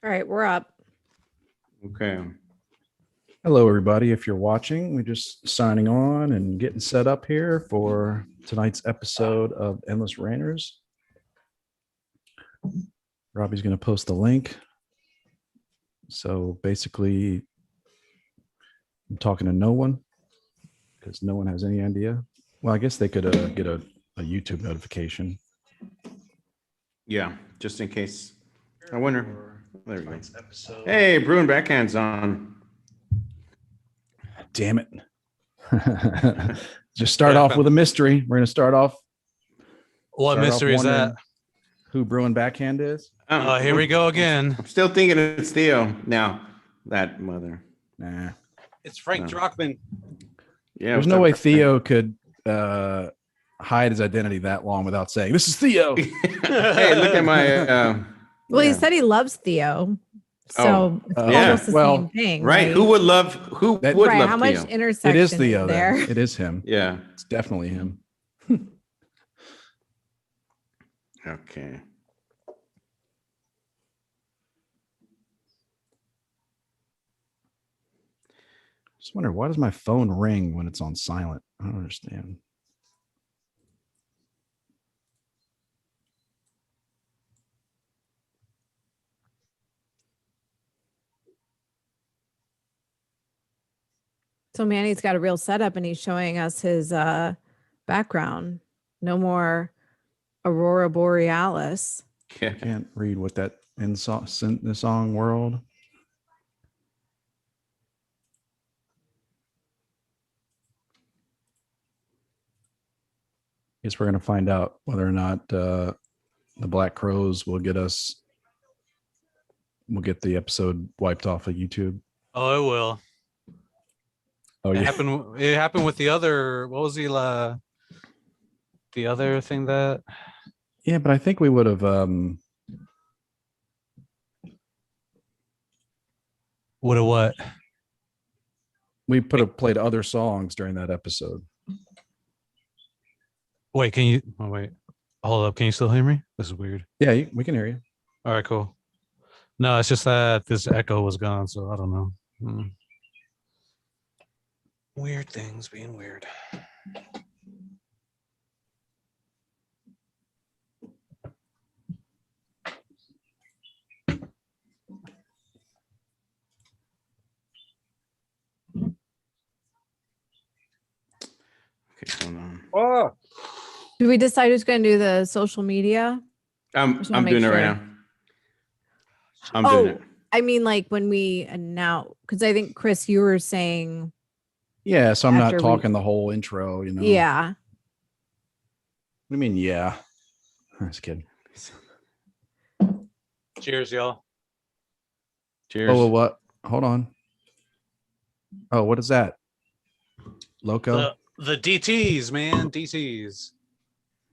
All right, we're up. Okay. Hello, everybody. If you're watching, we're just signing on and getting set up here for tonight's episode of Endless Rainers. Robbie's going to post the link. So basically, I'm talking to no one because no one has any idea. Well, I guess they could get a YouTube notification. Yeah, just in case. I wonder. There we go. Hey, Bruin Backhand's on. Damn it. Just start off with a mystery. We're going to start off. What mystery is that? Who Bruin Backhand is? Here we go again. I'm still thinking it's Theo. Now, that mother. Nah. It's Frank Druckmann. Yeah. There's no way Theo could hide his identity that long without saying, "This is Theo." Hey, look at my. Well, he said he loves Theo. So it's almost the same thing. Right. Who would love right, love how much Theo? intersection It is Theo is there? It is him. Yeah. It's definitely him. Okay. Just wonder, why does my phone ring when it's on silent? I don't understand. So Manny's got a real setup and he's showing us his background. No more Aurora Borealis. Yeah. Can't read what that in the song world. Guess we're gonna find out whether or not the Black Crows will get the episode wiped off of YouTube. Oh, it will. Oh yeah. It happened with the other. What was the other thing that? Yeah, but I think we would have Would have what? we played other songs during that episode. Wait, can you? Oh, wait. Hold up. Can you still hear me? This is weird. Yeah, we can hear you. All right, cool. No, it's just that this echo was gone, so I don't know. Weird things being weird. Okay, hold on. Oh, Did we decide who's going to do the social media? I'm Just wanna doing it make right sure. now. I'm doing it. I mean, like when we announce, because I think Chris, you were saying, Yeah, so I'm not After we- talking the whole intro, you know. yeah. What do you mean, yeah? I'm just kidding. cheers, y'all. Cheers. Oh, what? Hold on. Oh, what is that? Loco? The DTs, man, DTs.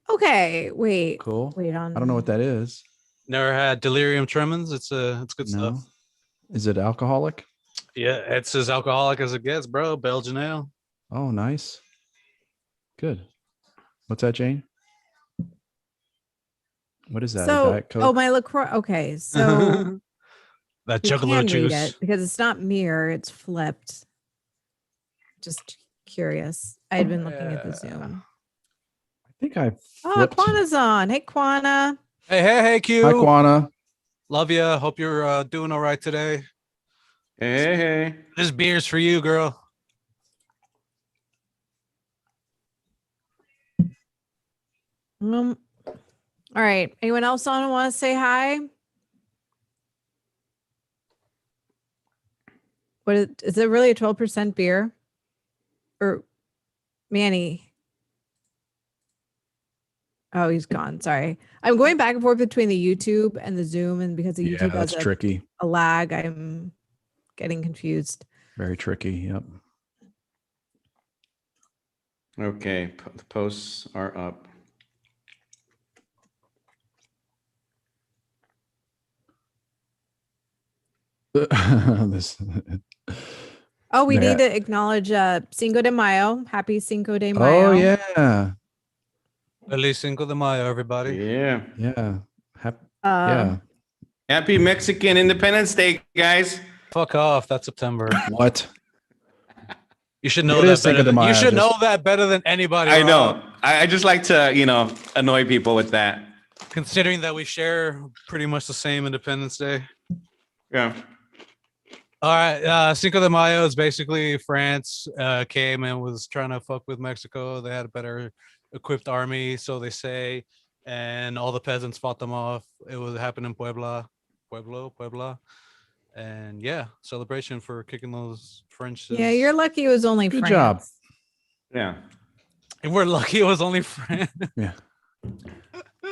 Okay, wait. Cool. Wait on. I don't know what that is. Never had delirium tremens. It's good No. stuff. Is it alcoholic? Yeah, it's as alcoholic as it gets, bro. Belgian ale. Oh, nice. Good. What's that, Jane? What is that? A So, Diet Coke? oh, my LaCroix. Okay, so That we juggalo can read juice. it because it's not mirror, it's flipped. Just curious. I had been looking at the Zoom. I think I Oh, flipped. Quana's on. Hey, Quana. Hey, Q. Hi, Quana. Love ya. Hope you're doing all right today. Hey. This beer's for you, girl. All right. Anyone else on want to say hi? Is it really a 12% beer? Or Manny? Oh, he's gone. Sorry. I'm going back and forth between the YouTube and the Zoom, and because the Yeah, YouTube that's has tricky. a lag, I'm getting confused. Very tricky. Yep. Okay, the posts are up. This. Oh, we Yeah. need to acknowledge Cinco de Mayo. Happy Cinco de Oh Mayo. yeah, Feliz Cinco de Mayo, everybody. Yeah. yeah, yeah. Happy Mexican Independence Day, guys. Fuck off. That's September. What? You should know It that is Cinco better. de You Mayo, should know just- that better than anybody. I Rob, know. I just like to, annoy people with that. considering that we share pretty much the same Independence Day. Yeah. All right, Cinco de Mayo is basically France came and was trying to fuck with Mexico. They had a better equipped army, so they say, and all the peasants fought them off. It was happened in Puebla, and yeah, celebration for kicking those French. Yeah, you're lucky it was only Good France. job. Yeah. And we're lucky it was only France. Yeah.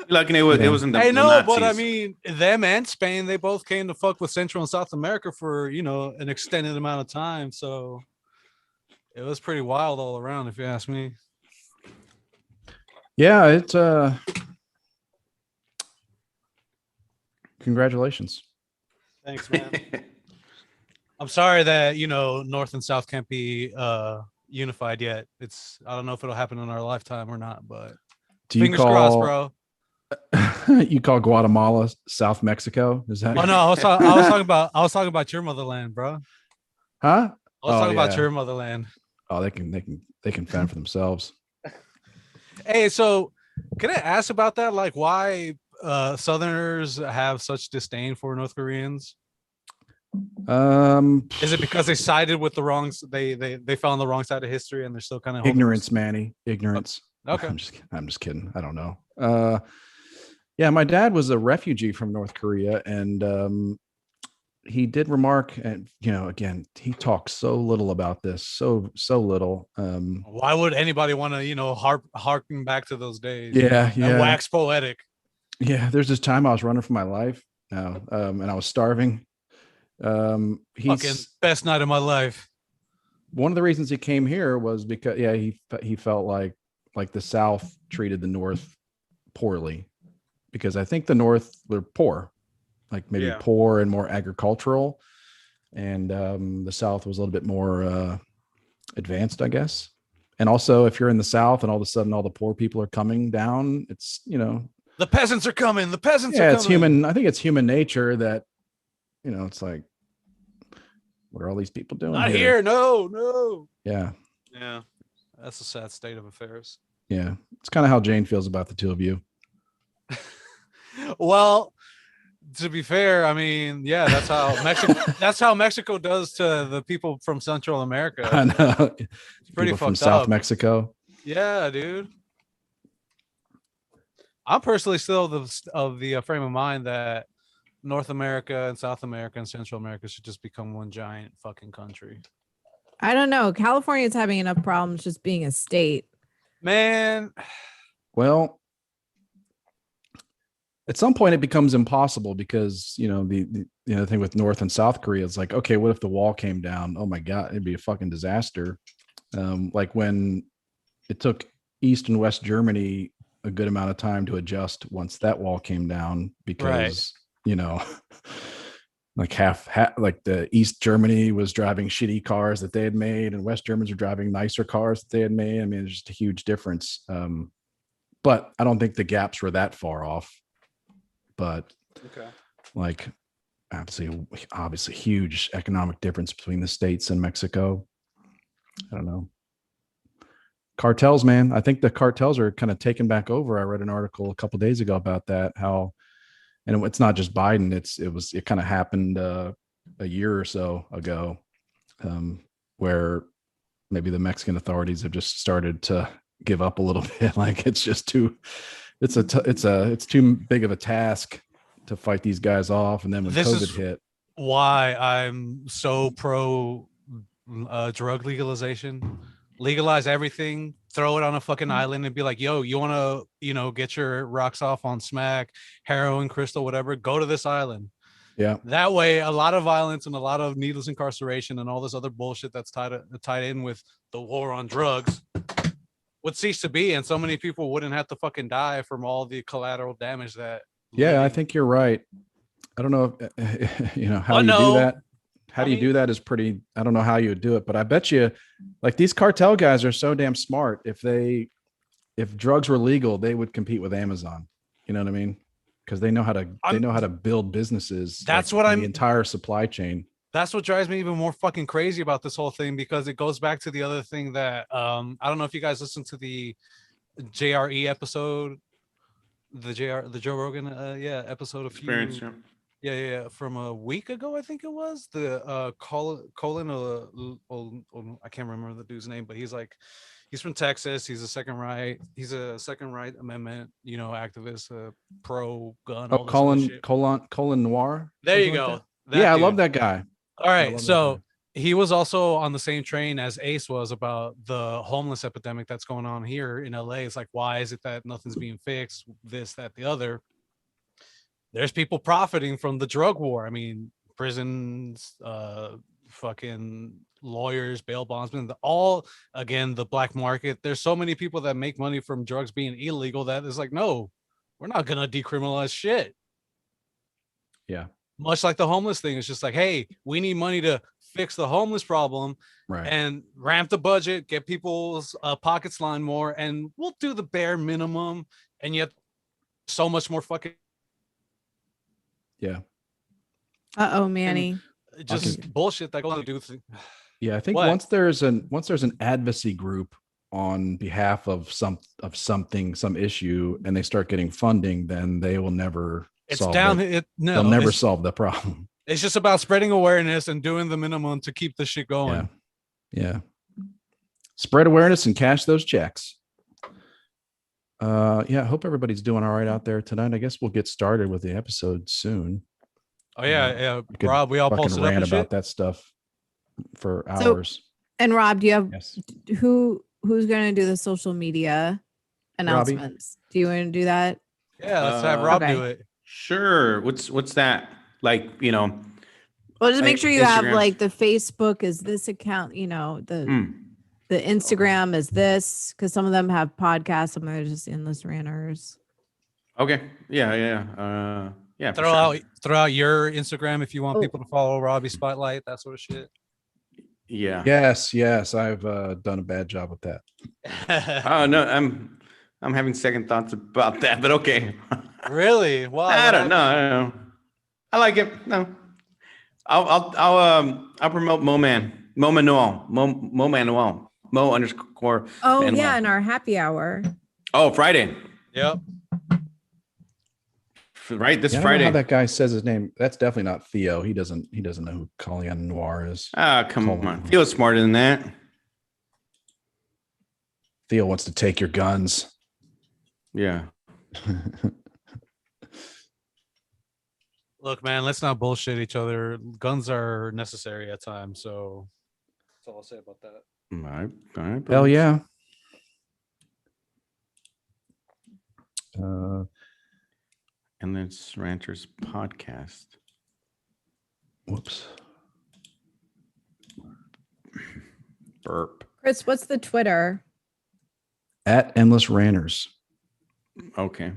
Lucky it was Yeah. it wasn't the I know, but I Nazis. mean, them and Spain, they both came to fuck with Central and South America for an extended amount of time. So it was pretty wild all around, if you ask me. Yeah, it's congratulations. Thanks, man. I'm sorry that North and South can't be unified yet. I don't know if it'll happen in our lifetime or not, but Do you fingers crossed, call bro. you call Guatemala South Mexico? Is that Oh no, I was talking about your motherland, bro. Huh? I was Oh, talking about yeah. your motherland. Oh, they can fend for themselves. Hey, so can I ask about that? Like, why Southerners have such disdain for North Koreans? Is it because they sided with the wrong? They fell on the wrong side of history, and they're still kind of Ignorance, Manny. Ignorance. Okay. I'm just kidding. I don't know. Yeah, my dad was a refugee from North Korea, and he did remark, and again, he talks so little about this, so little. Why would anybody want to, harken back to those days? Yeah, And yeah. wax poetic. Yeah, there's this time I was running for my life, and I was starving. Fucking He's best night of my life. one of the reasons he came here was because he felt like the South treated the North poorly, because I think the North were poor, like maybe Yeah. poor and more agricultural, and the South was a little bit more advanced, I guess. And also, if you're in the South and all of a sudden all the poor people are coming down, it's The peasants are coming. The peasants are yeah, coming. it's human. I think it's human nature that it's like, what are all these people doing Not here. No. Yeah, Yeah. That's a sad state of affairs. yeah. It's kind of how Jane feels about the two of you. Well, to be fair, I mean, yeah, that's how Mexico that's how Mexico does to the people from Central America. I know. It's pretty People from fucked South up. Mexico. Yeah, dude. I'm personally still of the frame of mind that North America and South America and Central America should just become one giant fucking country. I don't know. California's having enough problems just being a state. Man, Well, at some point it becomes impossible, because the thing with North and South Korea is like, okay, what if the wall came down? Oh my God, it'd be a fucking disaster. Like when it took East and West Germany a good amount of time to adjust once that wall came down, because like half like the East Germany was driving shitty cars that they had made, and West Germans are driving nicer cars that they had made. I mean, it's just a huge difference. But I don't think the gaps were that far off. But okay. like obviously huge economic difference between the States and Mexico. I don't know. Cartels, man. I think the cartels are kind of taken back over. I read an article a couple of days ago about that, how, and it's not just Biden. It kind of happened a year or so ago, where maybe the Mexican authorities have just started to give up a little bit. Like it's too big of a task to fight these guys off. And then when This COVID is hit, why I'm so pro drug legalization. Legalize everything, throw it on a fucking island and be like, yo, you want to, get your rocks off on smack, heroin, crystal, whatever, go to this island. yeah. That way, a lot of violence and a lot of needless incarceration and all this other bullshit that's tied in with the war on drugs would cease to be, and so many people wouldn't have to fucking die from all the collateral damage that. Yeah, I living- think you're right. I don't know if, how Oh, you no. do that. How do you do that is pretty, I don't know how you would do it, but I bet you like these cartel guys are so damn smart. If drugs were legal, they would compete with Amazon. You know what I mean? because they know how to build businesses. That's like what the I'm- entire supply chain. That's what drives me even more fucking crazy about this whole thing, because it goes back to the other thing that I don't know if you guys listened to the JRE episode, the Joe Rogan episode Experience. Yeah. from a week ago, I think it was the Colin I can't remember the dude's name, but he's from Texas. He's a second right amendment, activist, pro gun, all Oh, this other shit. Colin Noir. There you something like go. that? Yeah, I dude. love that guy. All I right, love that so guy. he was also on the same train as Ace was about the homeless epidemic that's going on here in LA. It's like, why is it that nothing's being fixed? This, that, the other. There's people profiting from the drug war. I mean, prisons, fucking lawyers, bail bondsmen, again, the black market. There's so many people that make money from drugs being illegal that it's like, no, we're not gonna decriminalize shit. Yeah. Much like the homeless thing, it's just like, hey, we need money to fix the homeless problem, Right. and ramp the budget, get people's pockets lined more, and we'll do the bare minimum. And yet, so much more fucking Yeah. Uh-oh, Manny. just bullshit that goes on to do with. Yeah. I think What? once there's an advocacy group on behalf of some issue, and they start getting funding, then they will never It's solve down. it. No, They'll never it's, solve the problem. it's just about spreading awareness and doing the minimum to keep the shit going. Yeah. Spread awareness and cash those checks. I hope everybody's doing all right out there tonight. I guess we'll get started with the episode soon. Oh yeah. We could Rob, we all fucking posted up rant and about shit. that stuff for So- hours. And Rob, do you have Yes. who's going to do the social media announcements? Do you want to do that? Yeah, let's have Rob Okay. do it. Sure. What's that? Like, Well, just make Like sure you have Instagram. like the Facebook is this account, the Instagram is this, because some of them have podcasts, some of them are just endless ranters. Okay. Yeah. Yeah. for sure. Throw out your Instagram if you want Oh. people to follow Robbie Spotlight, that sort of shit. Yeah. Yes. I've done a bad job with that. Oh no, I'm having second thoughts about that, but okay. Really? Why? I What don't know. I like it. No. I'll promote Mo Manuel. Mo underscore. Oh Manuel. yeah, in our happy hour. Oh, Friday. Yep. Right, this Yeah, I don't know Friday. how that guy says his name. That's definitely not Theo. He doesn't know who Colin Noir is. Come Colin. on. Feel smarter than that. Theo wants to take your guns. Yeah. Look, man, let's not bullshit each other. Guns are necessary at times, so that's all I'll say about that. All right, Hell Bruce. yeah. And then it's Ranters Podcast. Whoops. Burp. Chris, what's the Twitter? At Endless Ranters. Okay.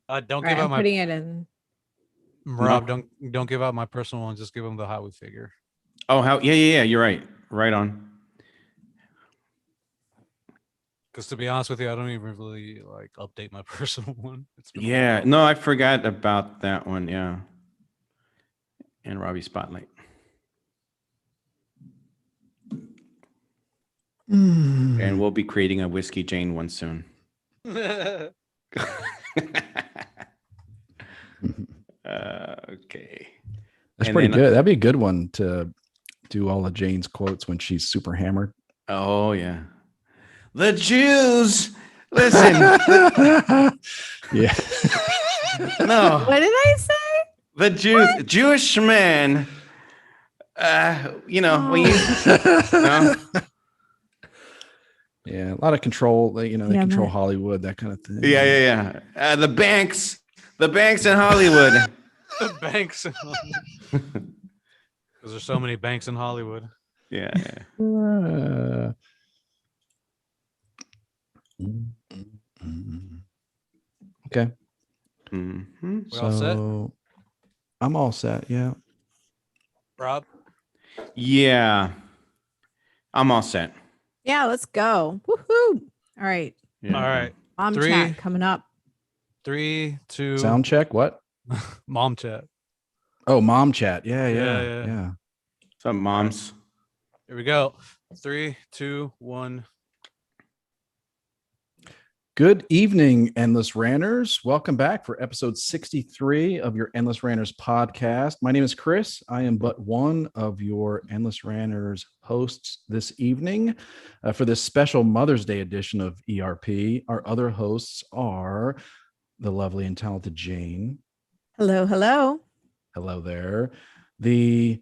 Don't All give right, out I'm my putting it in. Rob. Don't give out my personal one. Just give them the Howie figure. Oh, how? Yeah. You're right. Right on. Because to be honest with you, I don't even really like update my personal one. It's been a Yeah. while. No, I forgot about that one. Yeah. And Robbie Spotlight. And we'll be creating a Whiskey Jane one soon. Okay. That's And pretty then- good. That'd be a good one to do all of Jane's quotes when she's super hammered. Oh yeah. The Jews. Listen. Yeah. No. What did I say? The Jewish man. When you no? Yeah. A lot of control. They Yeah, control man. Hollywood, that kind of thing. Yeah. The banks in Hollywood. The banks. Because there's so many banks in Hollywood. Yeah. Okay. Mm-hmm. We all set? I'm all set. Yeah. Rob? Yeah. I'm all set. Yeah, let's go. Woohoo. All right. Yeah. All right. Mom Three. chat coming up. 3, 2. Sound check. What? Mom chat. Oh, mom chat. Yeah, Yeah, yeah, yeah. yeah. What's up, moms? Here we go. 3, 2, 1. Good evening, Endless Ranters. Welcome back for episode 63 of your Endless Ranters podcast. My name is Chris. I am but one of your Endless Ranters hosts this evening. For this special Mother's Day edition of ERP, our other hosts are the lovely and talented Jane. Hello, hello. Hello there. The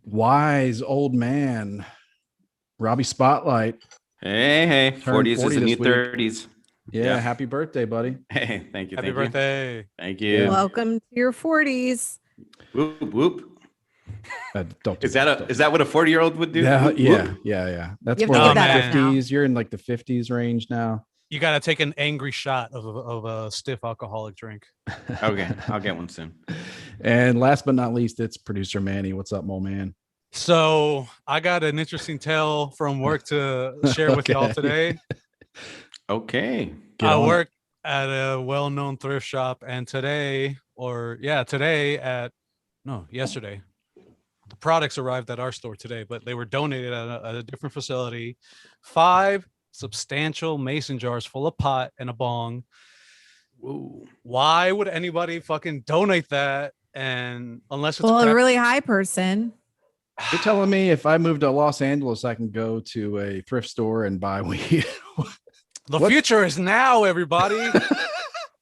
wise old man, Robbie Spotlight. Hey, Turned 40s 40 is the this new week. 30s. Yeah, Yeah. happy birthday, buddy. Hey, thank you. Happy Thank you. birthday. Thank you. Yeah. Welcome to your 40s. Whoop, whoop. Don't do Is that what a 40-year-old would do? Yeah, Whoop, yeah, whoop. yeah. That's You have more to like give that up now. 50s. You're in like the 50s range now. You got to take an angry shot of a stiff alcoholic drink. Okay, I'll get one soon. And last but not least, it's producer Manny. What's up, Mo man? So I got an interesting tale from work to share with y'all Okay. today. Okay. Get I on it. work at a well-known thrift shop, and yesterday, the products arrived at our store today, but they were donated at a different facility. 5 substantial mason jars full of pot and a bong. Whoa. Why would anybody fucking donate that? And unless it's Well, a crap- really high person. You're telling me if I move to Los Angeles, I can go to a thrift store and buy weed? the what- future is now, everybody.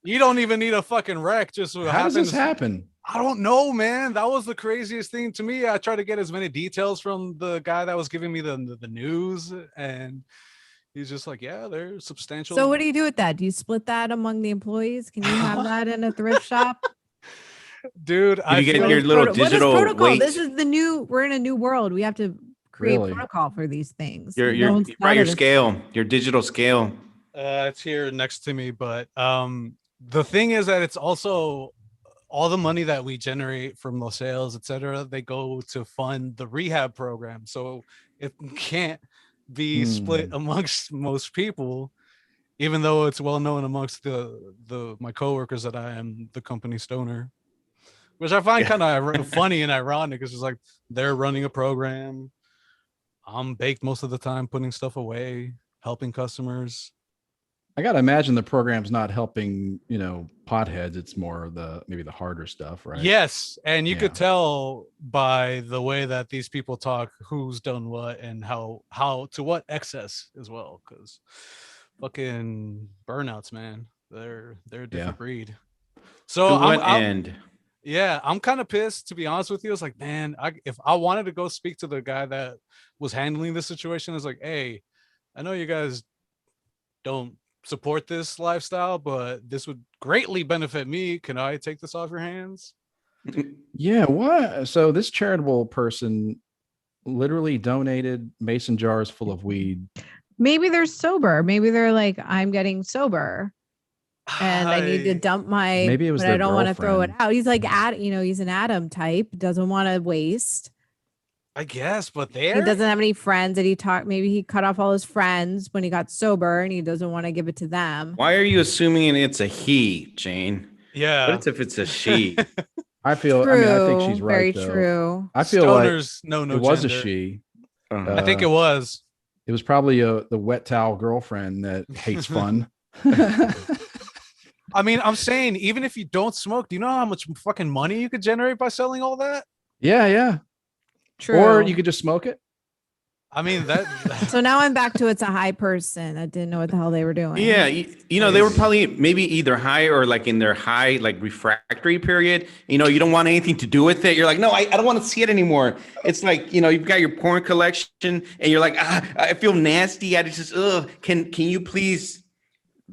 You don't even need a fucking wreck. Just what How does this happens. happen? I don't know, man. That was the craziest thing to me. I tried to get as many details from the guy that was giving me the news, and he's just like, yeah, they're substantial. So what do you do with that? Do you split that among the employees? Can you have that in a thrift shop? Dude, you I get feel- your little What is digital protocol? weight? This is we're in a new world. We have to create Really? protocol for these things. Your No one's right, thought your of this. scale, your digital scale. it's here next to me, but the thing is that it's also all the money that we generate from the sales, etc. They go to fund the rehab program, so it can't be split amongst most people, even though it's well known amongst my coworkers that I am the company stoner, which I find kind of funny and ironic. It's just like they're running a program. I'm baked most of the time, putting stuff away, helping customers. I got to imagine the program's not helping, potheads. It's more of maybe the harder stuff, right? Yes, and you could Yeah. tell by the way that these people talk who's done what and how to what excess as well, because fucking burnouts, man, they're a different breed. So To what end? Yeah, I'm kind of pissed, to be honest with you. It's like, man, if I wanted to go speak to the guy that was handling the situation, it's like, hey, I know you guys don't support this lifestyle, but this would greatly benefit me. Can I take this off your hands? Yeah. What? So this charitable person literally donated mason jars full of weed. Maybe they're sober. Maybe they're like, I'm getting sober and I need to dump my, Maybe it was but I their don't want to throw it girlfriend. out. He's like, he's an Adam type, doesn't want to waste. I guess, but He doesn't have any friends that maybe he cut off all his friends when he got sober and he doesn't want to give it to them. Why are you assuming it's a he, Jane? Yeah. What if it's a she? I feel. True, I mean, I think she's right. very though. true. I feel Stoners know like no it was a gender. she. I think it was. It was probably the wet towel girlfriend that hates fun. I mean, I'm saying, even if you don't smoke, do you know how much fucking money you could generate by selling all that? Yeah. True. Or you could just smoke it. I mean, that. So now I'm back to it's a high person that didn't know what the hell they were doing. Yeah, they were probably maybe either high or like in their high like refractory period. You don't want anything to do with it. You're like, no, I don't want to see it anymore. It's like, you've got your porn collection and you're like, I feel nasty. I just, can you please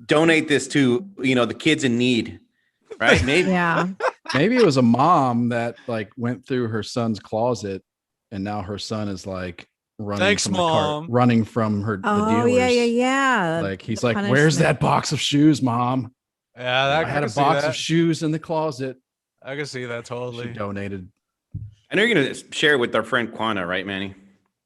donate this to, the kids in need? Right? Maybe. Yeah. Maybe it was a mom that like went through her son's closet and now her son is like running Thanks, from the car, Mom. running from the Oh, dealers. yeah. Like he's The like, where's punishment. that box of shoes, Mom? Yeah, I had a box of shoes in the closet. I can see that She totally. donated. I know you're going to share it with our friend Quana, right, Manny?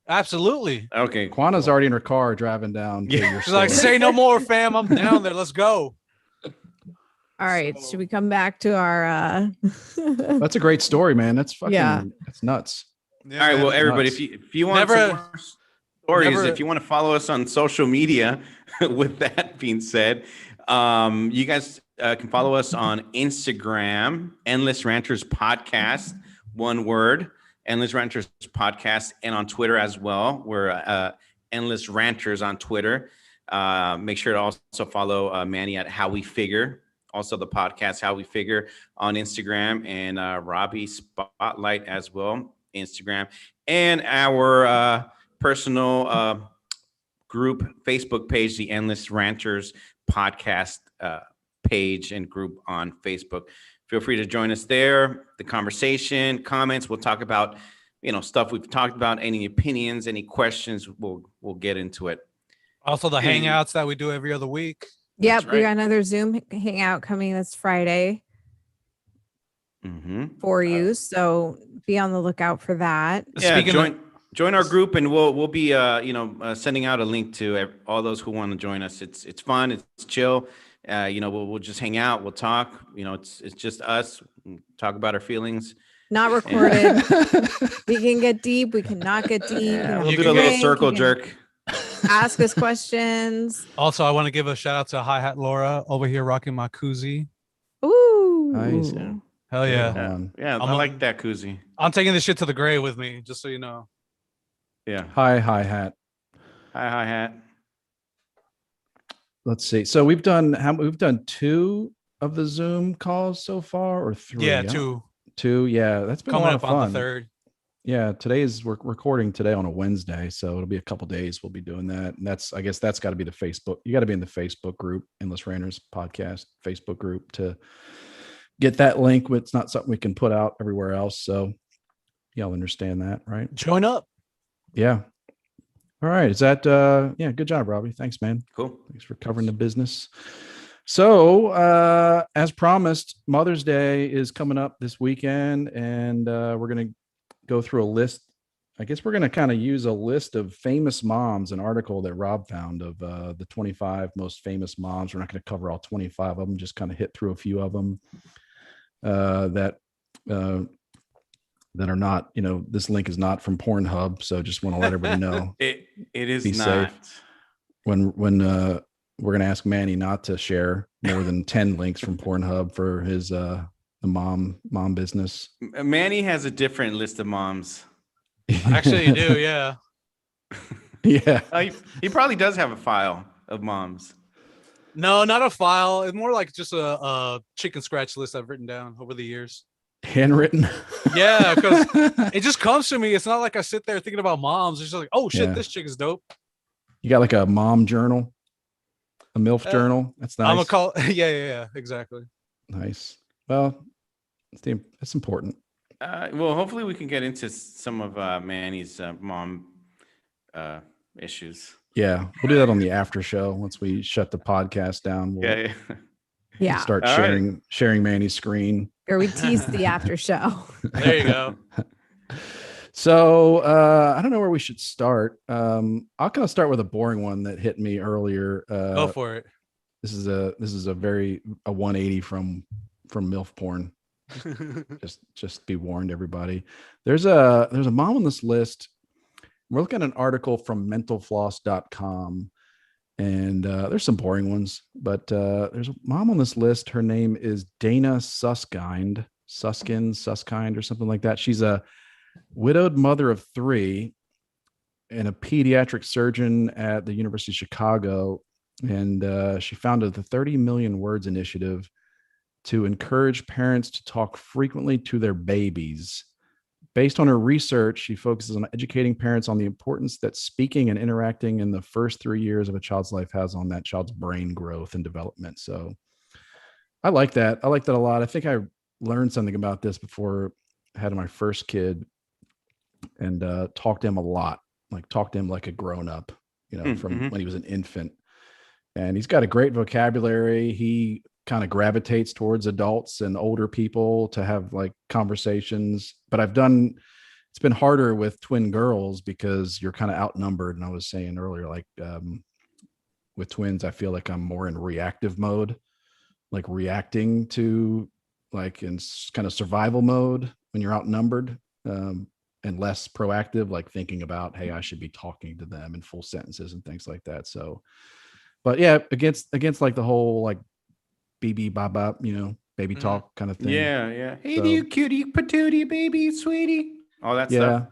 Absolutely. Okay. Quana's already in her car driving down to Yeah. your She's store. like, say no more, fam. I'm down there. Let's go. All right. So- Should we come back to our That's a great story, man. That's fucking Yeah. that's nuts. Yeah, All right. man. Well, everybody, nuts. if you want Never- some more stories, never- if you want to follow us on social media, with that being said, you guys can follow us on Instagram, Endless Ranters Podcast, one word, Endless Ranters Podcast, and on Twitter as well. We're Endless Ranters on Twitter. Make sure to also follow Manny at How We Figure. Also, the podcast How We Figure on Instagram, and Robbie Spotlight as well, Instagram, and our personal group Facebook page, the Endless Ranters Podcast page and group on Facebook. Feel free to join us there. The conversation, comments, we'll talk about stuff we've talked about. Any opinions, any questions, we'll get into it. Also, the Okay. hangouts that we do every other week. Yep, right. we got another Zoom hangout coming this Friday for you. So be on the lookout for that. Yeah, Speaking join our group, and we'll be sending out a link to all those who want to join us. It's fun, it's chill. We'll just hang out, we'll talk. It's just us, talk about our feelings. Not recorded. We can get deep. We cannot get deep. Yeah, You we'll can do a little drink, circle you can jerk. Ask us questions. Also, I want to give a shout out to Hi Hat Laura over here rocking my koozie. Ooh. Nice. Yeah. Hell yeah. Yeah, I like that koozie. I'm taking this shit to the grave with me, just so you know. Yeah. Hi hat. Hi hat. Let's see. So we've done 2 of the Zoom calls so far, or 3? Yeah, I don't- 2 2. Yeah, that's been coming a lot up of on fun. the 3rd. Yeah, we're recording today on a Wednesday, so it'll be a couple days we'll be doing that. And I guess that's got to be the Facebook. You got to be in the Facebook group, Endless Ranters Podcast Facebook group, to get that link. It's not something we can put out everywhere else. So y'all understand that, right? Join up. Yeah. All right. Is that yeah, good job, Robbie. Thanks, man. Cool. Thanks for covering the business. So, as promised, Mother's Day is coming up this weekend, and we're going to go through a list. I guess we're going to kind of use a list of famous moms, an article that Rob found of the 25 most famous moms. We're not going to cover all 25 of them, just kind of hit through a few of them that are not, this link is not from Pornhub. So just want to let everybody know. It is Be not. safe. When we're going to ask Manny not to share more than 10 links from Pornhub for his the mom business. Manny has a different list of moms. Actually, you do, yeah. Yeah. He probably does have a file of moms. No, not a file. It's more like just a chicken scratch list I've written down over the years. Handwritten. Yeah, because it just comes to me. It's not like I sit there thinking about moms. It's just like, oh shit, Yeah. this chick is dope. You got like a mom journal, a MILF journal. That's nice. I'm gonna call. Yeah, exactly. Nice. Well, that's important. Well, hopefully we can get into some of Manny's mom issues. Yeah, we'll do that on the after show once we shut the podcast down. We'll Yeah. Yeah. start All sharing Manny's screen. Or we tease the after show. There you go. So I don't know where we should start. I'll kind of start with a boring one that hit me earlier. Go for it. This is a 180 from MILF porn. Just be warned, everybody. There's a mom on this list. We're looking at an article from mentalfloss.com, and there's some boring ones, but there's a mom on this list. Her name is Dana Suskind or something like that. She's a widowed mother of 3 and a pediatric surgeon at the University of Chicago. And she founded the 30 Million Words Initiative to encourage parents to talk frequently to their babies. Based on her research, she focuses on educating parents on the importance that speaking and interacting in the first 3 years of a child's life has on that child's brain growth and development. So I like that. I like that a lot. I think I learned something about this before I had my first kid, and talked to him a lot, talked to him like a grown up, from when he was an infant. And he's got a great vocabulary. He kind of gravitates towards adults and older people to have conversations. But I've done it's been harder with twin girls because you're kind of outnumbered. And I was saying earlier, like with twins, I feel like I'm more in reactive mode, like reacting to like in kind of survival mode when you're outnumbered, and less proactive, like thinking about, hey, I should be talking to them in full sentences and things like that. So, but yeah, against like the whole like BB bop, baby talk kind of thing. Yeah. Hey, do you cutie patootie baby sweetie? All that Yeah. stuff.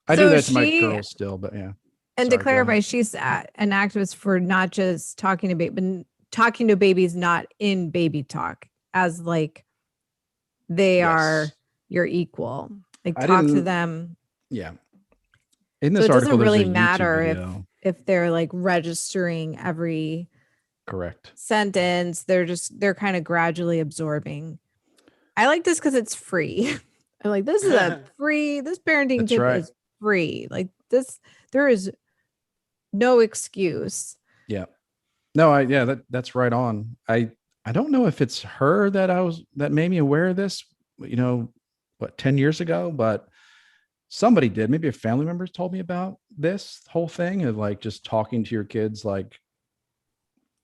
I do So that to my she- girls still, but yeah. And Sorry, to go ahead. clarify, she's an activist for not just talking to but talking to babies, not in baby talk, as like they are Yes. your equal. Like I talk to didn't- them. Yeah. In So this it article, doesn't there's really a YouTube matter video. if they're like registering every Correct. sentence. They're kind of gradually absorbing. I like this because it's free. I'm like, this is this parenting That's tip right. is free. Like this, there is no excuse. Yeah. No, that's right on. I don't know if it's her that made me aware of this, 10 years ago, but somebody did. Maybe a family member told me about this whole thing of like just talking to your kids like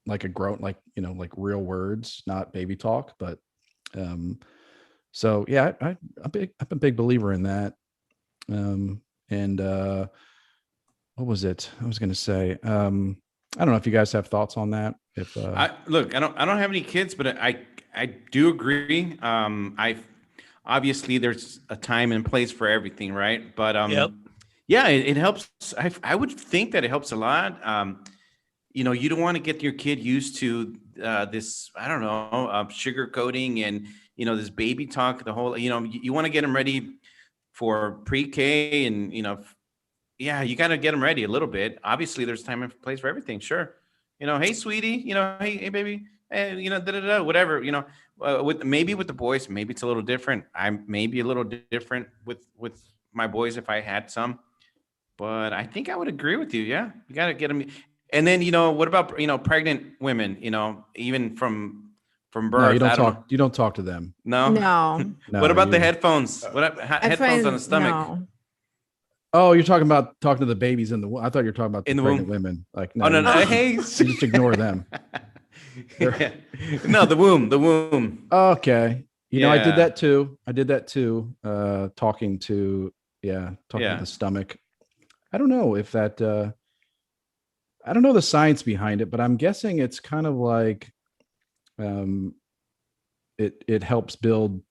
a grown, like, like real words, not baby talk. But so yeah, I'm a big believer in that. And what was it? I was gonna say, I don't know if you guys have thoughts on that. If I don't have any kids, but I do agree. I obviously there's a time and place for everything, right? But Yep. yeah, it helps. I would think that it helps a lot. You don't want to get your kid used to this, I don't know, sugar coating and this baby talk. The whole, you want to get them ready for pre-K, and yeah, you got to get them ready a little bit. Obviously, there's time and place for everything. Sure, hey, sweetie, hey, baby, and whatever. With the boys, maybe it's a little different. I'm maybe a little different with my boys if I had some, but I think I would agree with you. Yeah, you got to get them. And then what about pregnant women? Even from birth. no, you don't I don't talk. know. You don't talk to them. No. No. No, What about the you- headphones? Headphones on the stomach? No. Oh, you're talking about talking to the babies in the womb. I thought you were talking about the In the pregnant womb. women. Like, Oh no, no. you Hey, you just ignore them. Yeah. No, the womb. Okay. I did Yeah. that too. Talking to Yeah. the stomach. I don't know if that I don't know the science behind it, but I'm guessing it's kind of like it helps build,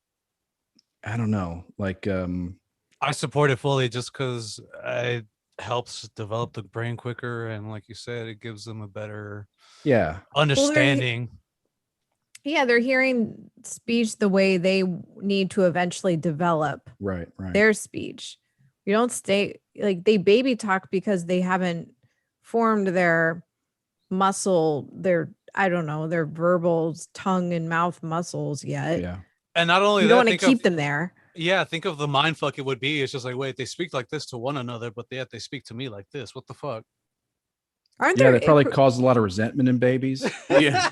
I don't know, like I support it fully just because it helps develop the brain quicker, and like you said, it gives them a better yeah. understanding. Yeah, they're hearing speech the way they need to eventually develop Right. their speech. You don't stay like they baby talk because they haven't formed their I don't know, their verbal tongue and mouth muscles yet. Yeah. And not only You that, don't want to think keep of, them there. yeah, think of the mind fuck it would be. It's just like, wait, they speak like this to one another, but yet they speak to me like this. What the fuck? Aren't Yeah, there they probably cause a lot of resentment in babies. Yeah.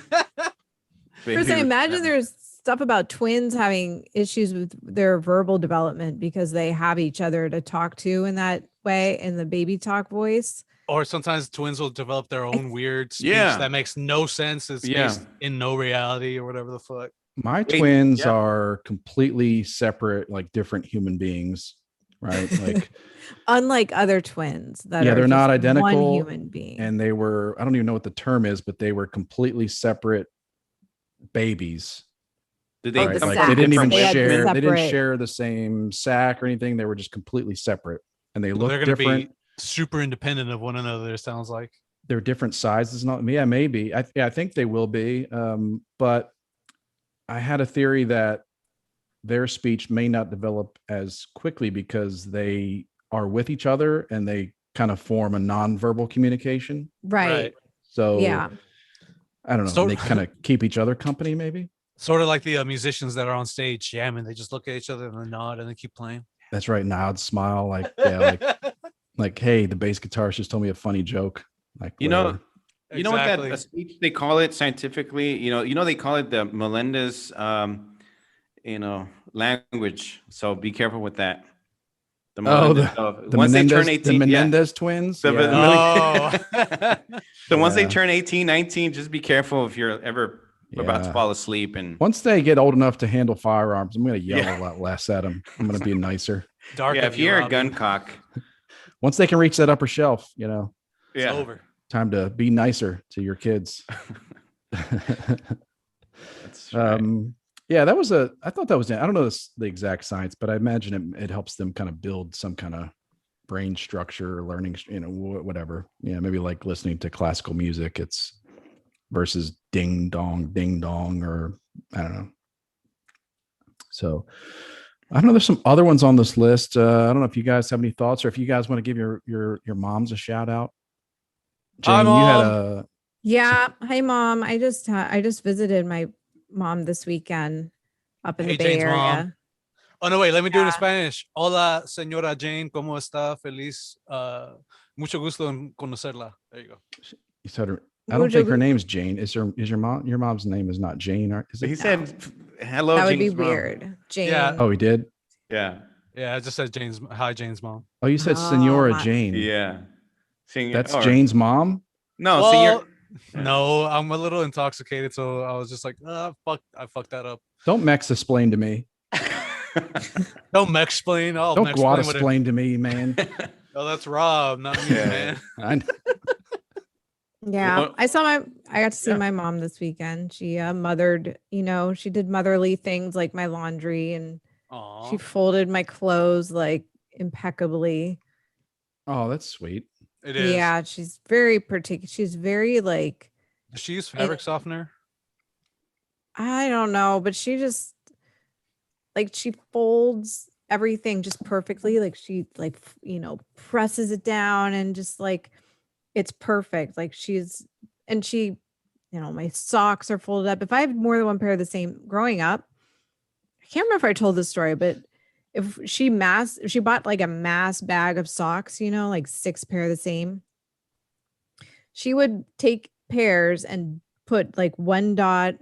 Chris, I imagine there's stuff about twins having issues with their verbal development because they have each other to talk to in that way in the baby talk voice. Or sometimes twins will develop their own weird speech Yeah. that makes no sense. It's Yeah. based in no reality or whatever the fuck. My Wait, twins yeah. are completely separate, like different human beings, right? Like, Unlike other twins that yeah, are they're not just identical, one human being. and they were, I don't even know what the term is, but they were completely separate babies. Did Oh, they the come Like sack. they didn't even They had the share. They didn't separate- share the same sack or anything. They were just completely separate, and they So look they're going to different. be super independent of one another, it sounds like. They're different sizes. Not, yeah, maybe. I think they will be. But I had a theory that their speech may not develop as quickly because they are with each other and they kind of form a nonverbal communication. Right. So Yeah. I don't know. So- they kind of keep each other company, maybe. Sort of like the musicians that are on stage jamming. They just look at each other and they nod and they keep playing. That's right. Nod, smile, like yeah, like hey, the bass guitarist just told me a funny joke. Like whatever. You know what Exactly. that speech they call it scientifically? They call it the Melendez language. So be careful with that. The Oh, Melendez, the once they Menendez, turn the 18, yeah. Menendez twins. The- Yeah. So once they Yeah. turn 18, 19, just be careful if you're ever about to Yeah. fall asleep. And Once they get old enough to handle firearms, I'm going to yell Yeah. a lot less at them. I'm going to be nicer. Dark yeah, of if you, you're a Robbie. gun cock, Once they can reach that upper shelf, It's yeah. over. time to be nicer to your kids. That's right. Yeah, I thought that was, I don't know the exact science, but I imagine it helps them kind of build some kind of brain structure or learning, whatever. Yeah, maybe like listening to classical music. It's versus ding dong, or I don't know. So I don't know. There's some other ones on this list. I don't know if you guys have any thoughts, or if you guys want to give your moms a shout out. Hi, Jane, you had Mom. Yeah. Hi, Mom. I just visited my mom this weekend up in Hey, the Bay Jane's mom. Area. Oh, no, wait. Let me do it in Yeah. Spanish. Hola, señora Jane. ¿Cómo está? Feliz. Mucho gusto en conocerla. There you go. you said her. I don't think her name's Jane. Is your mom's name is not Jane? Or is He it? said, "Hello." That would be Jane's mom." weird. Jane. Yeah. Oh, he did. Yeah, Yeah, I just said Jane's. Hi, Jane's mom. Oh, you said Oh, Senora my- Jane. yeah. Sing That's or- Jane's mom. No, Well, senior. No, I'm a little intoxicated, so I was just like, fuck, I fucked that up. Don't Mex-explain to me. Don't explain. Oh, Don't Guada-explain to me, man. Oh, that's Rob, not me, Yeah. man. Yeah, Well, I got to see yeah. my mom this weekend. She mothered, she did motherly things like my laundry, and Aw. she folded my clothes like impeccably. Oh, that's sweet. It is. Yeah, she's very particular. She's very like, Does she use fabric softener? I don't know, but she just like she folds everything just perfectly. Like she presses it down and just like it's perfect. Like my socks are folded up. If I have more than one pair of the same growing up, I can't remember if I told this story, but if she bought like a mass bag of socks, like 6 pair of the same, she would take pairs and put like 1 dot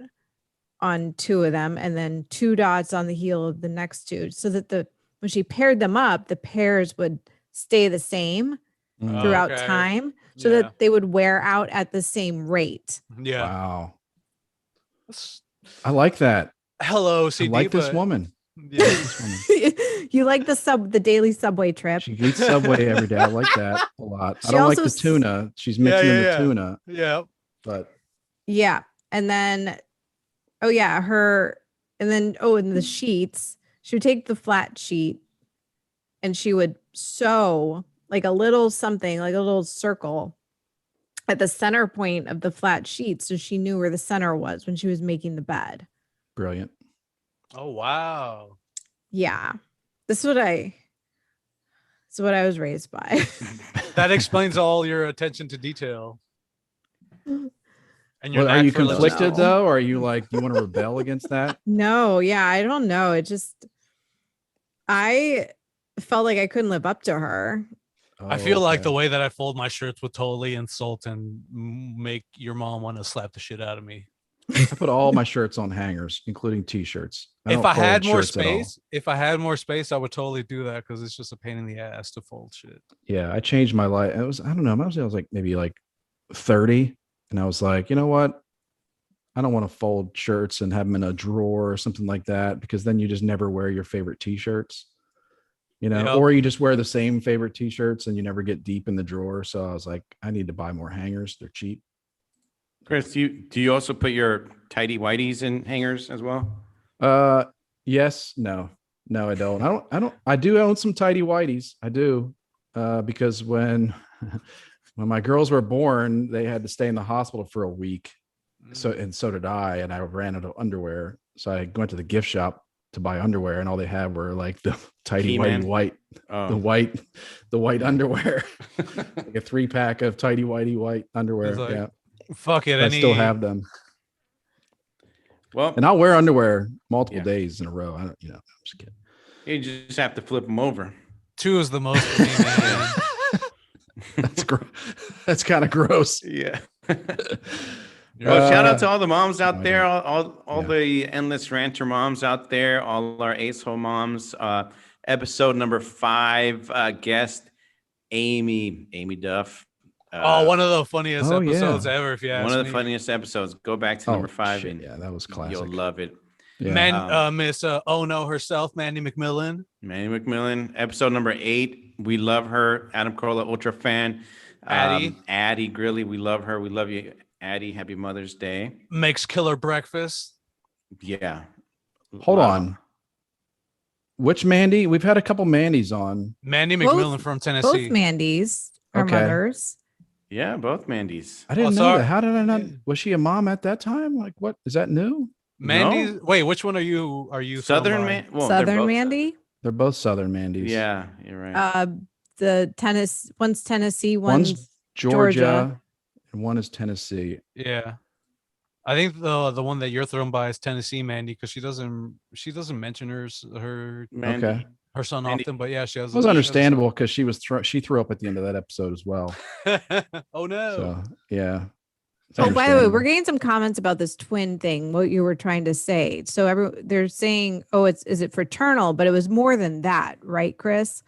on 2 of them and then 2 dots on the heel of the next 2, so that when she paired them up, the pairs would stay the same Mm. throughout Okay. time, so Yeah. that they would wear out at the same rate. Yeah. Wow. That's- I like that. Hello, I CD. like this but- woman. Yeah. This woman. You like the daily subway trip? She eats Subway every day. I like that a lot. I She don't like also the tuna. She's mixing in the yeah. tuna, Yeah. but Yeah. And then, and the sheets, she would take the flat sheet and she would sew like a little something, like a little circle at the center point of the flat sheet. So she knew where the center was when she was making the bed. brilliant. Oh, wow. Yeah. This is what I was raised by. That explains all your attention to detail. And your Well, are knack you for logistics. conflicted though, or are you like you want to rebel against that? No, yeah, I don't know. I felt like I couldn't live up to her. I feel like the Okay. way that I fold my shirts would totally insult and make your mom want to slap the shit out of me. I put all my shirts on hangers, including t-shirts. If don't I had fold more shirts at all. space, I would totally do that because it's just a pain in the ass to fold shit. Yeah, I changed my life. I don't know. I was like maybe like 30, and I was like, you know what? I don't want to fold shirts and have them in a drawer or something like that, because then you just never wear your favorite t-shirts. Yep. Or you just wear the same favorite t-shirts and you never get deep in the drawer. So I was like, I need to buy more hangers. They're cheap. Chris, do you also put your tidy whities in hangers as well? Yes, no, I don't. I do own some tidy whities. I do, because when my girls were born, they had to stay in the hospital for a week. So did I, and I ran out of underwear. So I went to the gift shop to buy underwear, and all they had were like the tidy He-Man. whitey white, the white underwear, like a 3-pack of tidy whitey white underwear. It's like, Yeah, Fuck it. I still have them, Well, and I'll wear underwear multiple Yeah. days in a row. I'm just kidding. you just have to flip them over. 2 is the most for me, man. That's kind of gross. Yeah. You're Well, shout Uh, out to all the moms out no, I there, don't. all Yeah. the endless ranter moms out there, all our ASO moms. episode number 5, guest Amy Duff. Oh, one of the funniest oh, yeah. episodes ever, if you ask One of the me. funniest episodes. Go back to number 5 shit, and yeah, that was classic. you'll love it. Yeah. Miss Oh No herself, Mandy McMillan. Manny McMillan, episode number 8. We love her. Adam Carolla, ultra fan. Addie Grilly, we love her. We love you, Addie. Happy Mother's Day. Makes killer breakfast. Yeah. Hold on. Which Mandy? We've had a couple Mandys on. Mandy Both- McMillan from Tennessee. Both Mandys are Okay. mothers. Yeah, both Mandys. I didn't know sorry. that. How did I not? Yeah. Was she a mom at that time? Like, what is that new? Mandy. No. Wait, which one are you? Are you Southern from, Man. Well, they're Southern both Mandy. They're both Southern Mandys. Yeah, you're right. The tennis. One's Tennessee. One's One's Georgia, and one is Tennessee. Yeah, I think the one that you're thrown by is Tennessee Mandy because she doesn't mention her Mandy. Okay. her son Mandy. often, but yeah, she has. It was understandable because she threw up at the end of that episode as well. Oh no! So yeah. It's Oh, by the way, understandable. we're getting some comments about this twin thing. What you were trying to say. So they're saying, "Oh, is it fraternal?" But it was more than that, right, Chris?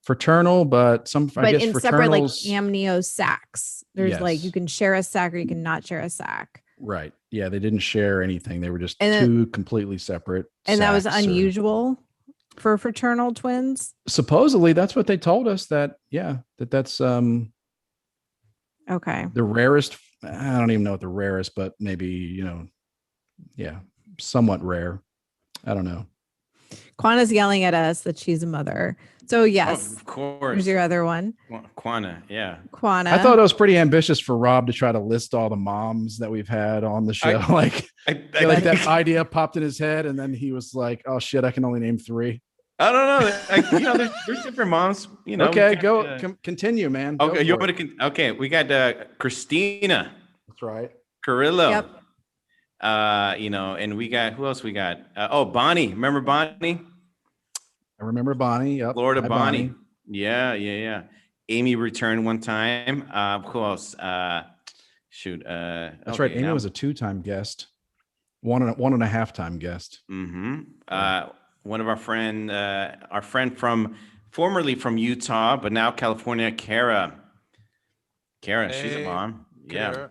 fraternal, but I But guess in separate like fraternals. amnio sacs. There's like Yes. you can share a sac or you can not share a sac, Right. Yeah, they didn't share anything. They were just And then- two completely separate. and that was sacks or- unusual for fraternal twins. Supposedly, that's what they told us. That's Okay. the rarest. I don't even know what the rarest, but maybe somewhat rare. I don't know. Quana's yelling at us that she's a mother. So Oh, yes, of course. here's your other one, Quana, yeah. Quana. I thought it was pretty ambitious for Rob to try to list all the moms that we've had on the show. I I like that idea popped in his head, and then he was like, "Oh shit, I can only name 3." I don't know. There's different moms. Okay, we got, go continue, man. Go Okay, you for want it. me to? Okay, we got Christina That's right. Carrillo. Yep. And we got who else? We got Bonnie. Remember Bonnie? I remember Bonnie. Yep. Florida Hi, Bonnie. Yeah. Amy returned one time. Who else? Shoot. That's right. Amy was a 2-time guest, one and a half time guest. Mm-hmm. One of our friend formerly from Utah, but now California, Kara. Kara, she's a Hey, mom. Yeah. Kara.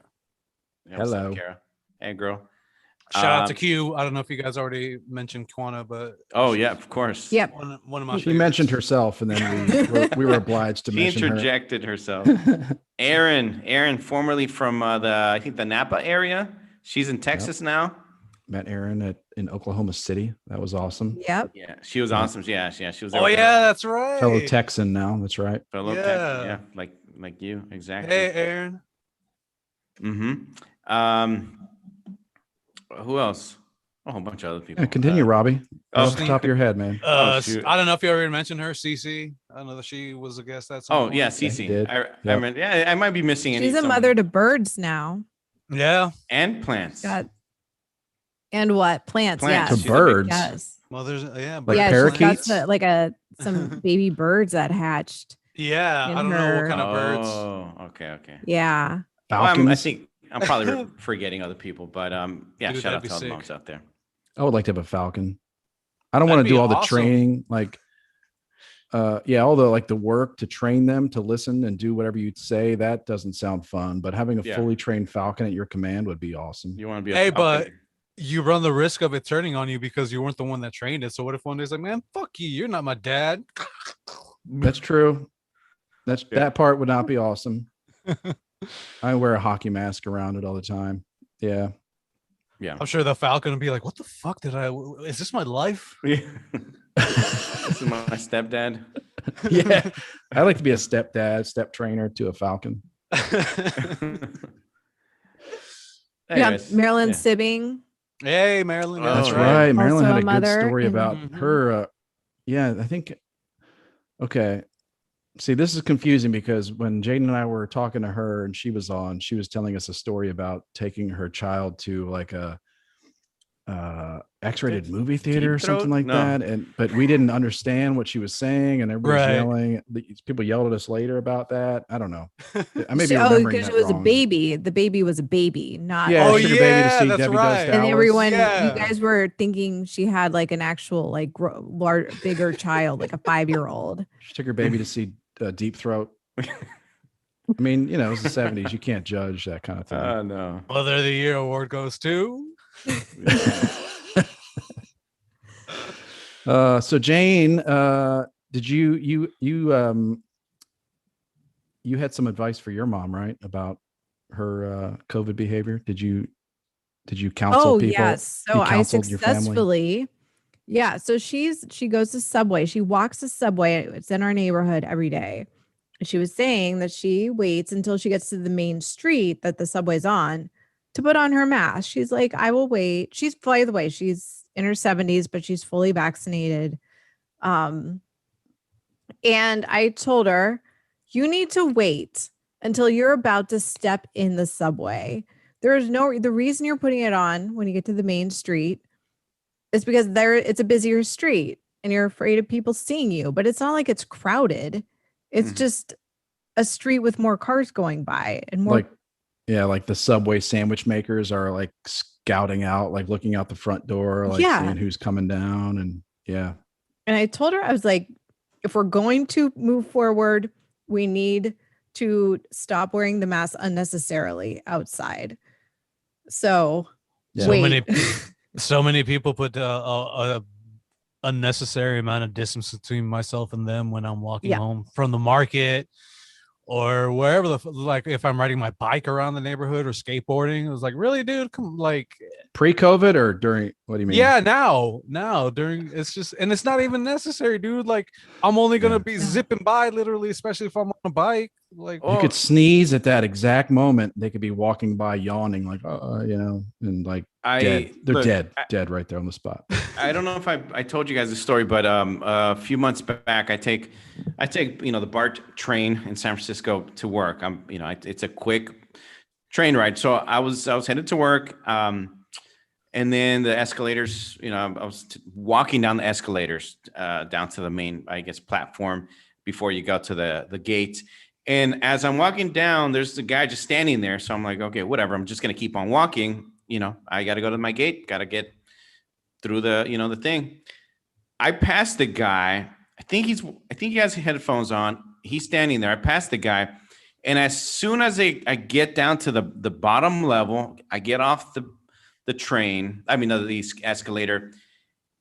Yeah, what's up, Hello. Kara. Hey, girl. Shout out to Q. I don't know if you guys already mentioned Quana, but Oh yeah, of course. Yep. one of my She mentioned herself, and then we were obliged to She mention interjected herself. her. Aaron, formerly from I think the Napa area. She's in Texas now. Met Aaron in Oklahoma City. That was awesome. Yep. Yeah, she was awesome. Yeah, she was. there Oh with her yeah, that's right. Fellow Texan now. That's right. fellow Yeah. Texan, yeah, like you exactly. Hey Aaron. Who else? A whole bunch of other people. Yeah, continue, Robbie. oh, Off the top of your head, man. shoot. I don't know if you already mentioned her, Cece. I don't know that she was a guest. That's Oh yeah, Cece. did. I Yep. mean, yeah, I might be missing any. She's a some- mother to birds now. Yeah. and plants. Got and what plants? Plants. To Yes. She's a big- birds. Yes. Well, there's Like yeah, parakeets? she's got some baby birds that hatched. Yeah, in I don't know her- what kind of birds. Oh, okay. Yeah. Well, Falcons. I think I'm probably forgetting other people, but yeah, Dude, shout that'd out be to all the sick. moms out there. I would like to have a falcon. I don't want to That'd do be all the awesome. training, like all the work to train them to listen and do whatever you'd say. That doesn't sound fun, but having a Yeah. fully trained falcon at your command would be awesome. You want to be? Hey, a but falcon? you run the risk of it turning on you because you weren't the one that trained it. So what if one day's like, man, fuck you, you're not my dad. That's true. Yeah. That part would not be awesome. I wear a hockey mask around it all the time. Yeah. yeah. I'm sure the Falcon would be like, what the fuck is this my life? Yeah. This is my stepdad. Yeah. I like to be a step trainer to a falcon. Anyways, Marilyn yeah. Sibbing. Hey, Marilyn. Oh, That's yeah. right. Marilyn Also had a a good mother story and- about Mhm. her. Yeah, I think. Okay. See, this is confusing because when Jaden and I were talking to her and she was telling us a story about taking her child to like X-rated movie theater or something throat? like No. that, but we didn't understand what she was saying, and everybody was Right. yelling. People yelled at us later about that. I don't know. I may be remembering Because that it was a wrong. baby. The baby was a baby, not Yeah, Oh like. she took her baby to yeah, see that's Debbie Does right. And Dallas. everyone, you Yeah. guys were thinking she had like an actual like bigger child, like a 5-year-old. She took her baby to see Deep Throat. I mean, it was the 70s. You can't judge that kind of thing. No. Mother of the Year award goes to. So Jane, did you had some advice for your mom, right? About her COVID behavior. Did you counsel Oh, people? yes. So You I counseled your family? successfully, yeah. So she goes to Subway. She walks the Subway. It's in our neighborhood every day. She was saying that she waits until she gets to the main street that the subway's on to put on her mask. She's like, I will wait. She's, by the way, she's in her 70s, but she's fully vaccinated. Um, and I told her, you need to wait until you're about to step in the subway. The reason you're putting it on when you get to the main street is because it's a busier street and you're afraid of people seeing you, but it's not like it's crowded. It's Mhm. just a street with more cars going by and more. Like the Subway sandwich makers are like scouting out, like looking out the front door, like Yeah. seeing who's coming down. And yeah. And I told her, I was like, if we're going to move forward, we need to stop wearing the mask unnecessarily outside. So Yeah. wait. So many people put a unnecessary amount of distance between myself and them when I'm walking Yeah. home from the market or wherever like if I'm riding my bike around the neighborhood or skateboarding. It was like, really, dude, come like Pre-COVID or during? What do you mean? yeah, now during it's just and it's not even necessary, dude. Like I'm only gonna Yeah. be zipping by literally, especially if I'm on a bike. Like You could sneeze at that exact moment. They could be walking by yawning, like, and like dead. They're dead right there on the spot. I don't know if I told you guys the story, but a few months back, I take the BART train in San Francisco to work. It's a quick train ride. So I was headed to work, and then the escalators. I was walking down the escalators down to the main, I guess, platform before you go to the gate. And as I'm walking down, there's the guy just standing there. So I'm like, okay, whatever. I'm just gonna keep on walking. I got to go to my gate. Got to get through the thing. I passed the guy. I think he has headphones on. He's standing there. I passed the guy. And as soon as I get down to the bottom level, I get off the train. The escalator.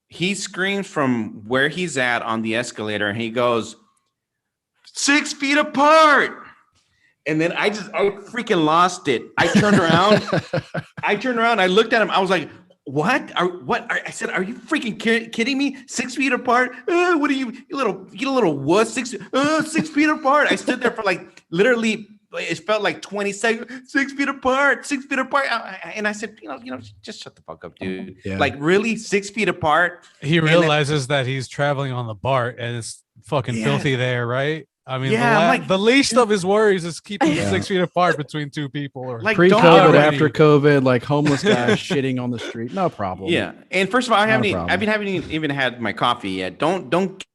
He screams from where he's at on the escalator and he goes, 6 feet apart. And then I freaking lost it. I turned around. I looked at him. I was like, what? I said, are you freaking kidding me? 6 feet apart? What are you little wuss? 6 feet apart. I stood there for like literally, it felt like 20 seconds. 6 feet apart, 6 feet apart. And I said, just shut the fuck up, dude. Yeah. Like really 6 feet apart. he realizes that he's traveling on the BART and it's fucking filthy there, right? I mean, the least of his worries is keeping 6 feet apart between two people. Or like pre-COVID, after COVID, like homeless guys shitting on the street, no problem. Yeah, and first of all, I haven't even had my coffee yet. Don't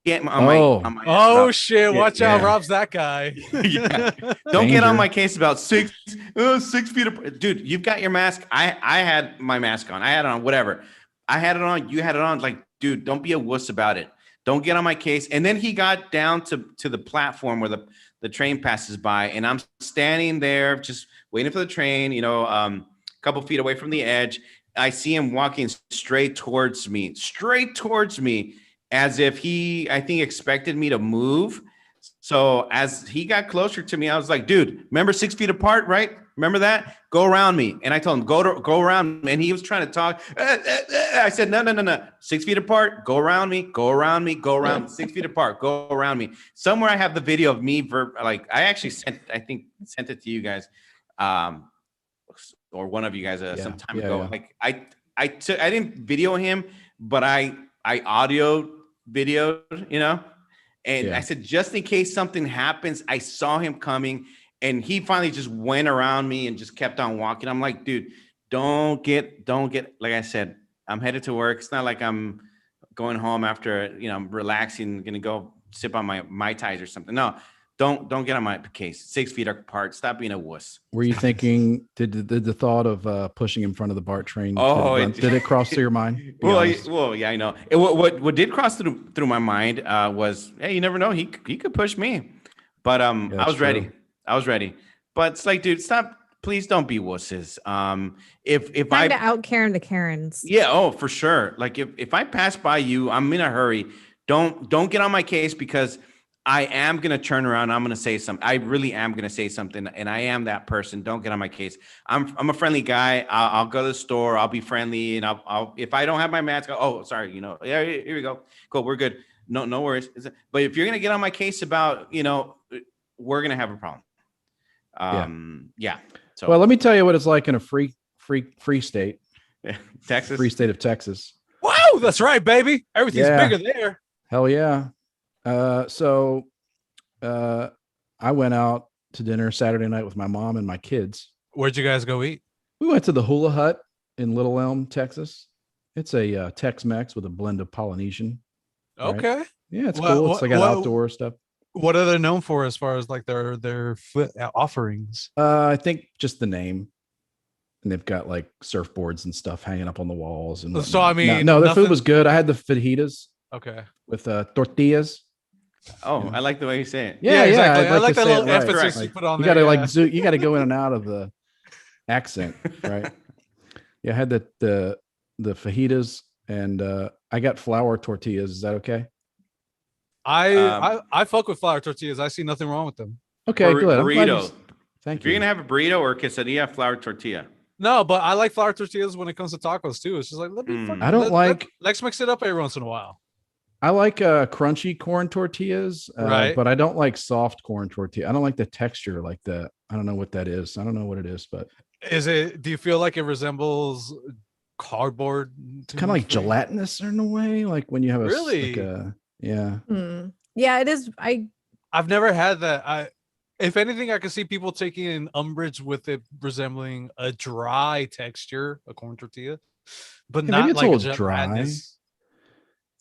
get on my oh shit! Watch out, Rob's that guy. Yeah. Don't get on my case about 6 feet apart, dude. You've got your mask. I had my mask on. I had it on. Whatever. I had it on. You had it on. Like, dude, don't be a wuss about it. Don't get on my case. And then he got down to the platform where the train passes by, and I'm standing there just waiting for the train, a couple feet away from the edge. I see him walking straight towards me, as if he, I think, expected me to move. So as he got closer to me, I was like, dude, remember 6 feet apart, right? Remember that? Go around me. And I told him, go around me. And he was trying to talk. I said, no. 6 feet apart. Go around me. 6 feet apart. Go around me. Somewhere I have the video of me I actually sent it to you guys. Or one of you guys some time ago. Yeah. Like I didn't video him, but I audio videoed, and I said, just in case something happens, I saw him coming. And he finally just went around me and just kept on walking. I'm like, dude, don't get, like I said, I'm headed to work. It's not like I'm going home after, I'm relaxing, going to go sip on my Mai Tais or something. No, don't get on my case. 6 feet apart. Stop being a wuss. Were you thinking, did the thought of pushing in front of the BART train, Oh, did it cross through your mind? Be Well, honest. yeah, I know. What did cross through my mind was, hey, you never know. He could push me. But Yeah, I that's was ready. true. I was ready. But it's like, dude, stop. Please don't be wusses. If Trying to I out Karen the Karens. Yeah, oh, for sure. Like if I pass by you, I'm in a hurry. Don't get on my case because I am gonna turn around. I'm gonna say something. I really am gonna say something, and I am that person. Don't get on my case. I'm a friendly guy. I'll go to the store. I'll be friendly, and I'll if I don't have my mask, oh, sorry, yeah, here we go. Cool, we're good. No worries. But if you're gonna get on my case about, we're gonna have a problem. Yeah. So Well, let me tell you what it's like in a free state, Texas. free state of Texas. Wow, that's right, baby. Everything's Yeah. bigger there. Hell yeah. So I went out to dinner Saturday night with my mom and my kids. Where'd you guys go eat? We went to the Hula Hut in Little Elm, Texas. It's a Tex-Mex with a blend of Polynesian. Right. Okay. Yeah, it's What- cool. what- It's like got what- outdoor stuff. What are they known for as far as like their food offerings? I think just the name. And they've got like surfboards and stuff hanging up on the walls. And So, whatnot. I mean, no, the nothing- food was good. I had the fajitas Okay. with tortillas. Oh, Yeah. I like the way you say it. Yeah, exactly. I'd I like to that say it little right. emphasis Correct. you put on You there. got to yeah. you got to go in and out of the accent, right? Yeah, I had the fajitas and I got flour tortillas. Is that okay? I fuck with flour tortillas. I see nothing wrong with them. Okay, good. I'm glad you- Burrito. Thank If you're you. gonna have a burrito or quesadilla, flour tortilla. No, but I like flour tortillas when it comes to tacos too. It's just like let me. fucking- I don't Let's mix it up every once in a while. I like crunchy corn tortillas, Right. but I don't like soft corn tortilla. I don't like the texture like that. I don't know what that is. I don't know what it is, but Is it? Do you feel like it resembles cardboard? it's kind of like gelatinous in a way. Like when you have Really? yeah. Yeah, it is. I've never had that. If anything, I can see people taking an umbrage with it resembling a dry texture, a corn tortilla, but Yeah, maybe not it's a like little dry. gelatinous.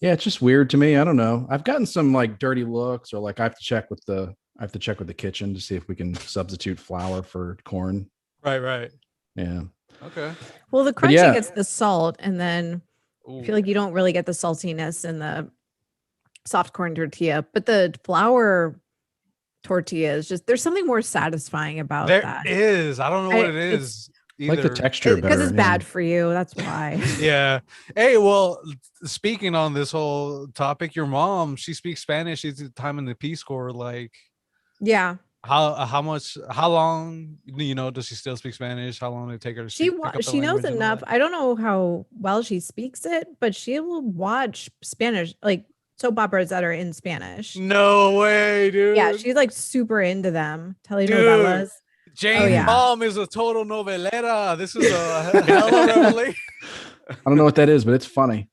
Yeah, it's just weird to me. I don't know. I've gotten some like dirty looks, or like I have to check with the kitchen to see if we can substitute flour for corn. Right. Yeah. Okay. Well, the But crunchy yeah. gets the salt, and then I feel like you don't really get the saltiness in the soft corn tortilla, but the flour tortilla is just there's something more satisfying about There that is. I don't know what it it's is. Like the either. texture because better. it's yeah. bad for you. That's why. Yeah. Hey, well, speaking on this whole topic, your mom, she speaks Spanish. She's the time in the Peace Corps. Like, Yeah, how long, does she still speak Spanish? How long did it take her to she pick up the she knows language and all enough. that? I don't know how well she speaks it, but she will watch Spanish like soap operas that are in Spanish. No way, dude. Yeah, she's like super into them. Dude. Telenovelas. Jane's yeah. mom is a total novelera. This is a hell of a revelation. I don't know what that is, but it's funny.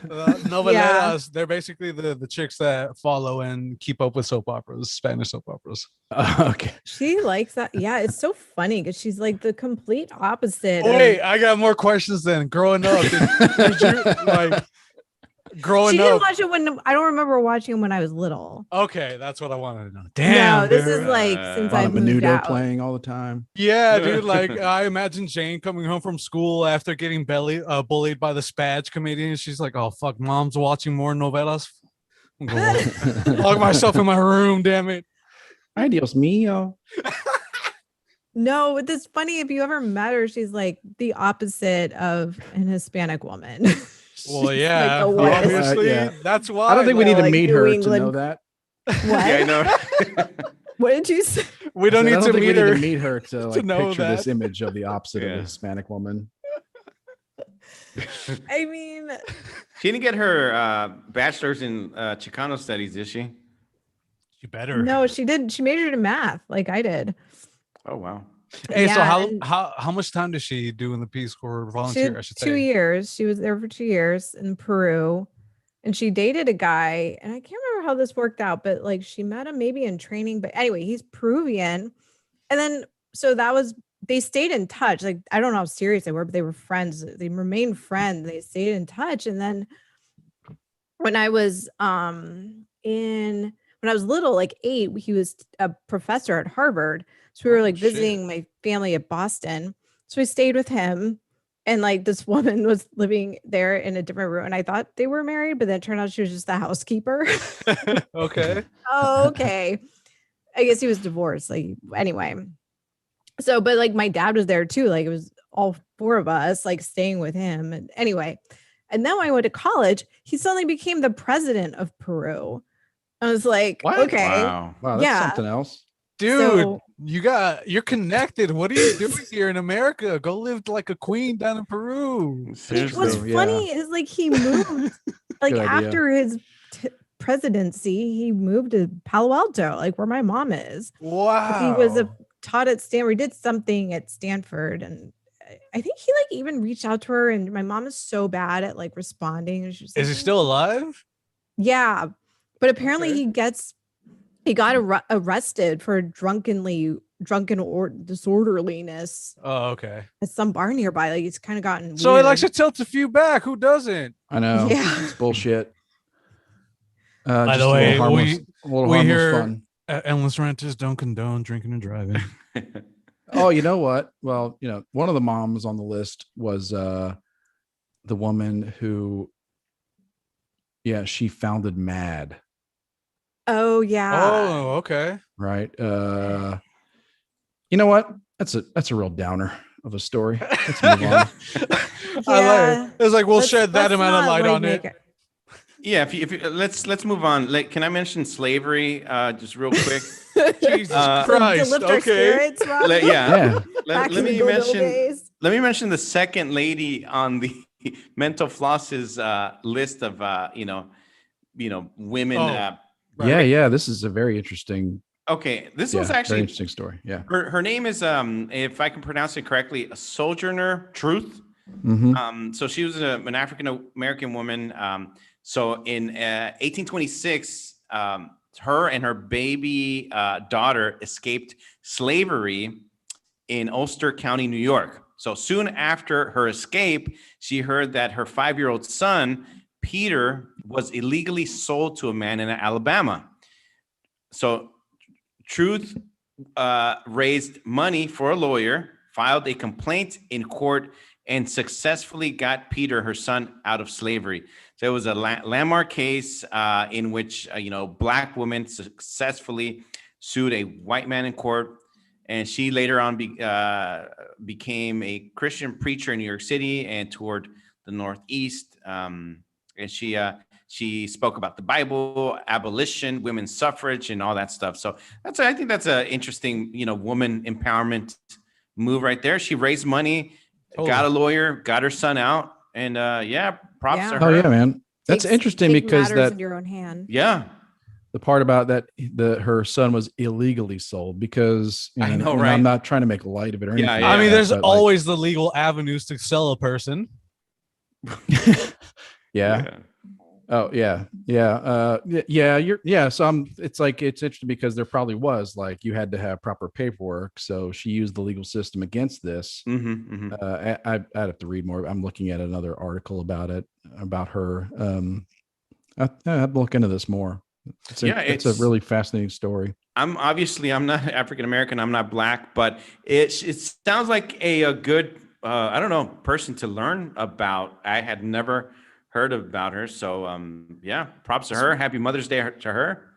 Noveleras, they're basically the chicks that follow and keep up with soap operas, Spanish soap operas. Okay. She likes that. Yeah, it's so funny because she's like the complete opposite. Oh, wait, I got more questions then. Growing up, did you like she growing didn't up? watch it when I don't remember watching it when I was little. Okay, that's what I wanted to know. Damn, no, this dude. is like since A lot I've of moved Menudo out. playing all the time. Yeah, dude. Like I imagine Jane coming home from school after getting bullied by the Spatch comedian. She's like, "Oh fuck, mom's watching more novelas. I'm going lock myself in my room. Damn it." Ay, Dios mío. No, it's funny if you ever met her, she's like the opposite of an Hispanic woman. Well, She's yeah, like the whitest- obviously, Yeah. that's why. I don't think we Yeah, need to like meet New her to England. know that. What? Yeah, I know. What did you say? we don't I need don't to think we meet need her. to meet her to like know picture this that. image of the opposite of Yeah. a Hispanic woman. I mean, She didn't get her bachelor's in Chicano studies, did she? You better. no, she did. She majored in math like I did. Oh wow. Hey, so Yeah, and how much time does she do in the Peace Corps she volunteer? did I should 2 say. years. She was there for 2 years in Peru. And she dated a guy, and I can't remember how this worked out, but like she met him maybe in training. But anyway, he's Peruvian. And then so that was they stayed in touch. Like, I don't know how serious they were, but they were friends. They remained friends. They stayed in touch. And then when I was when I was little, like 8, he was a professor at Harvard. So we were Oh, like shit. visiting my family at Boston. So I stayed with him. And like this woman was living there in a different room. And I thought they were married, but then it turned out she was just the housekeeper. Okay. Oh, okay. I guess he was divorced. Like, anyway. So, but like my dad was there too. Like, it was all 4 of us like staying with him. And anyway, and then when I went to college, he suddenly became the president of Peru. I was like, What? okay, Wow. Wow, that's yeah. something else. Dude, So- you're connected. What are you doing here in America? Go live like a queen down in Peru. Seriously. What's Yeah. funny is like he moved like Good idea. after his presidency, he moved to Palo Alto, like where my mom is. Wow. He was taught at Stanford. He did something at Stanford, and I think he like even reached out to her. And my mom is so bad at like responding. And she's Is he like, still alive? yeah, but apparently Okay. he got arrested for drunken or disorderliness Oh, okay. at some bar nearby. Like, it's kind of gotten So he weird. likes to tilt a few back. Who doesn't? I know. Yeah. It's bullshit. By Just the a little way, harmless, a little we harmless hear- fun. Endless renters don't condone drinking and driving. Oh, you know what? Well, one of the moms on the list was the woman who, she founded MAD, Oh yeah. Oh, okay. right? You know what? That's a real downer of a story. Let's move on. I Yeah. like. It's like we'll Let's- shed that let's amount of not, light like, on it. make Yeah, if you let's move on. Like, can I mention slavery just real quick? Jesus Uh, to Christ. lift our Okay. spirits, Rob. Yeah. Yeah. Back Let in the me good old mention days. let me mention the second lady on the mental flosses list of women. Oh. Yeah. This is a very interesting. Okay, this Yeah, was very actually interesting story. Yeah. her name is if I can pronounce it correctly, Sojourner Truth. Mhm. So she was an African American woman. So in 1826, her and her baby daughter escaped slavery in Ulster County, New York. So soon after her escape, she heard that her 5-year-old son, Peter, was illegally sold to a man in Alabama. So Truth raised money for a lawyer, filed a complaint in court, and successfully got Peter, her son, out of slavery. So it was a landmark case in which Black women successfully sued a white man in court, and she later on became a Christian preacher in New York City and toured the Northeast. And she spoke about the Bible, abolition, women's suffrage, and all that stuff. So I think that's an interesting, woman empowerment move right there. She raised money, got a lawyer, got her son out, and props Yeah. to her. Oh yeah, man. That's interesting Take because matters that in your own hand. Yeah, the part about that her son was illegally sold because I know, and right? I'm not trying to make light of it or anything. Yeah, like yeah. I mean, that, there's but, always the legal avenues to sell a person. yeah. Oh yeah. So it's interesting because there probably was like you had to have proper paperwork. So she used the legal system against this. Mm-hmm, mm-hmm. I'd have to read more. I'm looking at another article about it, about her. I'd look into this more. It's a really fascinating story. I'm not African American. I'm not Black, but it sounds like a good person to learn about. I had never heard about her, so props to her. Happy Mother's Day to her,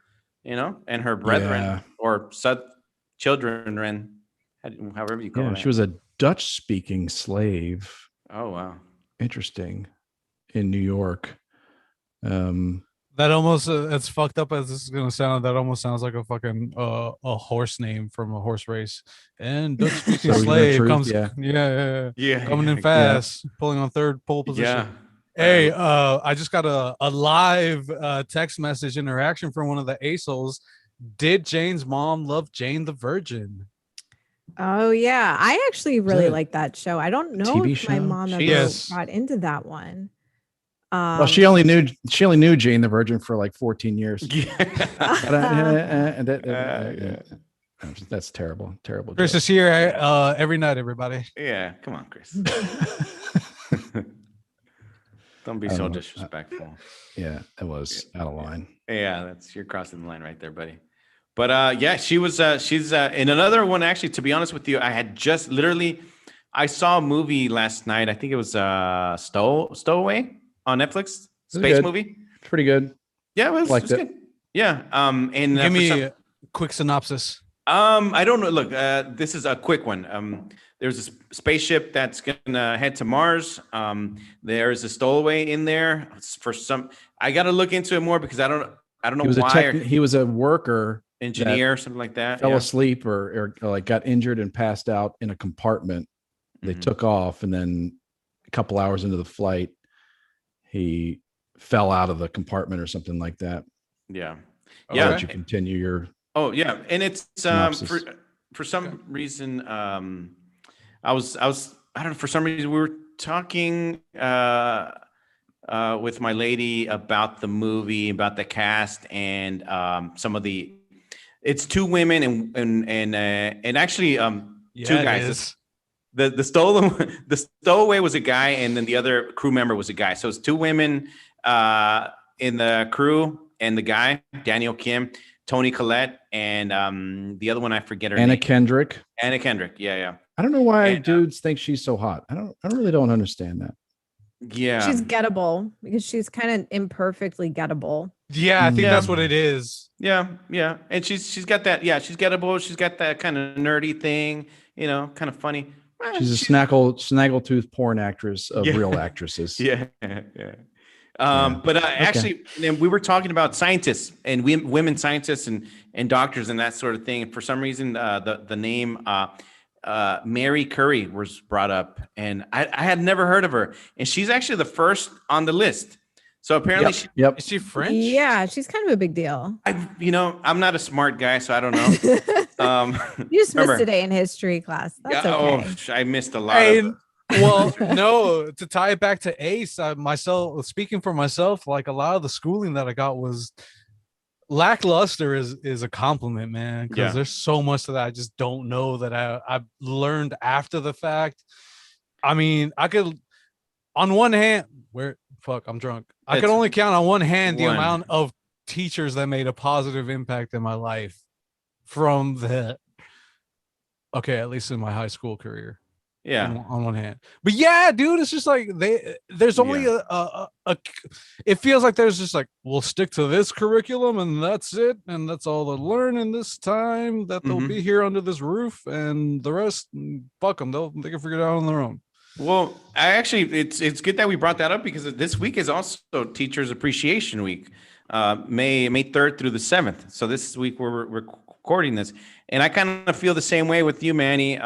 and her brethren or children, however you call it. She was a Dutch-speaking slave. Oh wow, interesting. In New York. That almost as fucked up as this is gonna sound, that almost sounds like a fucking a horse name from a horse race. And Dutch speaking slave comes, coming in fast, pulling on third pole position. Yeah. Hey, I just got a live text message interaction from one of the ASOLs. Did Jane's mom love Jane the Virgin? Oh yeah, I actually really like that show. I don't know TV if my show? mom ever Yes. got into that one. Well, she only knew Jane the Virgin for like 14 years. That's terrible. Terrible. Chris joke. is here every night, everybody. Yeah, come on, Chris. Don't be I don't so know. disrespectful. Yeah, it was out of line. Yeah, you're crossing the line right there, buddy. But yeah, she's in another one. Actually, to be honest with you, I had just literally, I saw a movie last night. I think it was Stowaway on Netflix, space good. movie. It's pretty good. Yeah, it was Liked it. good. Yeah. And Give for me some- a quick synopsis. I don't know. Look, this is a quick one. There's a spaceship that's gonna head to Mars. There's a stowaway in there for some. I got to look into it more because I don't know He was why. he was a worker, Engineer, something like that. fell Yeah. asleep or like got injured and passed out in a compartment. They Mhm. took off, and then a couple hours into the flight, he fell out of the compartment or something like that. Yeah. I'll Yeah. let you continue your. Oh yeah, and it's Synopsis. for some reason I was I don't know, for some reason we were talking with my lady about the movie, about the cast, and some of the. It's two women and actually two it guys. is. The stowaway was a guy, and then the other crew member was a guy. So it's two women in the crew, and the guy Daniel Kim, Tony Collette, and the other one I forget her Anna name. Kendrick. Anna Kendrick. Yeah, I don't know why And, dudes think she's so hot. I really don't understand that. yeah. She's gettable because she's kind of imperfectly gettable. Yeah, I think Yeah. that's what it is. Yeah, and she's got that. Yeah, she's gettable. She's got that kind of nerdy thing. Kind of funny. She's a snaggletooth porn actress of Yeah. real actresses. Yeah. But actually, and we were talking about scientists and women scientists and doctors and that sort of thing. And for some reason, the name Mary Curry was brought up, and I had never heard of her. And she's actually the first on the list. So apparently, Yep. Is she French? Yeah, she's kind of a big deal. I'm not a smart guy, so I don't know. You just remember- missed a day in history class. That's Yeah, okay. I missed a lot. And well, no, to tie it back to Ace, myself speaking for myself, like a lot of the schooling that I got was lackluster is a compliment, man. Because Yeah. there's so much that I just don't know that I've learned after the fact. I mean, I could on one hand I'm drunk. I It's can only count on one hand the one. amount of teachers that made a positive impact in my life from the at least in my high school career. Yeah. On one hand, but yeah, dude, it's just like there's only it feels like there's just like, we'll stick to this curriculum and that's it, and that's all they'll learn in this time that they'll Mhm. be here under this roof, and the rest, fuck them, they can figure it out on their own. Well, it's good that we brought that up because this week is also Teachers Appreciation Week, May 3rd through the 7th. So this week we're recording this, and I kind of feel the same way with you, Manny.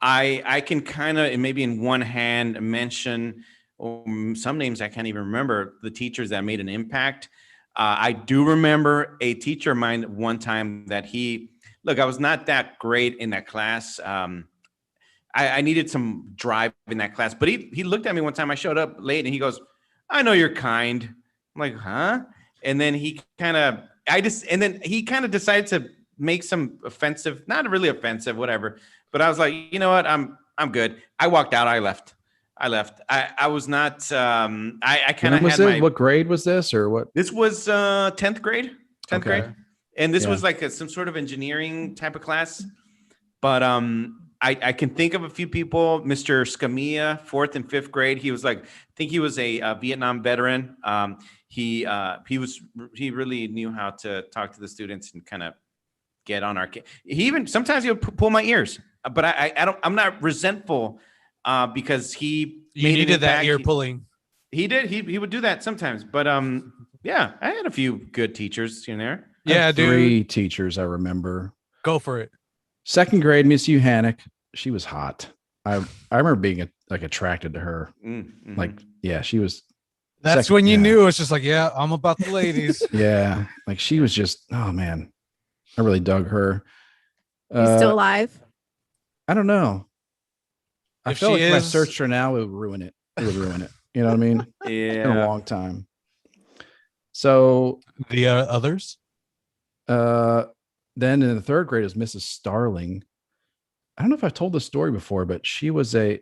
I can kind of maybe in one hand mention some names I can't even remember, the teachers that made an impact. I do remember a teacher of mine one time that I was not that great in that class. I needed some drive in that class, but he looked at me one time. I showed up late and he goes, "I know you're kind." I'm like, "Huh?" And then he kind of decided to make some offensive, not really offensive, whatever. But I was like, you know what? I'm good. I walked out. I left. I was not, I kind of had What grade was this or what? this was 10th grade, 10th Okay. grade. And this Yeah. was like some sort of engineering type of class. But I can think of a few people. Mr. Scamilla, 4th and 5th grade. He was like, I think he was a Vietnam veteran. He really knew how to talk to the students and kind of get on our. He even sometimes he would pull my ears, but I'm not resentful because he You made an needed that impact. ear pulling. He did. He would do that sometimes, but yeah, I had a few good teachers in there. I had Yeah, dude, 3 teachers I remember. go for it. 2nd grade, Miss Uhanic. She was hot. I remember being attracted to her. Mhm. Like, yeah, she was. That's Second- when you yeah. knew it's just like, yeah, I'm about the ladies. Yeah, like she was just. Oh man, I really dug her. You still alive? I don't know. I If feel like she if I is- searched her now, it would ruin it. It would ruin it. You know what I mean? It's been a yeah. long time. So The others. then in the third grade is Mrs. Starling. I don't know if I've told this story before, but she had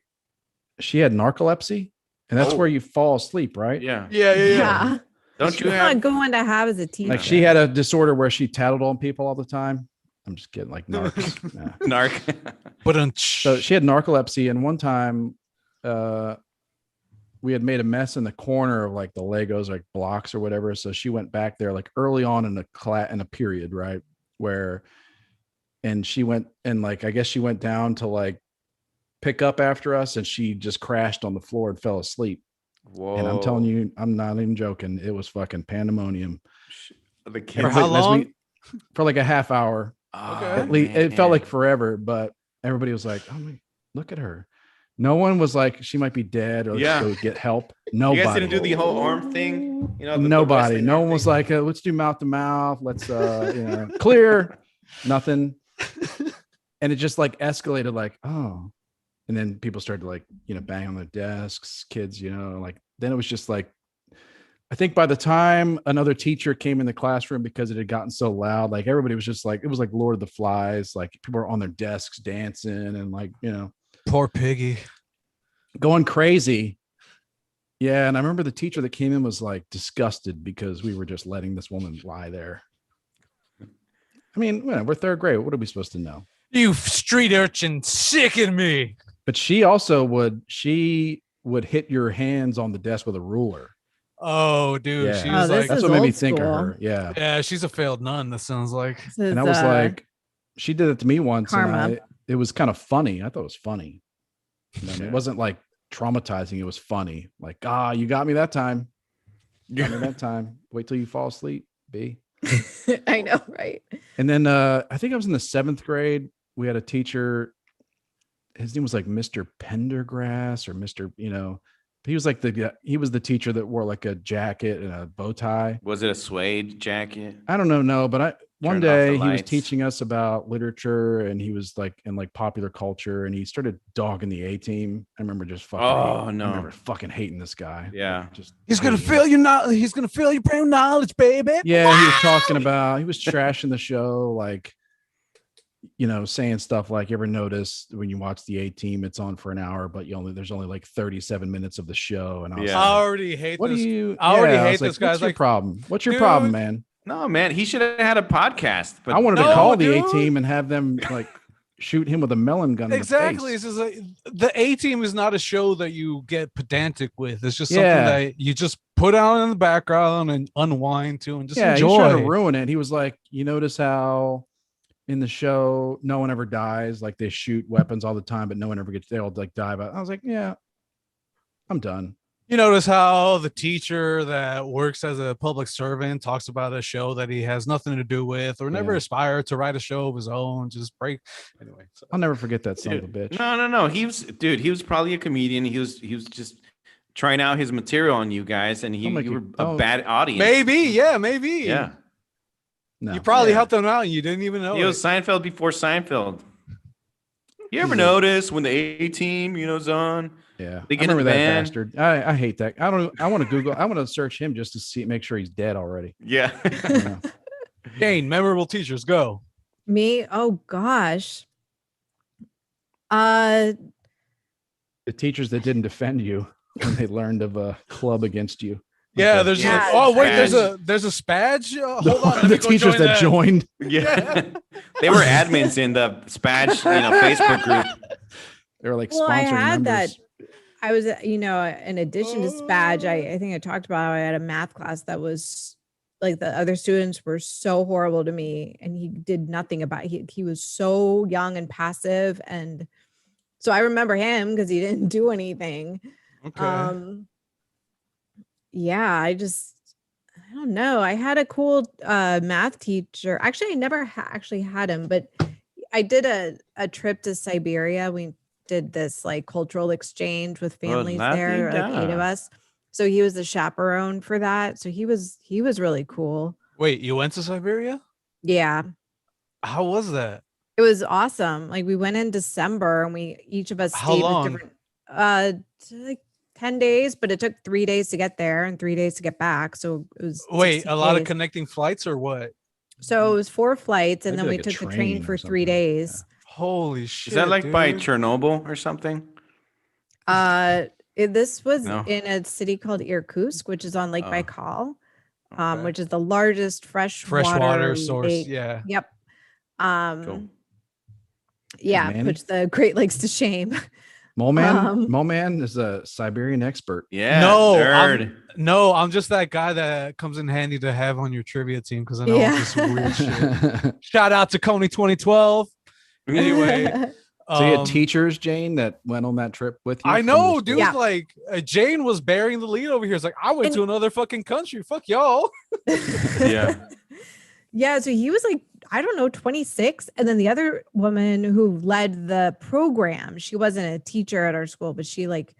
narcolepsy, and that's where you fall asleep, right? Yeah. Yeah. Don't It's you not a have? good one to have as a teacher. Like she had a disorder where she tattled on people all the time. I'm just kidding, like narcs. Nah. Narc. But So she had narcolepsy, and one time, we had made a mess in the corner of like the Legos, like blocks or whatever. So she went back there like early on in a period, right? And she went and like, I guess she went down to like pick up after us, and she just crashed on the floor and fell asleep. Whoa. And I'm telling you, I'm not even joking. It was fucking pandemonium. The kids. For how long? For like a half hour. At least it felt like forever, but everybody was like, "Oh my, look at her." No one was like, "She might be dead," or "Let's go get help." Nobody. You guys didn't do the whole arm thing, you know? Nobody. No one was like, "Let's do mouth to mouth. Let's clear." Nothing. And it just like escalated. Like, oh, and then people started to like, bang on their desks. Kids, like then it was just like. I think by the time another teacher came in the classroom, because it had gotten so loud, like everybody was just like, it was like Lord of the Flies. Like people were on their desks dancing and like, poor piggy going crazy. Yeah. And I remember the teacher that came in was like disgusted because we were just letting this woman lie there. I mean, we're third grade. What are we supposed to know? You street urchin sicken me. But she would hit your hands on the desk with a ruler. Oh, dude. Yeah. She was this like, that's is what made me old think of school. her. Yeah. yeah, she's a failed nun. That sounds like. This is, And I was like, she did it to me once. karma. And it was kind of funny. I thought it was funny. It wasn't like traumatizing. It was funny. Like, you got me that time. Got me that time. Wait till you fall asleep, B. I know, right? And then I think I was in the 7th grade. We had a teacher. His name was like Mr. Pendergrass or Mr. He was like he was the teacher that wore like a jacket and a bow tie. Was it a suede jacket? I don't know. No, but one Turned off the day he was lights. teaching us about literature, and he was like in like popular culture, and he started dogging the A-team. I remember just fucking. Oh, no. I remember fucking hating this guy. Yeah. Just He's gonna hating him. fail your knowledge. He's gonna fail your brain knowledge, baby. Yeah, he was talking about. He was trashing the show, like saying stuff like, "You ever notice when you watch the A-team, it's on for an hour, but there's only like 37 minutes of the show." And I was Yeah. I like, already hate "What this. do you?" I already Yeah, hate was like, this guy. What's It's your like, problem? What's your dude. problem, man? No, man. He should have had a podcast. But I wanted to No, call the dude. A-team and have them like shoot him with a melon gun. exactly. In This the is the A-team is not a show that you get pedantic with. It's just Yeah. something that you just put out in the background and unwind to and just He's trying to enjoy. ruin it. He was like, "You notice how in the show no one ever dies? Like they shoot weapons all the time, but no one ever gets. They all like die." But I was like, "Yeah, I'm done." You notice how the teacher that works as a public servant talks about a show that he has nothing to do with or never Yeah. aspired to write a show of his own, just break. Anyway, so. I'll never forget that son of a bitch. No. He was probably a comedian. He was just trying out his material on you guys, and you were a bad audience. Maybe, yeah, maybe. Yeah. No. You probably Yeah. helped them out and you didn't even know He it. was Seinfeld before Seinfeld. You ever notice when the A-team, is on? Yeah, They I get in remember the that van. bastard. I hate that. I want to Google. I want to search him just to make sure he's dead already. Yeah. Yeah. Dane, memorable teachers, go. Me? Oh gosh. Uh The teachers that didn't defend you when they learned of a club against you. Yeah, Okay. there's Yeah, oh wait, Spaz. there's a spaz. Hold on, let The me go teachers join that joined. Yeah. They were admins in the Spatch, Facebook group. They were like well, I sponsored had members. that. I was, in addition to Spag, I think I talked about I had a math class that was like the other students were so horrible to me and he did nothing about it. He was so young and passive. And so I remember him because he didn't do anything. Okay. Yeah, I don't know. I had a cool math teacher. Actually, I never actually had him, but I did a trip to Siberia. We did this like cultural exchange with families there, like 8 of Latina. us. So he was the chaperone for that. So he was really cool. Wait, you went to Siberia? Yeah. How was that? It was awesome. Like we went in December and each of us How stayed long? with different like 10 days, but it took 3 days to get there and 3 days to get back. So it was Wait, 16 a lot of days. connecting flights or what? So it was 4 flights, and That'd then be we like a took the train train for or 3 days. Holy shit! Is that like by dude. Chernobyl or something? This was No. in a city called Irkutsk, which is on Lake Oh, Baikal, okay. which is the largest freshwater freshwater source? lake. Yeah. Yep. Cool. Yeah, Manny. puts the Great Lakes to shame. Mole Man is a Siberian expert. Yeah, No, nerd. I'm just that guy that comes in handy to have on your trivia team because I know Yeah. just weird shit. Shout out to Coney 2012. Anyway, So you had teachers, Jane, that went on that trip with you. I from your know, school? dude. Yeah. Like Jane was bearing the lead over here. It's like I went And- to another fucking country. Fuck y'all. Yeah. Yeah, so he was like, I don't know, 26. And then the other woman who led the program, she wasn't a teacher at our school, but she like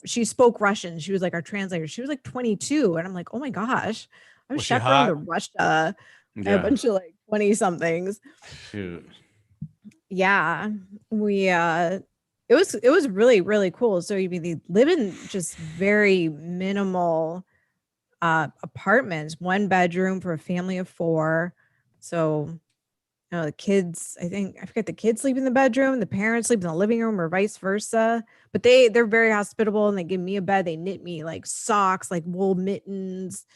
she spoke Russian. She was like our translator. She was like 22. And I'm like, oh my gosh, I was Was she chaperoned hot? to Russia. Yeah. A bunch of like 20 somethings. Shoot. Yeah. It was really, really cool. So you mean they live in just very minimal apartments, 1 bedroom for a family of 4. So, the kids, I forget, the kids sleep in the bedroom, the parents sleep in the living room, or vice versa. But they're very hospitable, and they give me a bed. They knit me like socks, like wool mittens,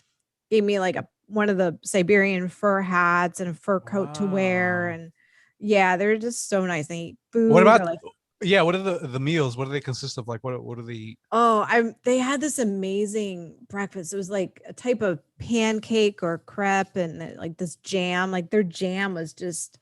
gave me like one of the Siberian fur hats and a fur coat to wear. Wow. And yeah, they're just so nice. They eat food. What about They're like, yeah? What are the meals? What do they consist of? Like what do they eat? they had this amazing breakfast. It was like a type of pancake or crepe, and like this jam. Like their jam was just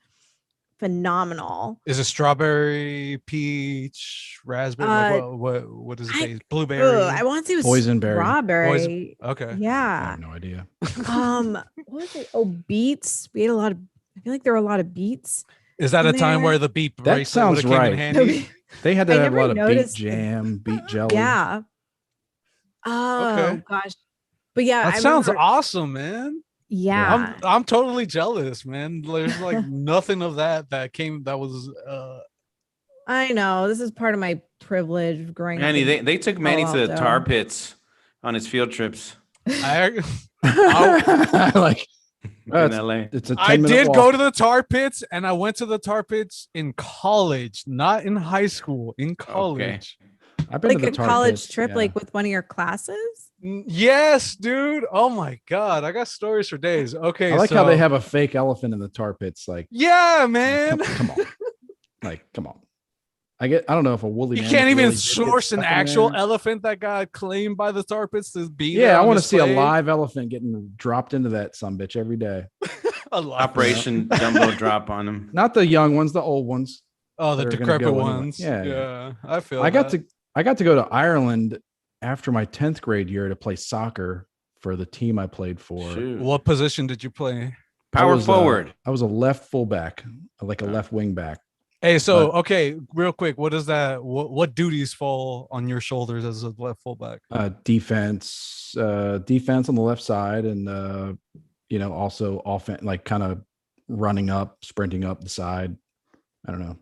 phenomenal. Is it strawberry, peach, raspberry? Like what does it I- say? Blueberry. I want to say it was Boysenberry. strawberry. Okay. I Yeah. have no idea. What was it? Oh, beets. We ate a lot of. I feel like there were a lot of beets. Is that in a time there. where the beet That bracelet sounds would've came in right. handy? They had to I have a never lot of beet noticed the- jam, beet jelly. Yeah. Oh Okay. gosh. But yeah, That I sounds remember, awesome, man. yeah. I'm totally jealous, man. There's like nothing of that was I know this is part of my privilege of growing Manny, up. in they took Manny to the Palo tar Alto. pits on his field trips I Like in it's, LA. it's a 10 I minute did walk. go to the tar pits, and I went to the tar pits in college, not in high school, in college. I've been Like to the a tar college pits, trip, yeah. like with one of your classes. Yes, dude. Oh my god, I got stories for days. Okay, I like how they so- have a fake elephant in the tar pits. Like, Yeah, man. come on, like, come on. I don't know if a woolly. You mammoth can't even really did get source an stuck in actual there. elephant that got claimed by the tar pits to be. there Yeah, I on want to see a display. live elephant getting dropped into that sumbitch every day. A live- Operation Dumbo drop on him. Not the young ones, the old ones. Oh, the that are gonna decrepit go anyway. ones. Yeah, Yeah, I feel. I got that. to go to Ireland after my 10th grade year to play soccer for the team I played for. Shoot. What position did you play? Power I was, forward. I was a left fullback, like a left wing back. Hey, so But- okay, real quick, what is that? What duties fall on your shoulders as a left fullback? Defense on the left side, and also offense, like kind of running up, sprinting up the side. I don't know.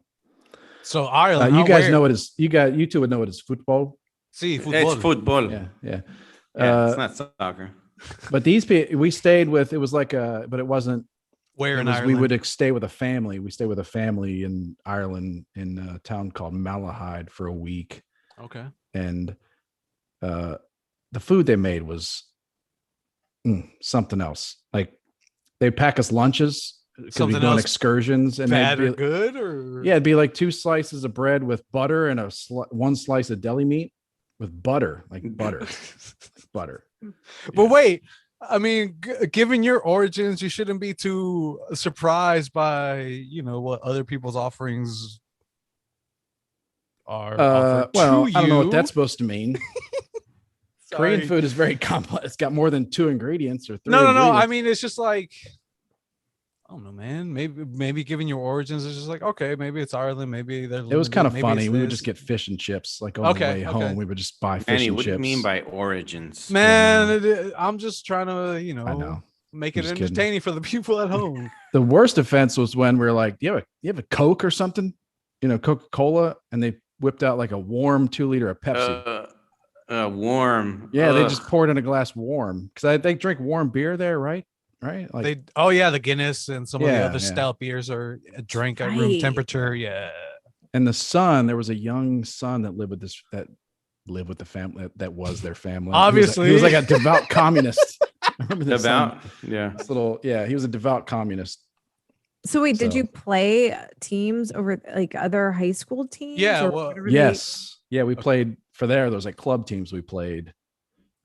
So Ireland, You guys know what is you two would know what is football. See, It's football. Yeah, yeah. Yeah, it's not soccer. But these people we stayed with, it was like but it wasn't. Where It in was, Ireland? we would stay with a family. We stayed with a family in Ireland in a town called Malahide for a week, Okay. and the food they made was something else. Like they'd pack us lunches because we'd Something go on else excursions, and Bad they'd or be, good or yeah, it'd be like 2 slices of bread with butter and one slice of deli meat with butter, like butter, butter. But wait, I mean, given your origins, you shouldn't be too surprised by what other people's offerings are. offered Well, to I don't know what you. that's supposed to mean. Korean Sorry. food is very complex. It's got more than 2 ingredients or 3. No. I ingredients. mean, it's just like I don't know, man. Maybe given your origins, it's just like okay, maybe it's Ireland. Maybe there's. It was kind of maybe funny. it's We would this. just get fish and chips. Like on Okay, the way home, okay. we would just buy fish Manny, and what chips. do you mean by origins? Man, I'm just trying to I know. make I'm it just kidding. entertaining for the people at home. The worst offense was when we were like, you have a Coke or something? Coca-Cola, and they whipped out like a warm 2-liter of Pepsi. Warm. Yeah, they Ugh. just poured in a glass warm because they drink warm beer there, right? right? Like, the Guinness and some of the Yeah, other yeah. stout beers are a drink at room Right. temperature. Yeah. and the son, there was a young son that lived with the family that was their family. He was like a devout communist. I remember this son, About yeah. this little, yeah, he was a devout communist. So wait, did So- you play teams over like other high school teams? Yeah, or well, whatever they- Yes, yeah, we played for there. There was like club teams we played.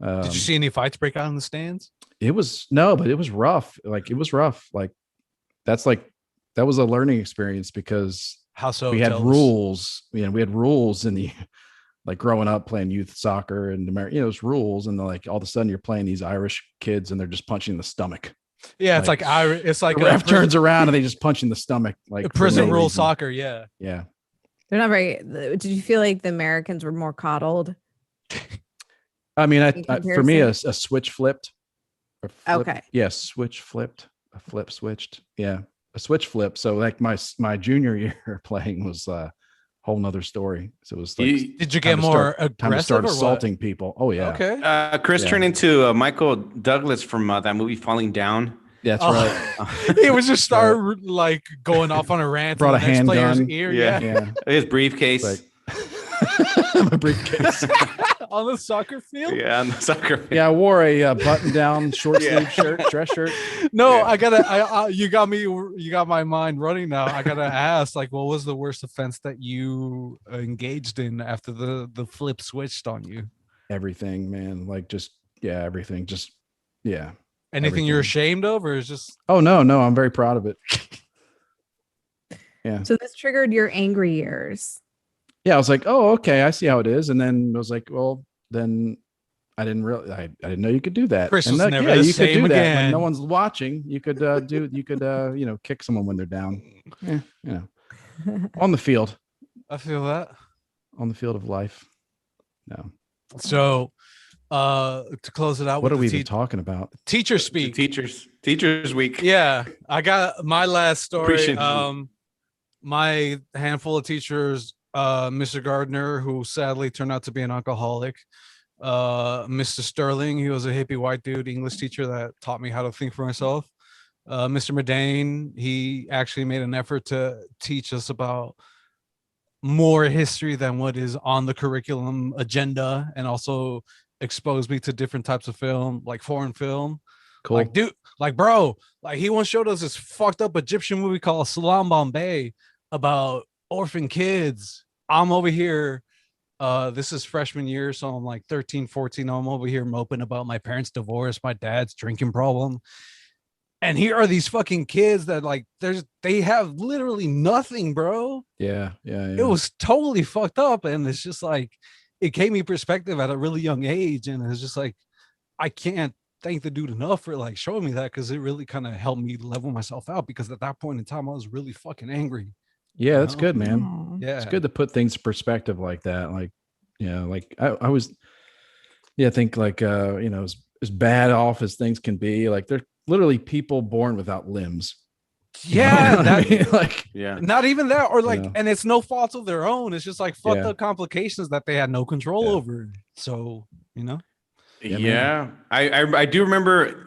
did you see any fights break out in the stands? It was but it was rough. Like it was rough. Like that was a learning experience because How so? we had Tell us. rules. We had rules in the like growing up playing youth soccer and those rules, and like all of a sudden you're playing these Irish kids and they're just punching in the stomach. Yeah, it's like, like it's like The ref turns around and they just punch in the stomach like a for prison no rule reason. soccer. Yeah. Yeah. They're not very. Did you feel like the Americans were more coddled? I mean, In for me, a comparison? switch flipped. Okay. Yeah, switch flipped. A flip switched. Yeah, a switch flip. So like my junior year playing was a whole nother story. So it was like Did you time get to more time to aggressive start or what? assaulting people. Oh yeah, Okay. Chris Yeah. turned into Michael Douglas from that movie Falling Down. that's Oh. right. He was just start like going off on a rant. Brought in the a next player's handgun. ear. Yeah. Yeah. Yeah, His briefcase. like my briefcase. On the soccer field. Yeah, on the soccer. field. Yeah, I wore a button-down short Yeah. sleeve shirt, dress shirt. No, Yeah. I gotta. You got my mind running now. I gotta ask, like, what was the worst offense that you engaged in after the flip switched on you? Everything, man. Like everything. Just yeah. Anything you're Everything. ashamed of, or is just Oh no, I'm very proud of it. Yeah. So this triggered your angry years. Yeah, I was like, oh, okay, I see how it is. And then I was like, well, then I didn't really, I didn't know you could do that. Chris and was that, never yeah, the you could same do that again. when no one's watching. You could kick someone when they're down. Yeah, on the field, I feel that. on the field of life. No, So, to close it out, what are with we the even talking about? teacher The speak? Teachers week. Yeah, I got my last story. Appreciate you. My handful of teachers, Mr. Gardner, who sadly turned out to be an alcoholic, Mr. Sterling, he was a hippie white dude, English teacher that taught me how to think for myself. Mr. Merdane, he actually made an effort to teach us about more history than what is on the curriculum agenda, and also exposed me to different types of film, like foreign film. Cool. Like, dude, like, bro, like he once showed us this fucked up Egyptian movie called Salam Bombay about orphan kids. I'm over here. This is freshman year, so I'm like 13, 14. I'm over here moping about my parents' divorce, my dad's drinking problem. And here are these fucking kids that like they have literally nothing, bro. yeah. It was totally fucked up. And it's just like it gave me perspective at a really young age. And it's just like I can't thank the dude enough for like showing me that, because it really kind of helped me level myself out, because at that point in time I was really fucking angry. Yeah, that's No. good, man. Aw. Yeah. It's good to put things in perspective like that. Like, like I was, I think like, as bad off as things can be, like they're literally people born without limbs. Yeah, I mean, like, Yeah. not even that, or like, Yeah. and it's no fault of their own. It's just like fucked Yeah. up complications that they had no control Yeah. over. So, Yeah, Yeah, I do remember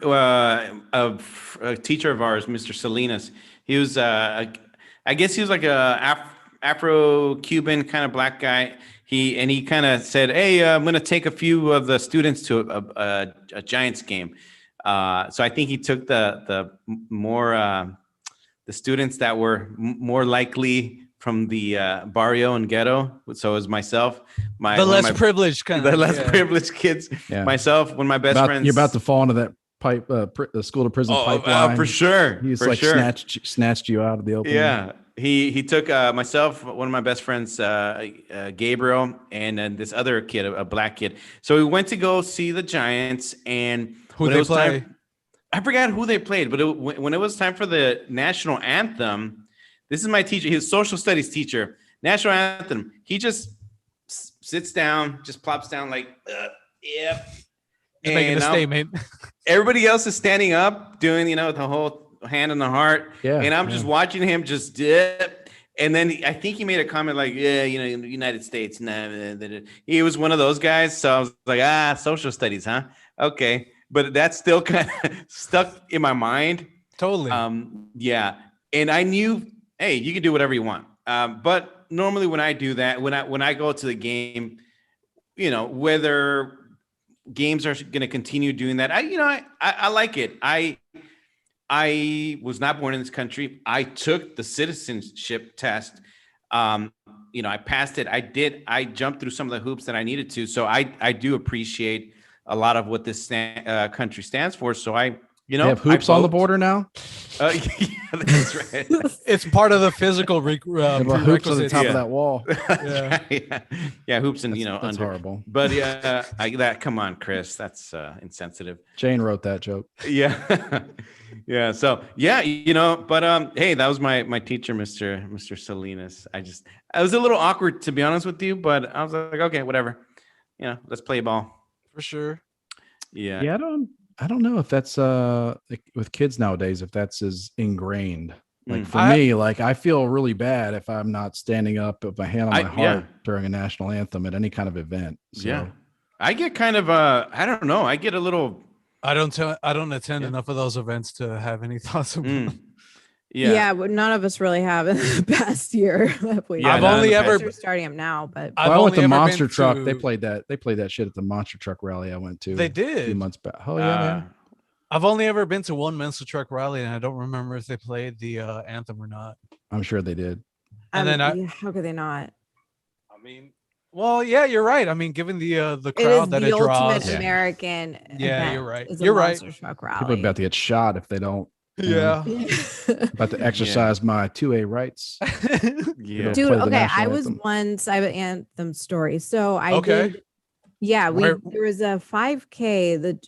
a teacher of ours, Mr. Salinas. He was, I guess he was like a Afro-Cuban kind of black guy. He kind of said, "Hey, I'm going to take a few of the students to a Giants game." So I think he took the students that were more likely from the barrio and ghetto. So it was myself, the less privileged kind the of less privileged kids. Yeah. Myself, one of my best friends. You're about to fall into that pipe, the school to prison pipeline. for sure. He's for like sure. snatched you out of the open. Yeah, he took myself, one of my best friends, Gabriel, and then this other kid, a black kid. So we went to go see the Giants, and Who when it they was play? I forgot who they played, but when it was time for the national anthem, this is my teacher. He's a social studies teacher. National anthem. He just sits down, just plops down like, yep. He's making a statement. Everybody else is standing up, doing, the whole hand on the heart. Yeah, And I'm just watching him just dip. And then I think he made a comment like, yeah, in the United States. Nah. He was one of those guys. So I was like, social studies, huh? Okay. but that's still kind of stuck in my mind. Totally. Yeah, and I knew, hey, you can do whatever you want. But normally when I do that, when I go to the game, whether games are going to continue doing that, I like it. I was not born in this country. I took the citizenship test. I passed it. I jumped through some of the hoops that I needed to. So I do appreciate a lot of what this country stands for. So They have hoops on the border now. Yeah, that's right. It's part of the physical They have hoops on the prerequisites. top Yeah. of that wall. Yeah, hoops and That's under. horrible. But come on, Chris, that's insensitive. Jane wrote that joke. Yeah. Yeah. So yeah, but hey, that was my teacher, Mr. Salinas. I was a little awkward, to be honest with you, but I was like, okay, whatever. Let's play ball. For sure. Yeah. Yeah, I don't know if that's with kids nowadays, if that's as ingrained. Like for me, like I feel really bad if I'm not standing up with my hand on my heart during a national anthem at any kind of event. So. Yeah. I get kind of I don't know. I get a little. I don't attend enough of those events to have any thoughts about. Yeah, but none of us really have in the past year. I've only ever starting them now, but I went to Monster Truck. They played that shit at the Monster Truck rally I went to. They did a few months back. Oh yeah, man. I've only ever been to one Monster Truck rally, and I don't remember if they played the anthem or not. I'm sure they did. And then how could they not? I mean, well, yeah, you're right. I mean, given the crowd it is that the it draws, ultimate American. Yeah, you're right. You're right. Monster Truck rally. People are about to get shot if they don't. Yeah. About to exercise my 2A rights. Yeah. Dude, okay. I was once, I have an anthem story. So I did. Yeah, there was a 5K,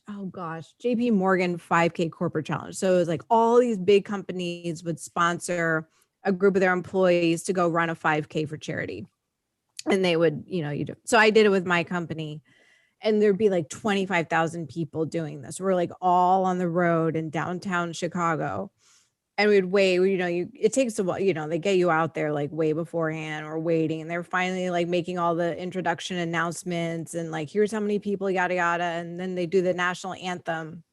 JP Morgan 5K corporate challenge. So it was like all these big companies would sponsor a group of their employees to go run a 5K for charity. And they would, so I did it with my company. And there'd be like 25,000 people doing this. We're like all on the road in downtown Chicago. And we'd wait, it takes a while, they get you out there like way beforehand or waiting. And they're finally like making all the introduction announcements and like, here's how many people, yada, yada. And then they do the national anthem.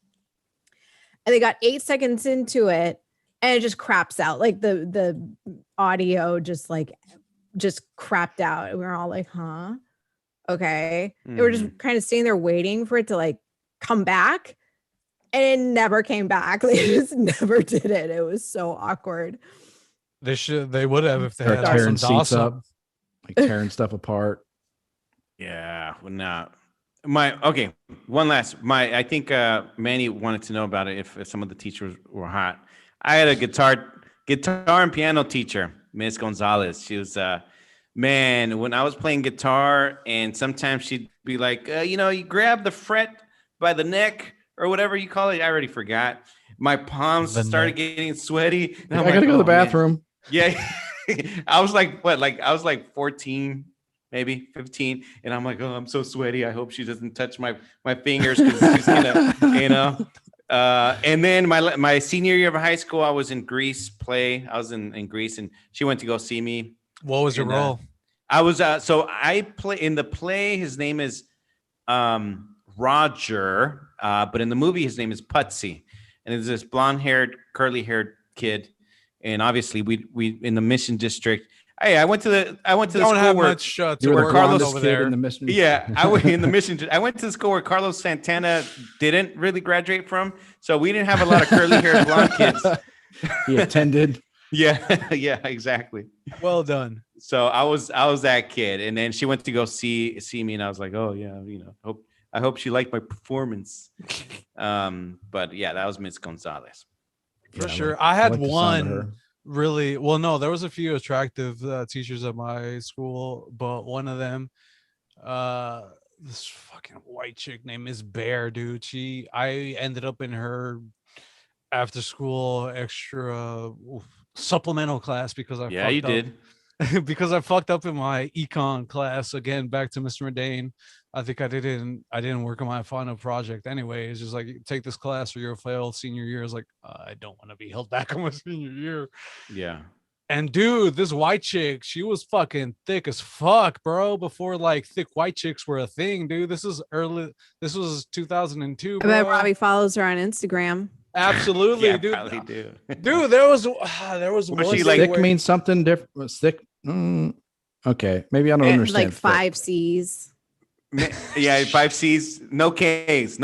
And they got 8 seconds into it and it just craps out. Like the audio just crapped out. And we were all like, huh? Okay. And we're just kind of sitting there waiting for it to like come back. And it never came back. They just never did it. It was so awkward. They would have if they had tearing some seats up, like tearing stuff apart. Yeah. Well, no. One last. I think Manny wanted to know about it if some of the teachers were hot. I had a guitar and piano teacher, Miss Gonzalez. She was man, when I was playing guitar, and sometimes she'd be like, you grab the fret by the neck or whatever you call it. I already forgot. My palms started getting sweaty. I gotta go to the bathroom. Man. Yeah. I was like, I was like 14, maybe 15. And I'm like, oh, I'm so sweaty. I hope she doesn't touch my fingers because she's gonna, and then my senior year of high school, I was in Greece play. I was in Greece, and she went to go see me. What was your role? I was so I play in the play. His name is Roger, but in the movie his name is Putsy, and it's this blonde-haired, curly-haired kid. And obviously, we in the Mission District. Hey, I went to the school where Carlos over there. In the Mission. Yeah, I went in the Mission. I went to the school where Carlos Santana didn't really graduate from, so we didn't have a lot of curly-haired blonde kids. He attended. Yeah, yeah, exactly. Well done. So I was that kid, and then she went to go see me, and I was like, oh yeah, I hope she liked my performance. But yeah, that was Miss Gonzalez. For sure. I had one really, well, no, there was a few attractive teachers at my school, but one of them, this fucking white chick named Miss Bear, dude. I ended up in her after school extra supplemental class because because I fucked up in my econ class. Again, back to Mr. Mundane. I think I didn't work on my final project anyway. It's just like, take this class or you'll fail senior year. It's like, I don't want to be held back on my senior year. Yeah. And dude, this white chick, she was fucking thick as fuck, bro. Before like thick white chicks were a thing, dude. This was 2002, I bet bro. Robbie follows her on Instagram. Absolutely, Yeah, I dude. probably do. Dude, there was one she day like- Thick where- means something different. Thick. Okay, maybe I don't understand. Like thick. 5 C's. Yeah, 5 C's, no K's,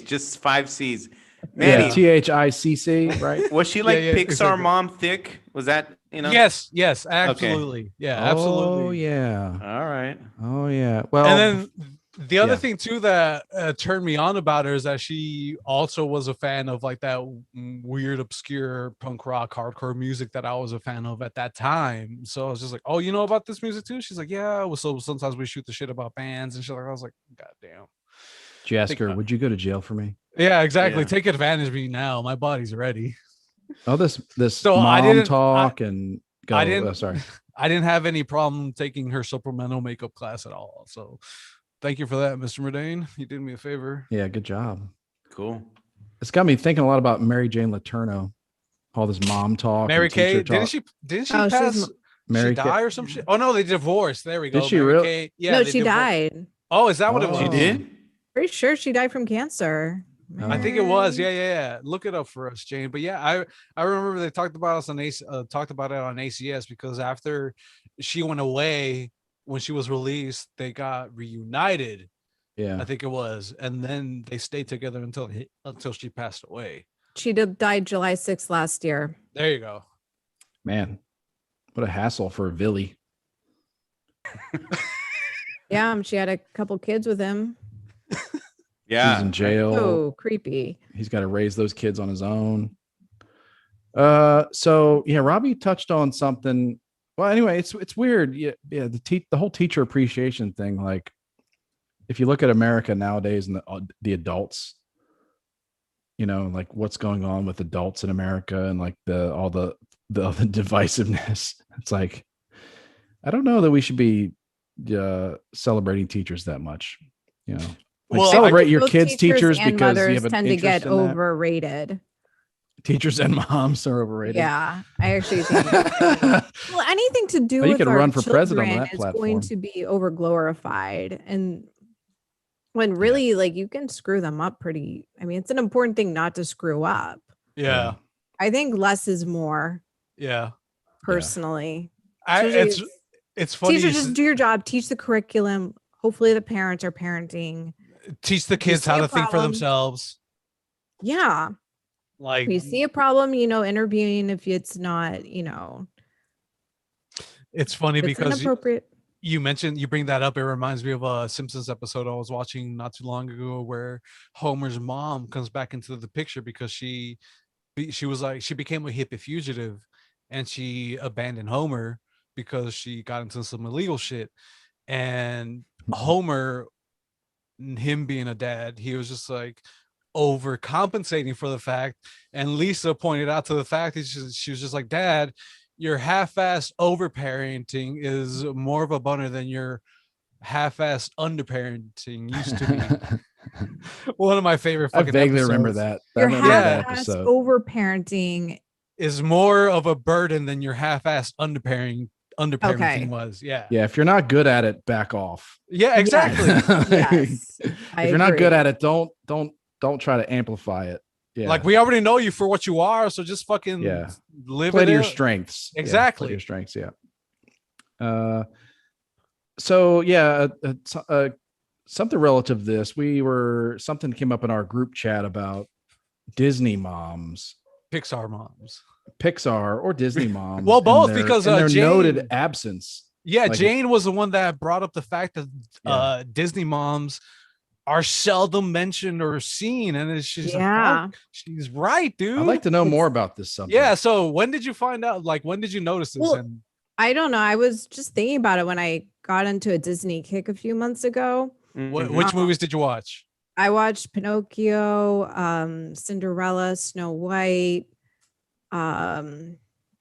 just 5 C's. Yeah, Manny, THICC, right? was she like yeah, Pixar exactly. mom thick? Was that, Yes, absolutely. Yeah, absolutely. Oh yeah. All right. Oh yeah. Well, And then the other yeah. thing too that turned me on about her is that she also was a fan of like that weird, obscure punk rock, hardcore music that I was a fan of at that time. So I was just like, "Oh, you know about this music too?" She's like, "Yeah." Well, so sometimes we shoot the shit about bands and shit. Like I was like, "God damn." did you ask her, would you go to jail for me? Yeah, exactly. Yeah. Take advantage of me now. My body's ready. Oh, this So I mom didn't- talk and go. I didn't. Sorry. I didn't have any problem taking her supplemental makeup class at all. So thank you for that, Mr. Murdane. You did me a favor. Yeah, good job. Cool. It's got me thinking a lot about Mary Jane Letourneau. All this mom talk. Mary and teacher Kay, talk. didn't she Oh, she's pass? Mary she Kay- die or some shit? Oh no, they divorced. There we go. Did she Mary really? Kay. Yeah, No, they she divorced. died. Oh, is that what it Oh. was? She did? Pretty sure she died from cancer. I think it was. Yeah. Look it up for us, Jane. But yeah, I remember they talked about us on talked about it on ACS because after she went away when she was released, they got reunited. Yeah. I think it was, and then they stayed together until she passed away. She died July 6th last year. There you go. Man, what a hassle for Villy. Yeah, she had a couple kids with him. Yeah. He's in jail. Oh, creepy. He's got to raise those kids on his own. So yeah, Robbie touched on something. Well, anyway, it's weird. Yeah, the whole teacher appreciation thing. Like, if you look at America nowadays and the adults, like what's going on with adults in America and like all the divisiveness. It's like, I don't know that we should be celebrating teachers that much. Like Well, celebrate your Both kids' teachers and because you mothers have an tend to get interest in that. overrated. Teachers and moms are overrated. Yeah, I actually think. Well, anything to do Oh, you with could our run for president on children that is platform. going to be over glorified, and when really, like, you can screw them up pretty. I mean, it's an important thing not to screw up. Yeah. I think less is more. Yeah. Personally, Usually it's funny. teachers just do your job, teach the curriculum. Hopefully, the parents are parenting. Teach the kids see how a to think for problem. themselves. Yeah, Like if you see a problem, interviewing if it's not, it's funny it's because inappropriate. you bring that up. It reminds me of a Simpsons episode I was watching not too long ago where Homer's mom comes back into the picture because she was like, she became a hippie fugitive and she abandoned Homer because she got into some illegal shit. And Homer, him being a dad, he was just like overcompensating for the fact. And Lisa pointed out to the fact that she was just like, Dad, your half-ass overparenting is more of a boner than your half-ass underparenting used to be. One of my favorite I fucking vaguely remember episodes. that. Your I remember that half-ass episode. over-parenting. Is more of a burden than your half-ass underparenting Okay. was. Yeah. Yeah, if you're not good at it, back off. Yeah, exactly. Yes, If you're not good at it, don't try to amplify it. Yeah. Like we already know you for what you are, so just fucking Yeah. live play it to your out. strengths. Yeah, play Exactly. to your strengths. Yeah. So yeah, something relative to this, something came up in our group chat about Disney moms, Pixar moms. Pixar or Disney moms. Well, and both, their- because, and their Jane- noted absence. Yeah, Like Jane was the one that brought up the fact that Yeah. Disney moms are seldom mentioned or seen, and it's just Yeah. she's right, dude. I'd like to know more about this subject. Yeah. So when did you find out? Like, when did you notice this? Well, And I don't know. I was just thinking about it when I got into a Disney kick a few months ago. Mhm. which movies did you watch? I watched Pinocchio, Cinderella, Snow White,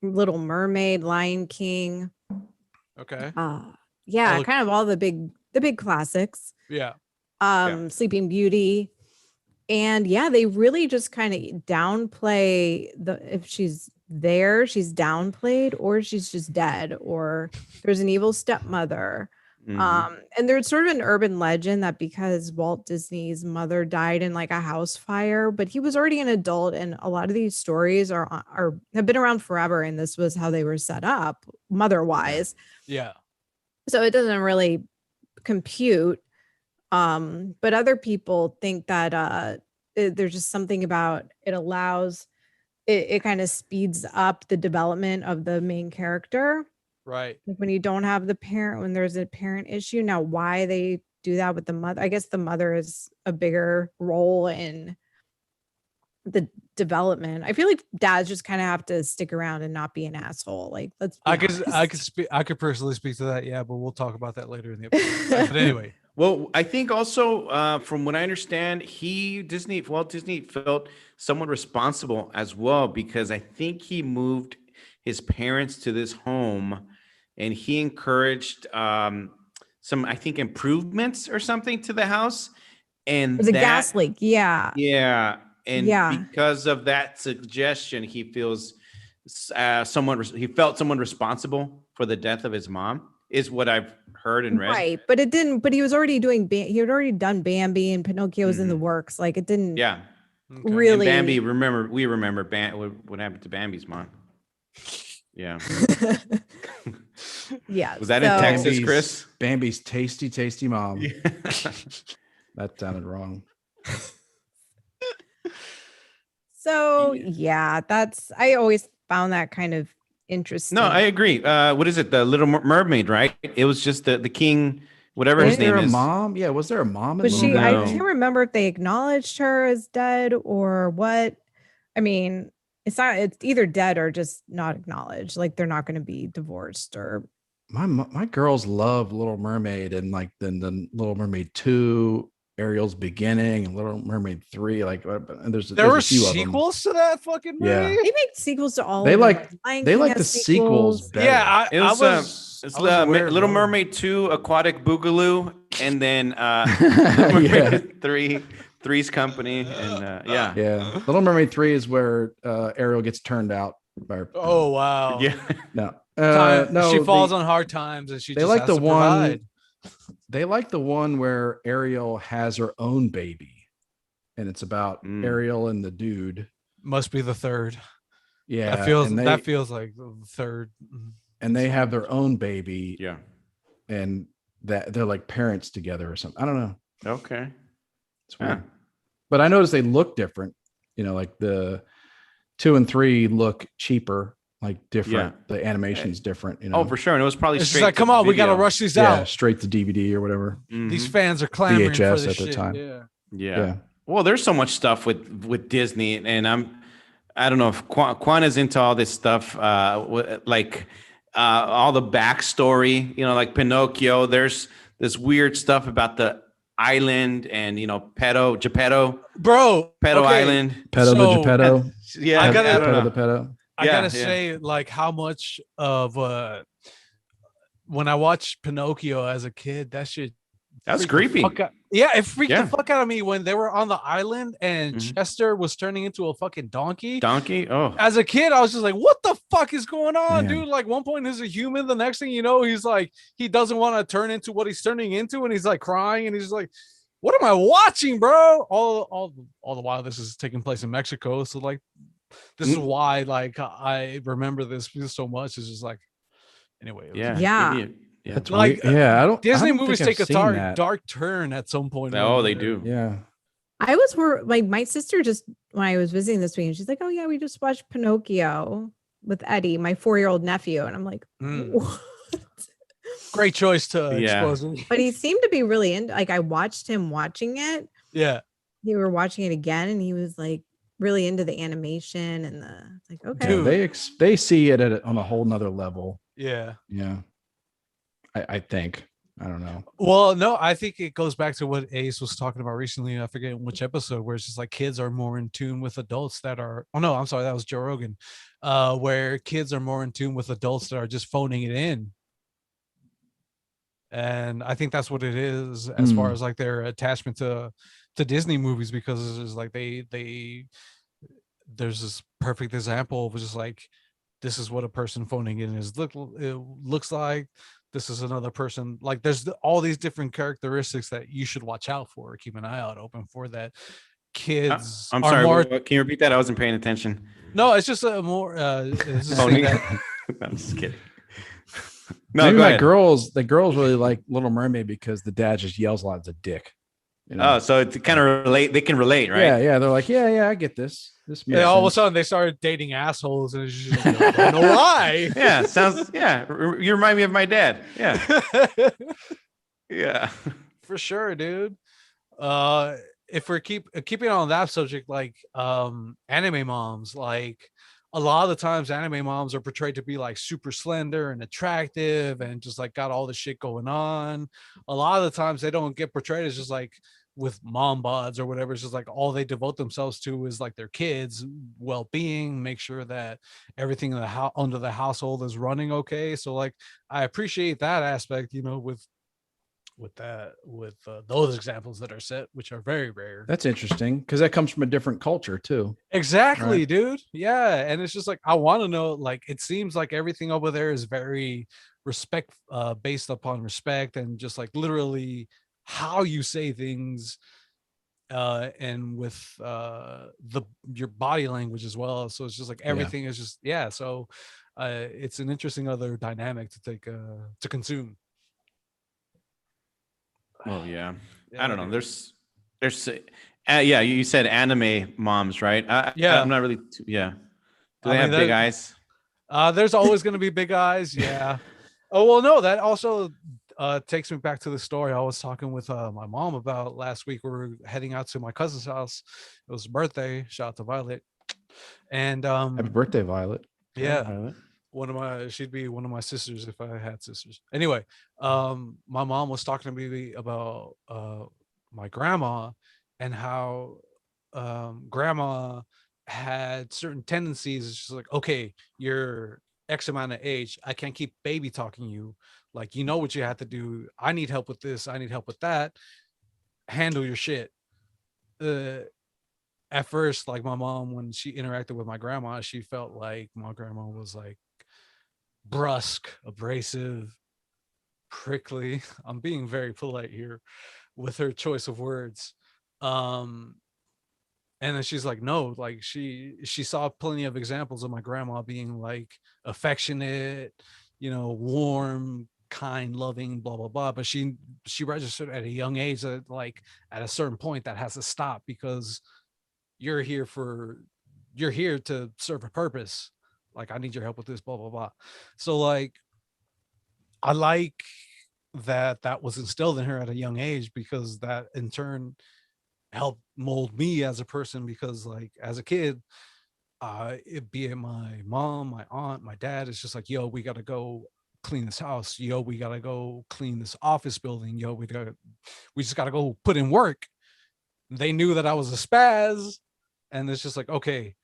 Little Mermaid, Lion King. Okay. Yeah, look- kind of all the big classics. Yeah. Sleeping Beauty. And yeah, they really just kind of downplay if she's there, she's downplayed, or she's just dead, or there's an evil stepmother. Mhm. And there's sort of an urban legend that because Walt Disney's mother died in like a house fire, but he was already an adult, and a lot of these stories are have been around forever, and this was how they were set up mother wise. Yeah. So it doesn't really compute. But other people think that there's just something about it allows it kind of speeds up the development of the main character. Right. Like when you don't have the parent, when there's a parent issue. Now, why they do that with the mother, I guess the mother is a bigger role in the development. I feel like dads just kind of have to stick around and not be an asshole. Like, let's be honest. I could personally speak to that. Yeah, but we'll talk about that later in the episode. But anyway, Well, I think also, from what I understand, Walt Disney felt somewhat responsible as well, because I think he moved his parents to this home, and he encouraged some, I think, improvements or something to the house, and There's a that, gas leak. Yeah. yeah, and Yeah. because of that suggestion, he feels he felt someone responsible for the death of his mom, is what I've heard and read. Right. But it didn't, but he was already doing, he had already done Bambi, and Pinocchio was in the works. Like it didn't Yeah. okay. really. And Bambi, we remember what happened to Bambi's mom. Yeah. Yeah. Was that in Texas, Chris? Bambi's tasty mom. Yeah. That sounded wrong. So yeah, I always found that kind of interesting. No, I agree. What is it? The Little Mermaid, right? It was just the king, whatever his Was there name a is. mom? Yeah, was there a mom? In But the she, movie? I No. can't remember if they acknowledged her as dead or what. I mean, it's either dead or just not acknowledged. Like they're not going to be divorced or. My girls love Little Mermaid, and like then the Little Mermaid 2, Ariel's Beginning, and Little Mermaid 3. Like, and there's there were a few of them. sequels to that fucking movie. Yeah. They make sequels to all. They of them. like Lion they King like the has sequels better. Yeah, It was, I was aware of Little those. Mermaid 2, Aquatic Boogaloo, and then Yeah. Little Mermaid 3, Three's Company, and yeah. Yeah, Little Mermaid 3 is where Ariel gets turned out by her. Oh wow. Yeah. No, No, she falls they, on hard times, and she they just like has the to one. provide. They like the one where Ariel has her own baby, and it's about Ariel and the dude. Must be the third. Yeah, that feels like the third. And they have their own baby. Yeah. And that they're like parents together or something. I don't know. Okay. It's weird. But I noticed they look different. You know, like the 2 and 3 look cheaper, like different. Yeah. The animation's different. You know. Oh, for sure. And it was probably It's straight just like, to come on, we got to video. rush these Yeah, out. straight to DVD or whatever. These Mhm. fans are clamoring for VHS this at the shit. time. Yeah. Yeah. Well, there's so much stuff with Disney, and I don't know if Quan is into all this stuff, like all the backstory, you know, like Pinocchio. There's this weird stuff about the island, and Geppetto Bro, Pedo okay, Island. Pedo So, the Geppetto. Yeah, I gotta- don't Pedo know. the Pedo. I Yeah, gotta yeah. say, like, how much of when I watched Pinocchio as a kid, that shit. That was freaked the creepy. fuck out- Yeah, it freaked Yeah. the fuck out of me when they were on the island and Mhm. Chester was turning into a fucking donkey. Donkey. Oh, As a kid, I was just like, what the fuck is going on, Man. dude? Like, one point he's a human, the next thing you know, he's like, he doesn't want to turn into what he's turning into, and he's like crying, and he's like, what am I watching, bro? All the while this is taking place in Mexico. So like, this is why like I remember this so much. It's just like, anyway. It was- yeah. Yeah. Give you- yeah. That's Like, weird. Yeah, I don't. Disney I don't movies think I've take a seen that. dark turn at some point. Oh, they do. Yeah. I was like my sister just when I was visiting this weekend, she's like, "Oh yeah, we just watched Pinocchio with Eddie, my 4-year-old nephew," and I'm like, Mm. "What?" Great choice to Yeah. expose me. But he seemed to be really into. Like I watched him watching it. Yeah. We were watching it again, and he was like really into the animation and the like. Okay, Dude. They see it on a whole nother level. Yeah. Yeah. I think. I don't know. Well, no, I think it goes back to what Ace was talking about recently. I forget which episode, where it's just like kids are more in tune with adults that are. Oh no, I'm sorry, that was Joe Rogan. Where kids are more in tune with adults that are just phoning it in. And I think that's what it is as far as like their attachment to Disney movies, because it's just like they there's this perfect example of just like this is what a person phoning in it looks like. This is another person. Like there's all these different characteristics that you should watch out for, keep an eye out open for, that kids I'm are sorry. more. Can you repeat that? I wasn't paying attention. No, it's just a more it's just Phoning. that. I'm just kidding. No, Maybe go my ahead. the girls really like Little Mermaid because the dad just yells a lot as a dick. You know? Oh, so it's kind of relate. They can relate, right? Yeah, yeah. They're like, yeah, I get this. This And makes all of a sense. sudden they started dating assholes, and it's just like, I don't know why. Yeah, sounds. Yeah, you remind me of my dad. Yeah, yeah. For sure, dude. If we're keeping on that subject, like anime moms, like a lot of the times anime moms are portrayed to be like super slender and attractive and just like got all the shit going on. A lot of the times they don't get portrayed as just like with mom bods or whatever. It's just like all they devote themselves to is like their kids' well-being, make sure that everything in the house under the household is running okay. So like I appreciate that aspect, with those examples that are set, which are very rare. That's interesting because that comes from a different culture too. Exactly, Right. dude. Yeah, and it's just like I want to know, like it seems like everything over there is very based upon respect, and just like literally how you say things, and with your body language as well. So it's just like everything is just so it's an interesting other dynamic to take to consume. Oh yeah. I Yeah, don't know. dude. There's yeah. You said anime moms, right? Yeah. I'm not really. Yeah. Do I they mean, have big eyes? There's always going to be big eyes. Yeah. Oh, well, no, that also takes me back to the story I was talking with my mom about last week. We were heading out to my cousin's house. It was her birthday. Shout out to Violet. And Happy birthday, Violet. yeah, she'd be one of my sisters if I had sisters. Anyway, my mom was talking to me about my grandma and how grandma had certain tendencies. It's just like, okay, you're X amount of age. I can't keep baby talking you. Like, you know what you have to do. I need help with this. I need help with that. Handle your shit. At first, like my mom, when she interacted with my grandma, she felt like my grandma was like brusque, abrasive, prickly. I'm being very polite here with her choice of words. Um, and then she's like, no, like she saw plenty of examples of my grandma being like affectionate, warm, kind, loving, blah blah blah. But she registered at a young age that like at a certain point that has to stop, because you're here to serve a purpose. Like, I need your help with this, blah blah blah. So like I like that was instilled in her at a young age, because that in turn helped mold me as a person. Because like as a kid, it be it my mom, my aunt, my dad, it's just like, yo, we gotta go clean this house, yo, we gotta go clean this office building, yo, we just gotta go put in work. They knew that I was a spaz, and it's just like, okay,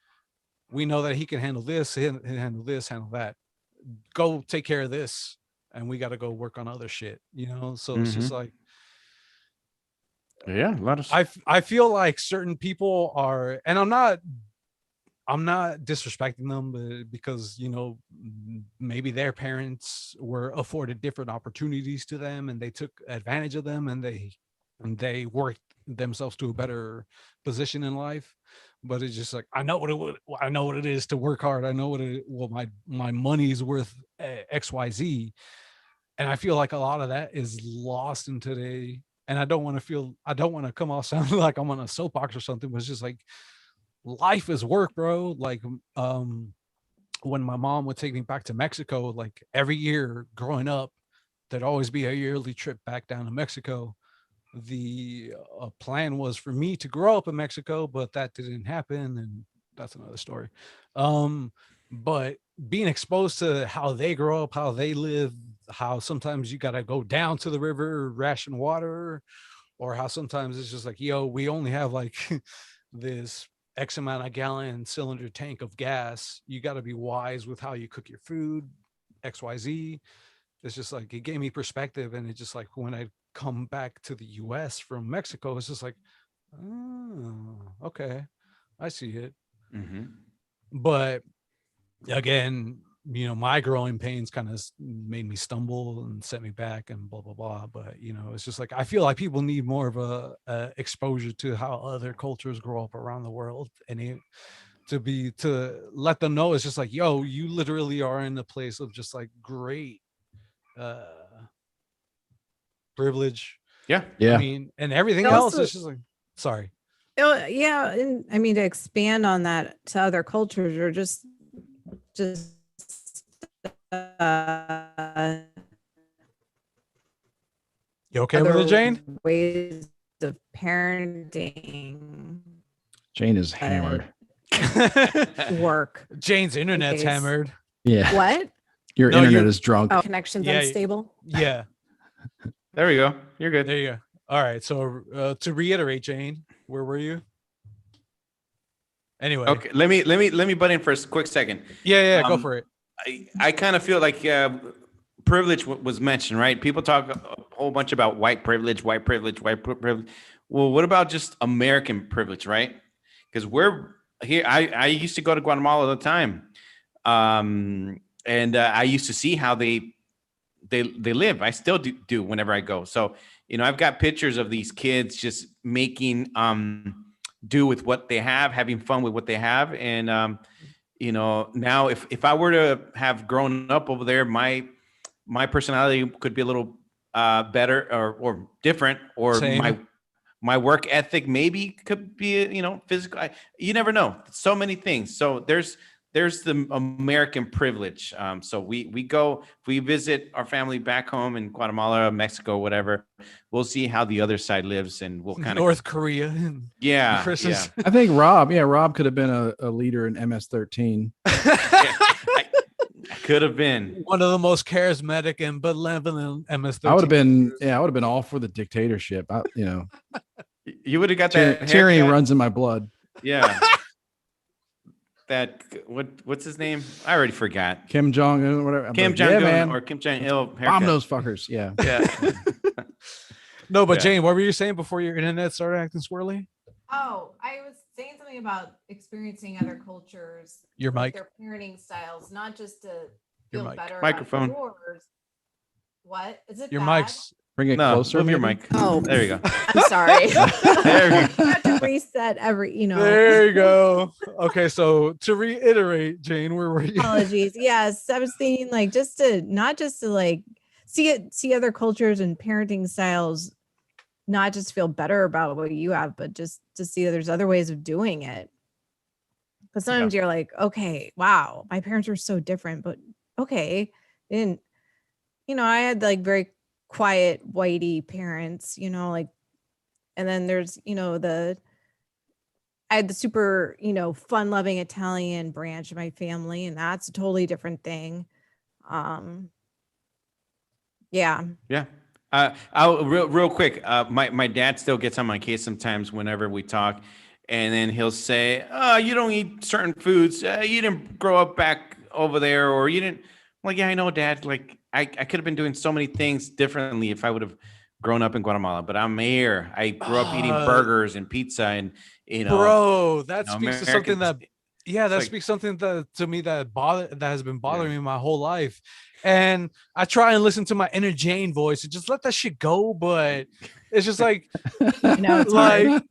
we know that he can handle this, handle this, handle that. Go take care of this, and we got to go work on other shit, So it's just like, Yeah, a lot of. I feel like certain people are, and I'm not disrespecting them, but because maybe their parents were afforded different opportunities to them, and they took advantage of them, and they worked themselves to a better position in life. But it's just like, I know what it is to work hard. I know my money's worth XYZ. And I feel like a lot of that is lost in today. And I don't want to come off sounding like I'm on a soapbox or something, but it's just like, life is work, bro. Like, when my mom would take me back to Mexico, like every year growing up, there'd always be a yearly trip back down to Mexico. The plan was for me to grow up in Mexico, but that didn't happen, and that's another story. But being exposed to how they grow up, how they live, how sometimes you got to go down to the river, ration water, or how sometimes it's just like, yo, we only have like this X amount of gallon cylinder tank of gas. You got to be wise with how you cook your food, XYZ. It's just like, it gave me perspective. And it's just like, when I come back to the US from Mexico, it's just like, oh, okay, I see it. Mm-hmm. But again, my growing pains kind of made me stumble and set me back and blah blah blah. But it's just like I feel like people need more of a exposure to how other cultures grow up around the world, and to let them know it's just like, yo, you literally are in a place of just like great uh privilege. Yeah. Yeah. I mean, and everything It else also- is just like, sorry. Oh, yeah, and I mean to expand on that to other cultures or just uh, You okay with other it, Jane? ways of parenting Jane is hammered. work. Jane's internet's case. hammered. Yeah. What? Your No, internet you're- is drunk. Oh, connections Yeah, unstable. Yeah, There we go. You're good. there you go. All right, so to reiterate, Jane, where were you? Anyway, Okay. Let me butt in for a quick second. yeah, go Um, for it. I kind of feel like privilege was mentioned, right? People talk a whole bunch about white privilege, white privilege, white privilege. Well, what about just American privilege, right? Because we're here. I used to go to Guatemala all the time, and I used to see how they live. I still do whenever I go. So I've got pictures of these kids just making do with what they have, having fun with what they have, and now if I were to have grown up over there, my personality could be a little better or different, or Same. my work ethic maybe could be physical. You never know. So many things. So there's the American privilege. So we go, if we visit our family back home in Guatemala, Mexico, whatever, we'll see how the other side lives, and we'll kind of North Korea. And yeah. Chris's. I think Rob could have been a leader in MS-13. I could have been. One of the most charismatic and benevolent MS-13. I would have been all for the dictatorship. You would have got that tyranny haircut. runs in my blood. Yeah. That what's his name? I already forgot. Kim Jong Un, whatever. Kim Jong Un Jong Un or Kim Jong Il. bomb those fuckers. Yeah. Yeah. No, but Yeah. Jane, what were you saying before your internet started acting swirly? Oh, I was saying something about experiencing other cultures, Your mic. their parenting styles, not just to Your feel mic. better Microphone. about yours. What is it? Your bad? mic's. Bring it No, closer. move your maybe? mic. Oh, There you go. I'm sorry. There you I have to reset every. There you go. Okay, so to reiterate, Jane, where were you? Apologies. Yes, I was thinking like not just to like see other cultures and parenting styles, not just feel better about what you have, but just to see that there's other ways of doing it. Because sometimes you're like, okay, wow, my parents were so different, but okay, and I had like very quiet whitey parents, like, and then there's I had the super, fun loving Italian branch of my family, and that's a totally different thing. Yeah. Yeah. I'll real quick. My dad still gets on my case sometimes whenever we talk, and then he'll say, "Oh, you don't eat certain foods. You didn't grow up back over there, or you didn't." I'm like, yeah, I know, Dad. Like, I could have been doing so many things differently if I would have grown up in Guatemala, but I'm here. I grew up eating burgers and pizza, and Bro, that you know, speaks to American- something that that like- speaks something that to me that has been bothering me my whole life. And I try and listen to my inner Jane voice and just let that shit go, but it's just like It's like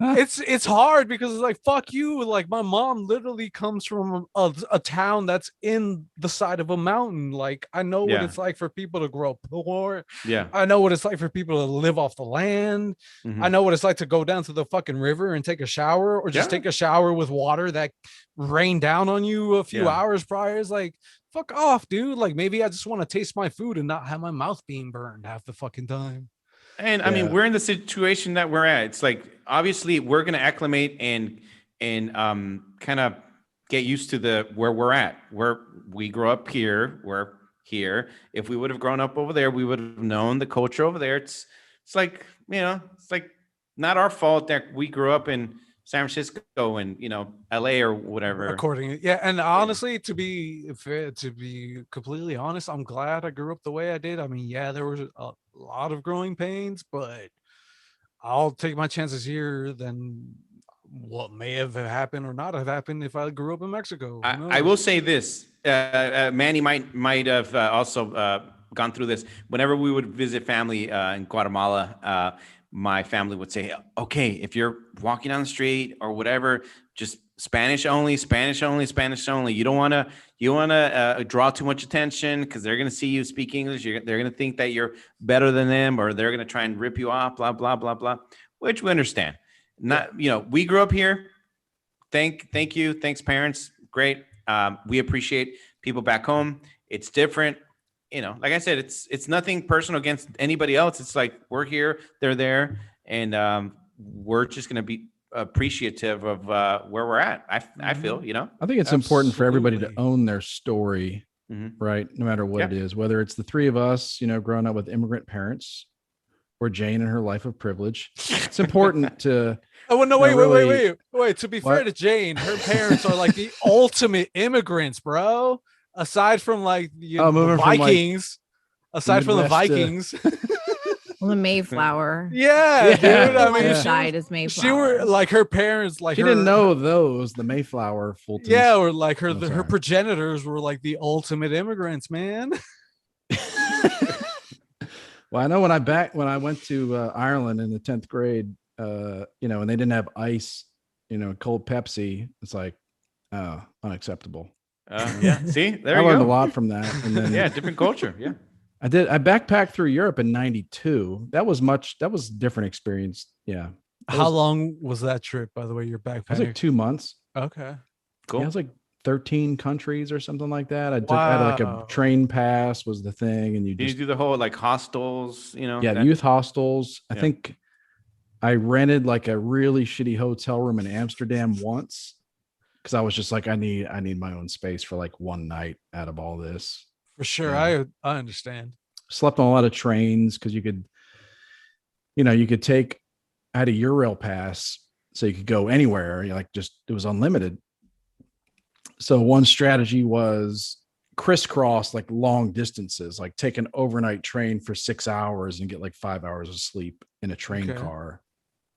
it's hard because it's like fuck you. Like my mom literally comes from a town that's in the side of a mountain. Like I know what Yeah. it's like for people to grow up poor. Yeah. I know what it's like for people to live off the land. Mhm. I know what it's like to go down to the fucking river and take a shower, or just Yeah. take a shower with water that rained down on you a few Yeah. hours prior. It's like, fuck off, dude. Like maybe I just want to taste my food and not have my mouth being burned half the fucking time. And I mean, Yeah. we're in the situation that we're at. It's like obviously we're gonna acclimate and kind of get used to where we're at. Where we grew up here, we're here. If we would have grown up over there, we would have known the culture over there. It's like it's like not our fault that we grew up in San Francisco and LA or whatever. According, yeah, and honestly, to be fair, to be completely honest, I'm glad I grew up the way I did. I mean, yeah, there was a lot of growing pains, but I'll take my chances here than what may have happened or not have happened if I grew up in Mexico. Who I will knows? say this. Manny might have also gone through this. Whenever we would visit family in Guatemala, my family would say, "Okay, if you're walking down the street or whatever, just Spanish only, Spanish only, Spanish only. You want to draw too much attention because they're gonna see you speak English. They're gonna think that you're better than them, or they're gonna try and rip you off. Blah blah blah blah." Which we understand. Not we grew up here. Thank you. Thanks, parents. Great. We appreciate people back home. It's different. Like I said, it's nothing personal against anybody else. It's like we're here, they're there, and we're just gonna be appreciative of where we're at. I feel. I think it's important for everybody to Absolutely. own their story, Mhm. right? No matter what it is, whether it's the three of us, growing up with immigrant parents, or Jane and her life of privilege. It's important to. Oh well, no, No, wait, really- wait. To be fair What? to Jane, her parents are like the ultimate immigrants, bro. Aside from like the moving from, like, Vikings, aside from the Midwest to- Vikings, Well, the Mayflower. yeah, dude. Yeah. I mean, Yeah. she Side was, is Mayflower. she were like her parents, like She her, didn't know those, the Mayflower Fultons. yeah, or like her, Oh, her sorry. progenitors were like the ultimate immigrants, man. Well, I know when I went to Ireland in the 10th grade, and they didn't have ice, cold Pepsi. It's like, unacceptable. Yeah. See, there I you learned go. a lot from that. And then Yeah, different culture. Yeah. I backpacked through Europe in 92. That was a different experience. Yeah. How long was that trip, by the way? Your It was backpack? like 2 months. Okay. Cool. Yeah, it was like 13 countries or something like that. I had like a Wow. train pass was the thing. And you Did you just, do the whole like hostels? yeah, that- youth hostels. I Yeah. think I rented like a really shitty hotel room in Amsterdam once because I was just like, I need my own space for like one night out of all this. For sure. Yeah. I understand. Slept on a lot of trains because you could take, I had a Eurail pass, so you could go anywhere. It was unlimited. So one strategy was crisscross like long distances, like take an overnight train for 6 hours and get like 5 hours of sleep in a train Okay. car.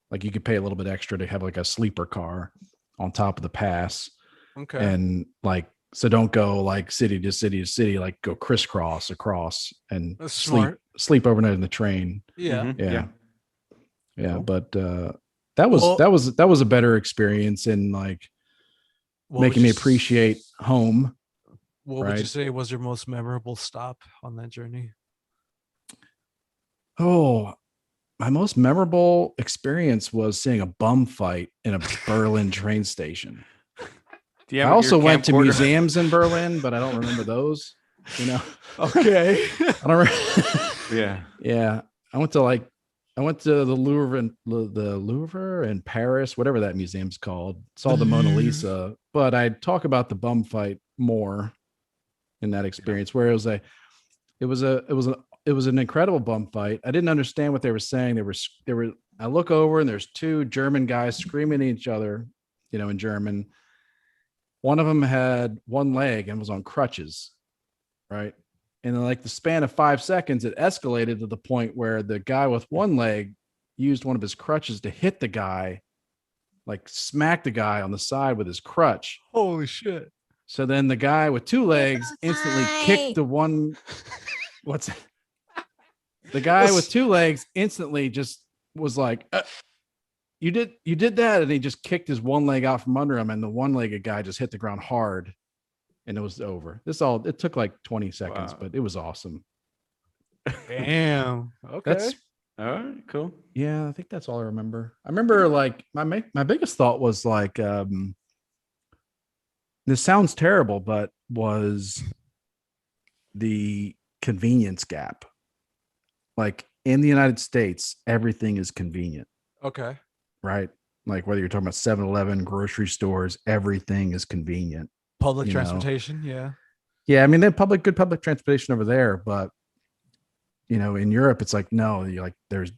Like you could pay a little bit extra to have like a sleeper car on top of the pass. Okay. And like, so don't go like city to city to city, like go crisscross across and That's smart. sleep overnight in the train. Yeah. Mhm. Yeah. Yeah. Cool. But that was a better experience in like What would making me you s- appreciate home. What would you right? say was your most memorable stop on that journey? Oh, my most memorable experience was seeing a bum fight in a Berlin train station. Do you I have also your went to camcorder? museums in Berlin, but I don't remember those. Okay. I don't remember. Yeah. Yeah, I went to the Louvre in Paris, whatever that museum's called. Saw the Mona Lisa, but I talk about the bum fight more in that experience, where it was an incredible bum fight. I didn't understand what they were saying. I look over and there's two German guys screaming at each other, in German. One of them had one leg and was on crutches, right? And in like the span of 5 seconds, it escalated to the point where the guy with one leg used one of his crutches to hit the guy, like smack the guy on the side with his crutch. Holy shit. So then the guy with two legs instantly kicked the one. What's that? The guy with two legs instantly just was like, you did that. And he just kicked his one leg out from under him. And the one-legged guy just hit the ground hard. And it was over. It took like 20 seconds, Wow. but it was awesome. Damn. Okay. That's, All right. Cool. yeah, I think that's all I remember. I remember like my biggest thought was like, this sounds terrible, but was the convenience gap. Like in the United States, everything is convenient, Okay. right? Like whether you're talking about 7-Eleven, grocery stores, everything is convenient. Public You know. transportation. Yeah. Yeah, I mean, they have good public transportation over there, but in Europe, it's like no, you're like there's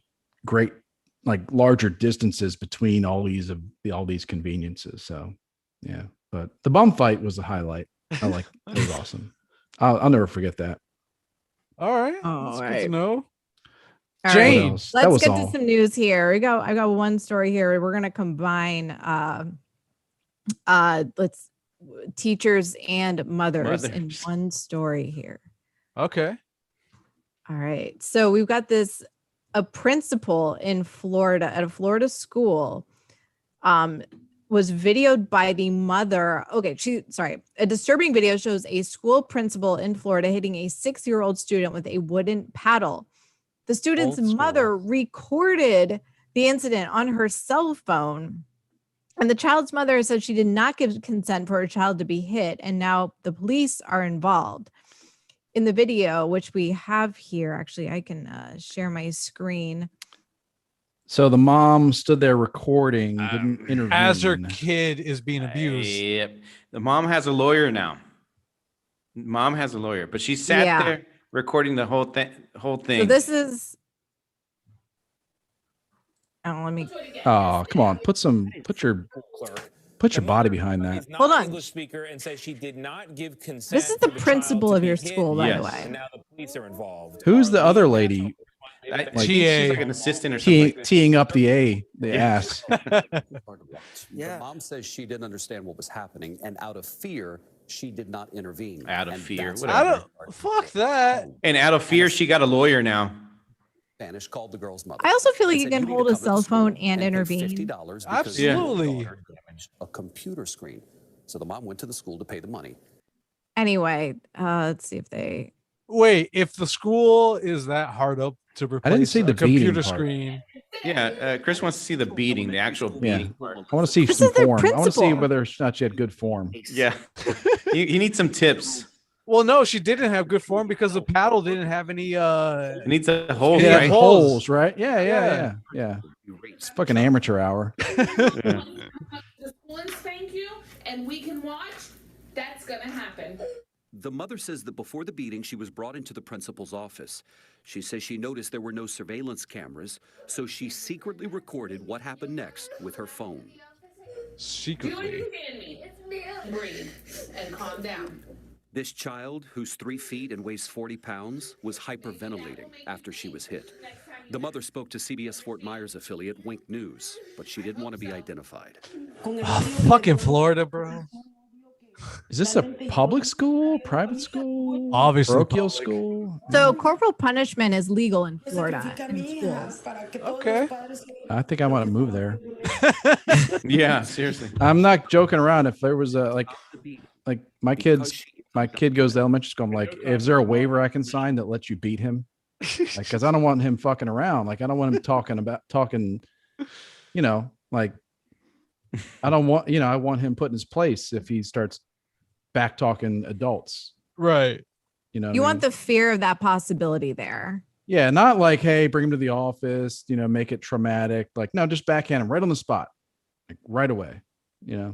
great like larger distances between all these conveniences. So yeah, but the bum fight was the highlight. It was awesome. I'll never forget that. All right. Oh, That's good right. to know. All What right. Jane. else? That Let's was get all. to some news here. I got one story here. We're gonna combine let's teachers and mothers in Mothers. one story here. Okay. All right. So we've got a principal in Florida at a Florida school was videoed by the mother. Okay, a disturbing video shows a school principal in Florida hitting a 6-year-old student with a wooden paddle. The student's Old school. mother recorded the incident on her cell phone. And the child's mother said she did not give consent for her child to be hit. And now the police are involved. In the video, which we have here, actually, I can share my screen. So the mom stood there recording, didn't intervene. As her kid is being abused. Yep. The mom has a lawyer now. Mom has a lawyer, but she sat Yeah. there recording the whole thing. So this is. Oh, let me. Oh, come on. Put your body behind that. Hold on. English speaker and says she did not give consent. This is the for child principal to of be your hit, school, by the Yes. way. and now the police are involved. Who's the other lady I think Like- she's like an assistant or something. teeing, Like that. teeing up the ass? Hard to watch. Yeah. The mom says she didn't understand what was happening, and out of fear, she did not intervene. Out of And fear, that's whatever. why I don't. Fuck that. And out of fear, she got a lawyer now. Spanish called the girl's mother. I also feel like and you said, can need to hold a come to the cell school phone and pay intervene. $50 because your Absolutely. daughter damaged a computer screen. So the mom went to the school to pay the money. Anyway, let's see if they. Wait, if the school is that hard up to replace didn't see a the beating computer part. screen, Yeah, Chris wants to see the beating, the actual Yeah. beating part. I want to see This some is their form. I want to see principal. whether or not she had good form. Yeah, you need some tips. well, no, she didn't have good form because the paddle didn't have any. It needs a hole, Yeah, right? holes. Right? Yeah. It's fucking amateur hour. Yeah. The school and spank you and we can watch, that's gonna happen. The mother says that before the beating, she was brought into the principal's office. She says she noticed there were no surveillance cameras, so she secretly recorded what happened next with her phone. Do you Secretly. understand me? Breathe and calm down. This child, who's 3 feet and weighs 40 pounds, was hyperventilating after she was hit. The mother spoke to CBS Fort Myers affiliate Wink News, but she didn't want to be identified. Fucking Florida, bro. Is this a public school, private school, Obviously parochial public. school? So corporal punishment is legal in Florida in schools. Okay. I think I want to move there. Yeah, seriously. I'm not joking around. If there was a like my kid goes to elementary school, I'm like, is there a waiver I can sign that lets you beat him? Like, because I don't want him fucking around. Like, I don't want him talking, like, I don't want, I want him put in his place if he starts back talking adults. Right. what You I want mean? the fear of that possibility there. Yeah, not like, hey, bring him to the office, make it traumatic. Like, no, just backhand him right on the spot, like right away. Yeah.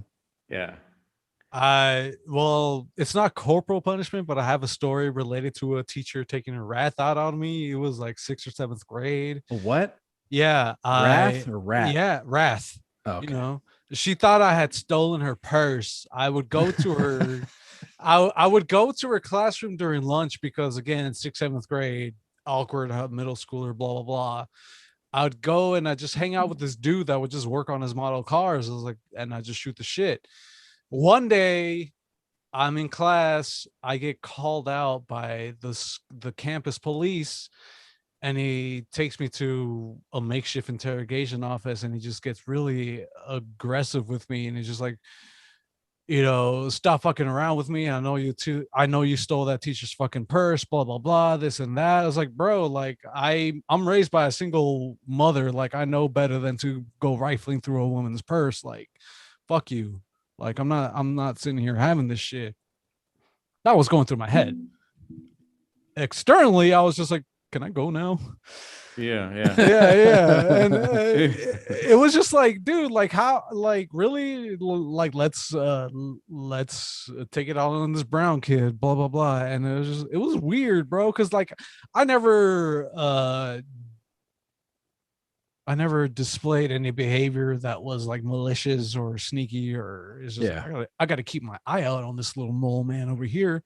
Well, it's not corporal punishment, but I have a story related to a teacher taking a wrath out on me. It was like 6th or 7th grade. What? Yeah. Wrath or rat? Yeah, wrath. Oh, okay. She thought I had stolen her purse. I would go to her I would go to her classroom during lunch because again, 6th, 7th grade, awkward middle schooler, blah blah blah. I would go and I just hang out with this dude that would just work on his model cars. I was like, and I just shoot the shit. One day I'm in class, I get called out by the campus police, and he takes me to a makeshift interrogation office, and he just gets really aggressive with me, and he's just like, stop fucking around with me. I know you stole that teacher's fucking purse, blah blah blah, this and that. I was like, bro, like I'm raised by a single mother, like I know better than to go rifling through a woman's purse. Like, fuck you. Like I'm not sitting here having this shit. That was going through my head. Externally, I was just like, can I go now? Yeah. Yeah. And it was just like, dude, like how, like really, like let's take it all on this brown kid, blah blah blah. And it was weird, bro, because like I never displayed any behavior that was like malicious or sneaky, or it's just I got to keep my eye out on this little mole man over here.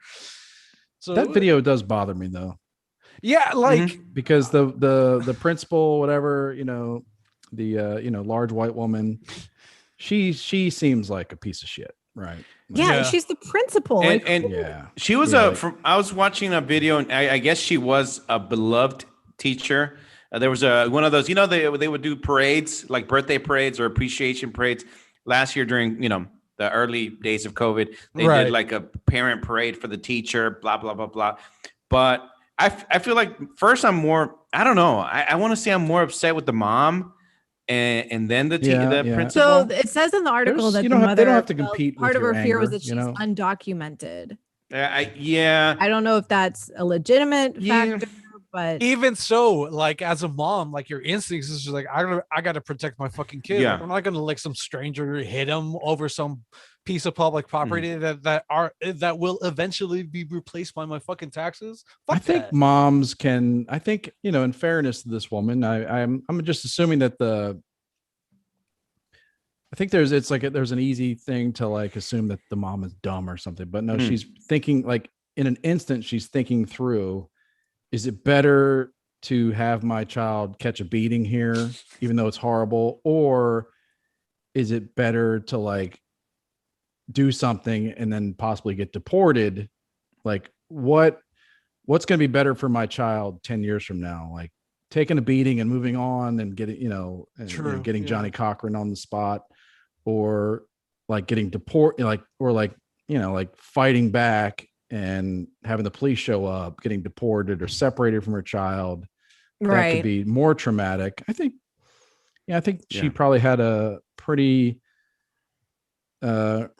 So That video does bother me though. Yeah, like because the principal, whatever, the large white woman, she seems like a piece of shit, right? Yeah, Yeah. she's the principal. And Like, and Yeah. she was Yeah, a. like- From, I was watching a video, and I guess she was a beloved teacher. There was a one of those. They would do parades, like birthday parades or appreciation parades. Last year during the early days of COVID, they did Right. like a parent parade for the teacher. Blah blah blah blah. But I feel like first I'm more. I don't know. I want to say I'm more upset with the mom. And then the Yeah, the yeah. principal. so it says in the article There's- that you the don't have- they don't mother have to felt compete with part of your her fear was anger, that she's undocumented. Yeah. I don't know if that's a legitimate Yeah. factor, but even so, like as a mom, like your instincts is just like I gotta protect my fucking kid. Yeah. Like, I'm not gonna let some stranger hit him over some piece of public property that will eventually be replaced by my fucking taxes. Fuck I think that. moms can. I think in fairness to this woman, I'm just assuming that I think there's an easy thing to like assume that the mom is dumb or something, but no, she's thinking like in an instant, she's thinking through, is it better to have my child catch a beating here, even though it's horrible, or is it better to like do something and then possibly get deported? Like what's going to be better for my child 10 years from now? Like taking a beating and moving on and getting, getting Johnny Cochran on the spot, or like getting deported, like fighting back and having the police show up, getting deported or separated from her child. That could be more traumatic. I think she probably had a pretty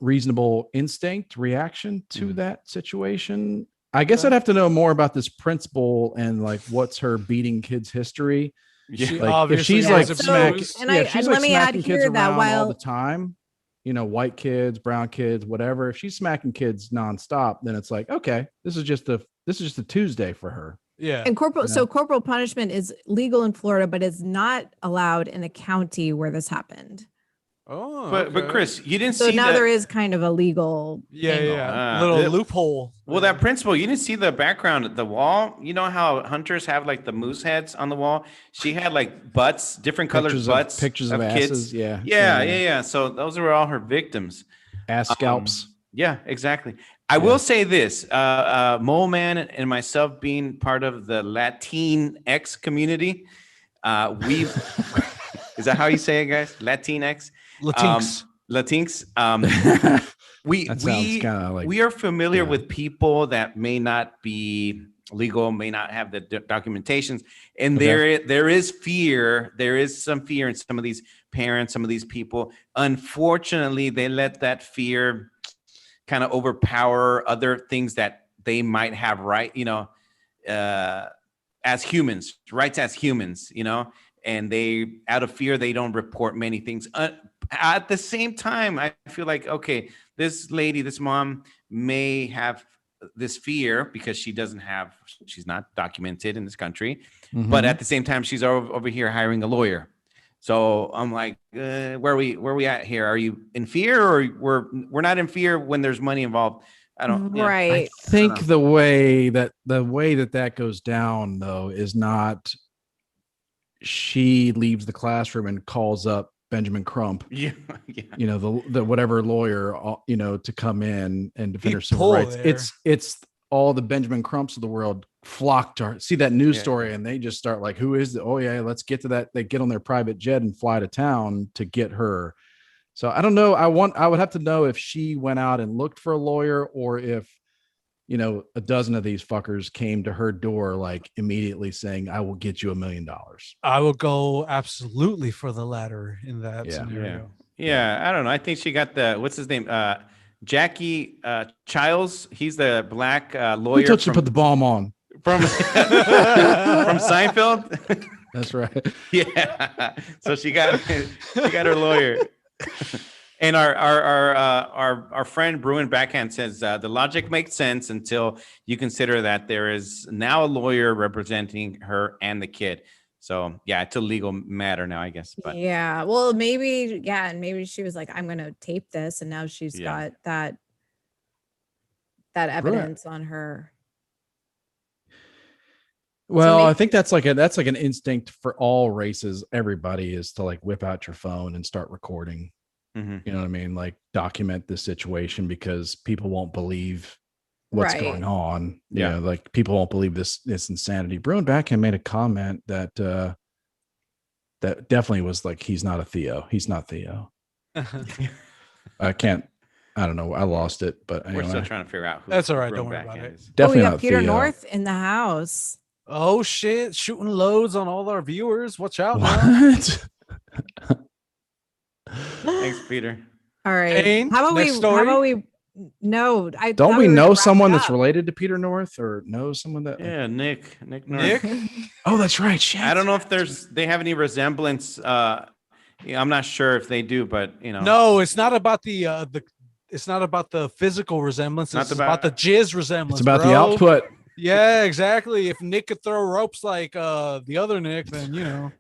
reasonable instinct reaction to that situation. I guess I'd have to know more about this principal and like what's her beating kids history. Like if she's like smacking, she's like smacking kids around all the time, white kids, brown kids, whatever. If she's smacking kids nonstop, then it's like, okay, this is just a Tuesday for her. Yeah. And corporal punishment is legal in Florida, but is not allowed in the county where this happened. Oh, but Chris, you didn't So see now that. there is kind of a legal angle. Little loophole. Well, that principal, you didn't see the background at the wall. You know how hunters have like the moose heads on the wall? She had like butts, different colored butts, pictures of kids. asses. Yeah. So those were all her victims. Ass scalps. Yeah, exactly. I will say this, Mole Man and myself being part of the Latinx community, we've, is that how you say it, guys? Latinx? Latinx. We are familiar with people that may not be legal, may not have the documentations, and there is fear. There is some fear in some of these parents, some of these people. Unfortunately, they let that fear kind of overpower other things that they might have as humans, rights as humans, and they, out of fear, they don't report many things. At the same time, I feel like, okay, this lady, this mom may have this fear because she's not documented in this country, but at the same time, she's over here hiring a lawyer. So I'm like, where are we at here? Are you in fear, or we're not in fear when there's money involved? I don't. Right. I think the way that goes down though is not. She leaves the classroom and calls up Benjamin Crump. Yeah. The whatever lawyer, to come in and defend her civil rights. It's all the Benjamin Crumps of the world flock to her, see that news story, and they just start like, who is it? Oh yeah, let's get to that. They get on their private jet and fly to town to get her. So I don't know. I would have to know if she went out and looked for a lawyer, or if a dozen of these fuckers came to her door like immediately saying, I will get you $1 million. I will go absolutely for the latter in that scenario. Yeah. I don't know. I think she got what's his name? Jackie Childs. He's the black lawyer. Who told you to put the bomb on? From Seinfeld. That's right. Yeah. So she got her lawyer. And our friend Bruin Backhand says the logic makes sense until you consider that there is now a lawyer representing her and the kid. So yeah, it's a legal matter now, I guess. But yeah, well, maybe and maybe she was like, I'm going to tape this, and now she's got that evidence on her. Well, I maybe- think that's like an instinct for all races. Everybody is to like whip out your phone and start recording. Mhm. You know what I mean? Like document the situation because people won't believe what's going Right. on. Yeah. Yeah, like people won't believe this insanity. Bruin Backhand made a comment that that definitely was like he's not a Theo. He's not Theo. I don't know. I lost it, but We're still anyway. trying to figure out who. That's all right, Bruin don't worry about Backhand it. is. Oh, we Definitely got not Peter Theo. North in the house. Oh shit, shooting loads on all our viewers. Watch out now. What? Thanks, Peter. All right. Jane, How about next we? How about story? we? No, I Don't thought we were gonna know wrap someone it that's up. related to Peter North or know someone that? Yeah, Nick North. Nick? Oh, that's right. Shit. I don't know if they have any resemblance. Yeah, I'm not sure if they do, but No, it's not about the it's not about the physical resemblance. Not It's about- about the jizz resemblance. It's about the bro. output. Yeah, exactly. If Nick could throw ropes like the other Nick, then you know.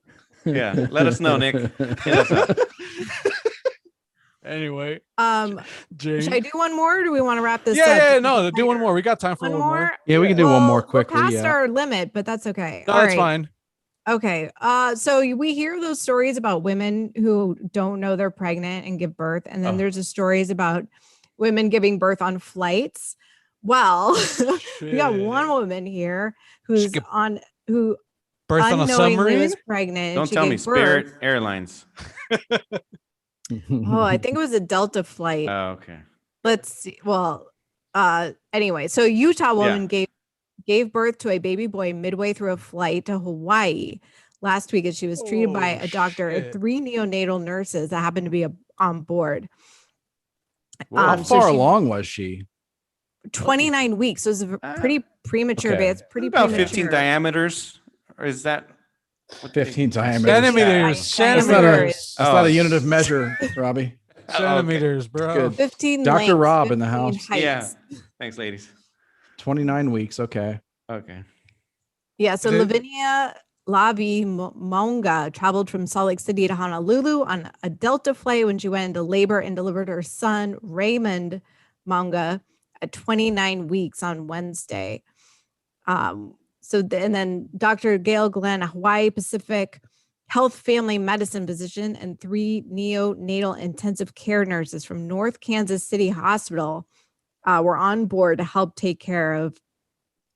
Yeah, let us know, Nick. Hit us up. Anyway, Should Jane. I do one more? Or do we want to wrap this up? Yeah, no, do one more. We got time for One one more. more. Yeah, we can do one more quickly. We're past Yeah. our limit, but that's okay. No, All that's right. fine. Okay. So we hear those stories about women who don't know they're pregnant and give birth, and then Oh. there's the stories about women giving birth on flights. Well, we got one Shit. woman here who's give who Birth on a unknowingly submarine? was pregnant. and Don't she tell me, gave Spirit birth. Airlines. Oh, I think it was a Delta flight. Oh, okay. Let's see. Well, anyway, so Utah woman gave birth to a baby boy midway through a flight to Hawaii last week as she was treated by Oh, a doctor and shit. 3 neonatal nurses that happened to be on board. How So far she- along was she? 29 weeks. So it was a pretty premature, okay. but it's pretty About premature. 15 diameters, or is that what 15 they- diameters. Centimeters. Diameter That's not a, is- that's not a unit of measure, Robbie. Centimeters, bro. Good. 15 Dr. lengths, Rob in the 15 house. heights. Yeah. Thanks, ladies. 29 weeks. Okay. Okay. Yeah, so Did- Lavinia Lavi Monga traveled from Salt Lake City to Honolulu on a Delta flight when she went into labor and delivered her son, Raymond Monga, at 29 weeks on Wednesday. And then Dr. Gail Glenn, a Hawaii Pacific Health Family Medicine physician, and 3 neonatal intensive care nurses from North Kansas City Hospital were on board to help take care of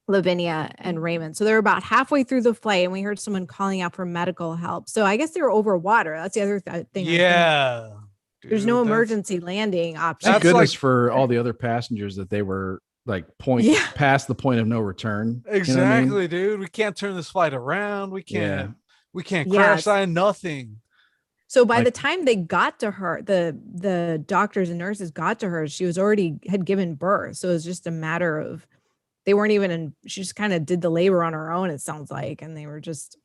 Lavinia and Raymond. So they're about halfway through the flight, and we heard someone calling out for medical help. So I guess they were over water. That's the other thing. I think. Yeah. There's Dude, no that's- emergency landing option. Thank That's goodness like- for all the other passengers that they were like Yeah. past the point of no return. You know what I Exactly, mean? dude. We can't turn this flight around. We can't. Yeah. We can't Yes. crash sign nothing. So by Like- the time they got to her, the doctors and nurses got to her, she was already had given birth. So it was just a matter of they weren't even in. She just kind of did the labor on her own. It sounds like, and they were just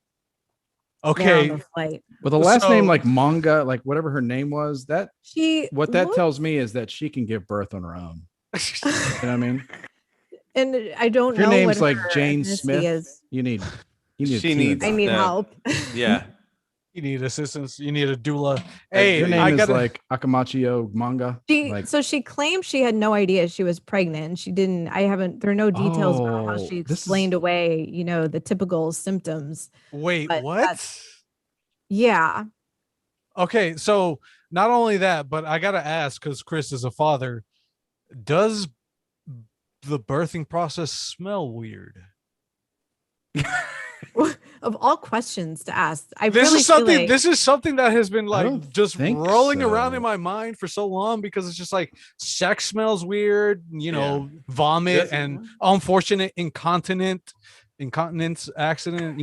there on Okay. the flight. With a last name So- like Manga, like whatever her name was, that She what that looked- tells me is that she can give birth on her own. You know what I mean? and I don't If your know name's what like her Jane ethnicity Smith, is. you need a She team needs- I of- need that- help. Yeah. You need assistance. You need a doula. Hey, your name I is gotta. like Akamachio Manga. Like, So she claimed she had no idea she was pregnant. She didn't. There are no details about how Oh, she this is- explained away, the typical symptoms. Wait, but what? that's- Yeah. Okay, so not only that, but I gotta ask because Chris is a father. Does the birthing process smell weird? Of all questions to ask, I This really is something. feel like, This is something that has been like don't just think rolling around so. in my mind for so long because it's just like sex smells weird. Vomit Does- and unfortunate incontinence accident.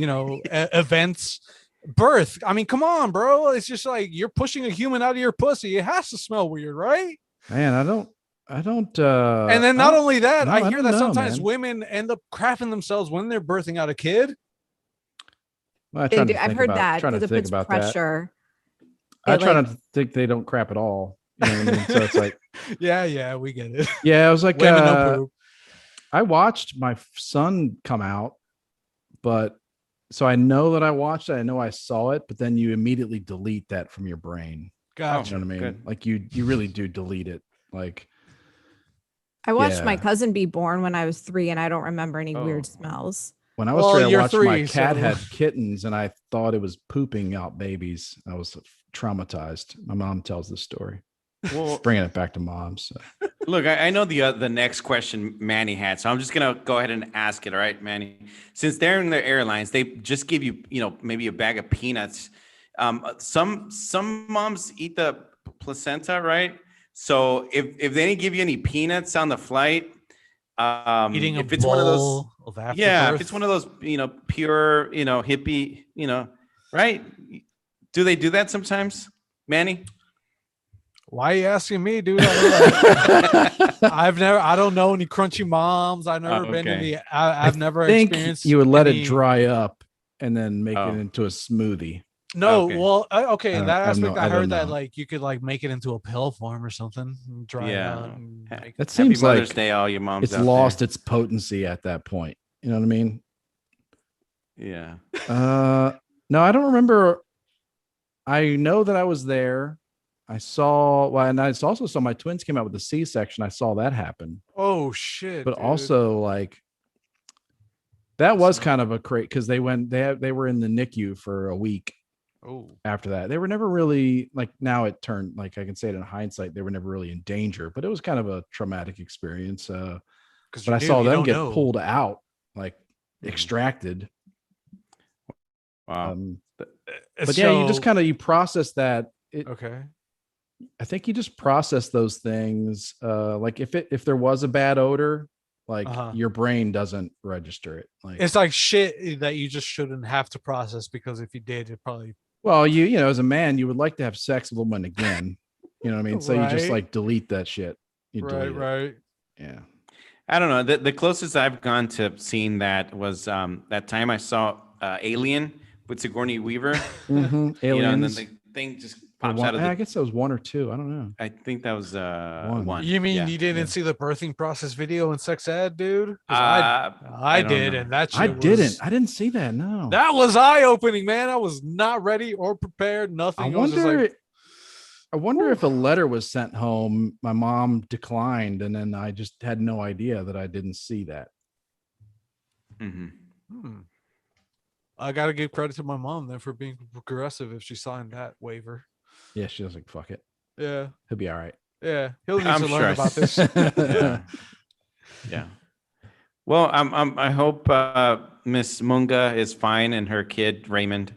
Events. Birth. I mean, come on, bro. It's just like you're pushing a human out of your pussy. It has to smell weird, right? man, I don't And then not only that, no, I I hear don't that know, sometimes man. women end up crapping themselves when they're birthing out a kid. I they try do- to I've think heard about, that trying to because it think puts about that. pressure. I It, try like- not to think they don't crap at all. You know what I mean? So it's like, Yeah, we get it. yeah, I was like, Women no poop. I watched my son come out, but so I know that I watched it. I know I saw it, but then you immediately delete that from your brain. Gotcha. You know what I mean? good. Like you really do delete it. Like, I watched my Yeah. cousin be born when I was 3, and I don't remember any Oh. weird smells. When I was Well, three, I you're watched my 3, cat so- had kittens, and I thought it was pooping out babies. I was traumatized. My mom tells this story. Well, Bringing it back to moms. So. look, I know the next question Manny had, so I'm just gonna go ahead and ask it. All right, Manny. Since they're in the airlines, they just give you, maybe a bag of peanuts. Some moms eat the placenta, right? So if they didn't give you any peanuts on the flight, Eating a if it's one of those, bowl of afterbirth. yeah, if it's one of those, pure, hippie, right? Do they do that sometimes, Manny? Why are you asking me, dude? I don't know any crunchy moms. I've never been in okay. I've never think experienced. you would let any- it dry up and then make Oh. it into a smoothie. No, Okay. well, okay. I In don't- that I have aspect, no- I I don't heard that know. like you could like make it into a pill form or something, and dry it Yeah. out. And Ha- make- That Happy seems Mother's like Day, all your moms. it's out lost its potency at that point. You know what I mean? there. Yeah. No, I don't remember. I know that I was there. I saw, well, and I also saw my twins came out with a C-section. I saw that happen. Oh shit! But dude. also, like, that was So- kind of a crate because they were in the NICU for a week oh, after that. They were never really, like, now it turned, like, I can say it in hindsight, they were never really in danger, but it was kind of a traumatic experience. because But I saw them get pulled out, like extracted. Wow. But yeah, you just kind of, you process that. okay. I think you just process those things. Like if there was a bad odor, like your brain doesn't register it. Like It's like shit that you just shouldn't have to process because if you did, it probably. well, you know, as a man, you would like to have sex with a woman again. You know what I mean? So you just Right. like delete that shit. You Right, delete it. right. Yeah. I don't know. The closest I've gone to seeing that was that time I saw Alien with Sigourney Weaver. Mhm. You know, and then Aliens. the thing just Or pops one- out of I the. guess that was 1 or 2. I don't know. I think that was one. You mean Yeah. you didn't see the birthing process video in sex ed, dude? 'Cause I I don't did, know. and that shit I was, didn't see that. No. That was eye opening, man. I was not ready or prepared. Nothing. I was just wonder. like, I wonder if a letter was sent home. My mom declined, and then I just had no idea that I didn't see that. I gotta give credit to my mom then for being progressive if she signed that waiver. Yeah, she was like, "Fuck it, Yeah, he'll be all right." yeah. He'll need I'm to sure. learn about this. Yeah. Yeah. Well, I hope Miss Munga is fine and her kid Raymond.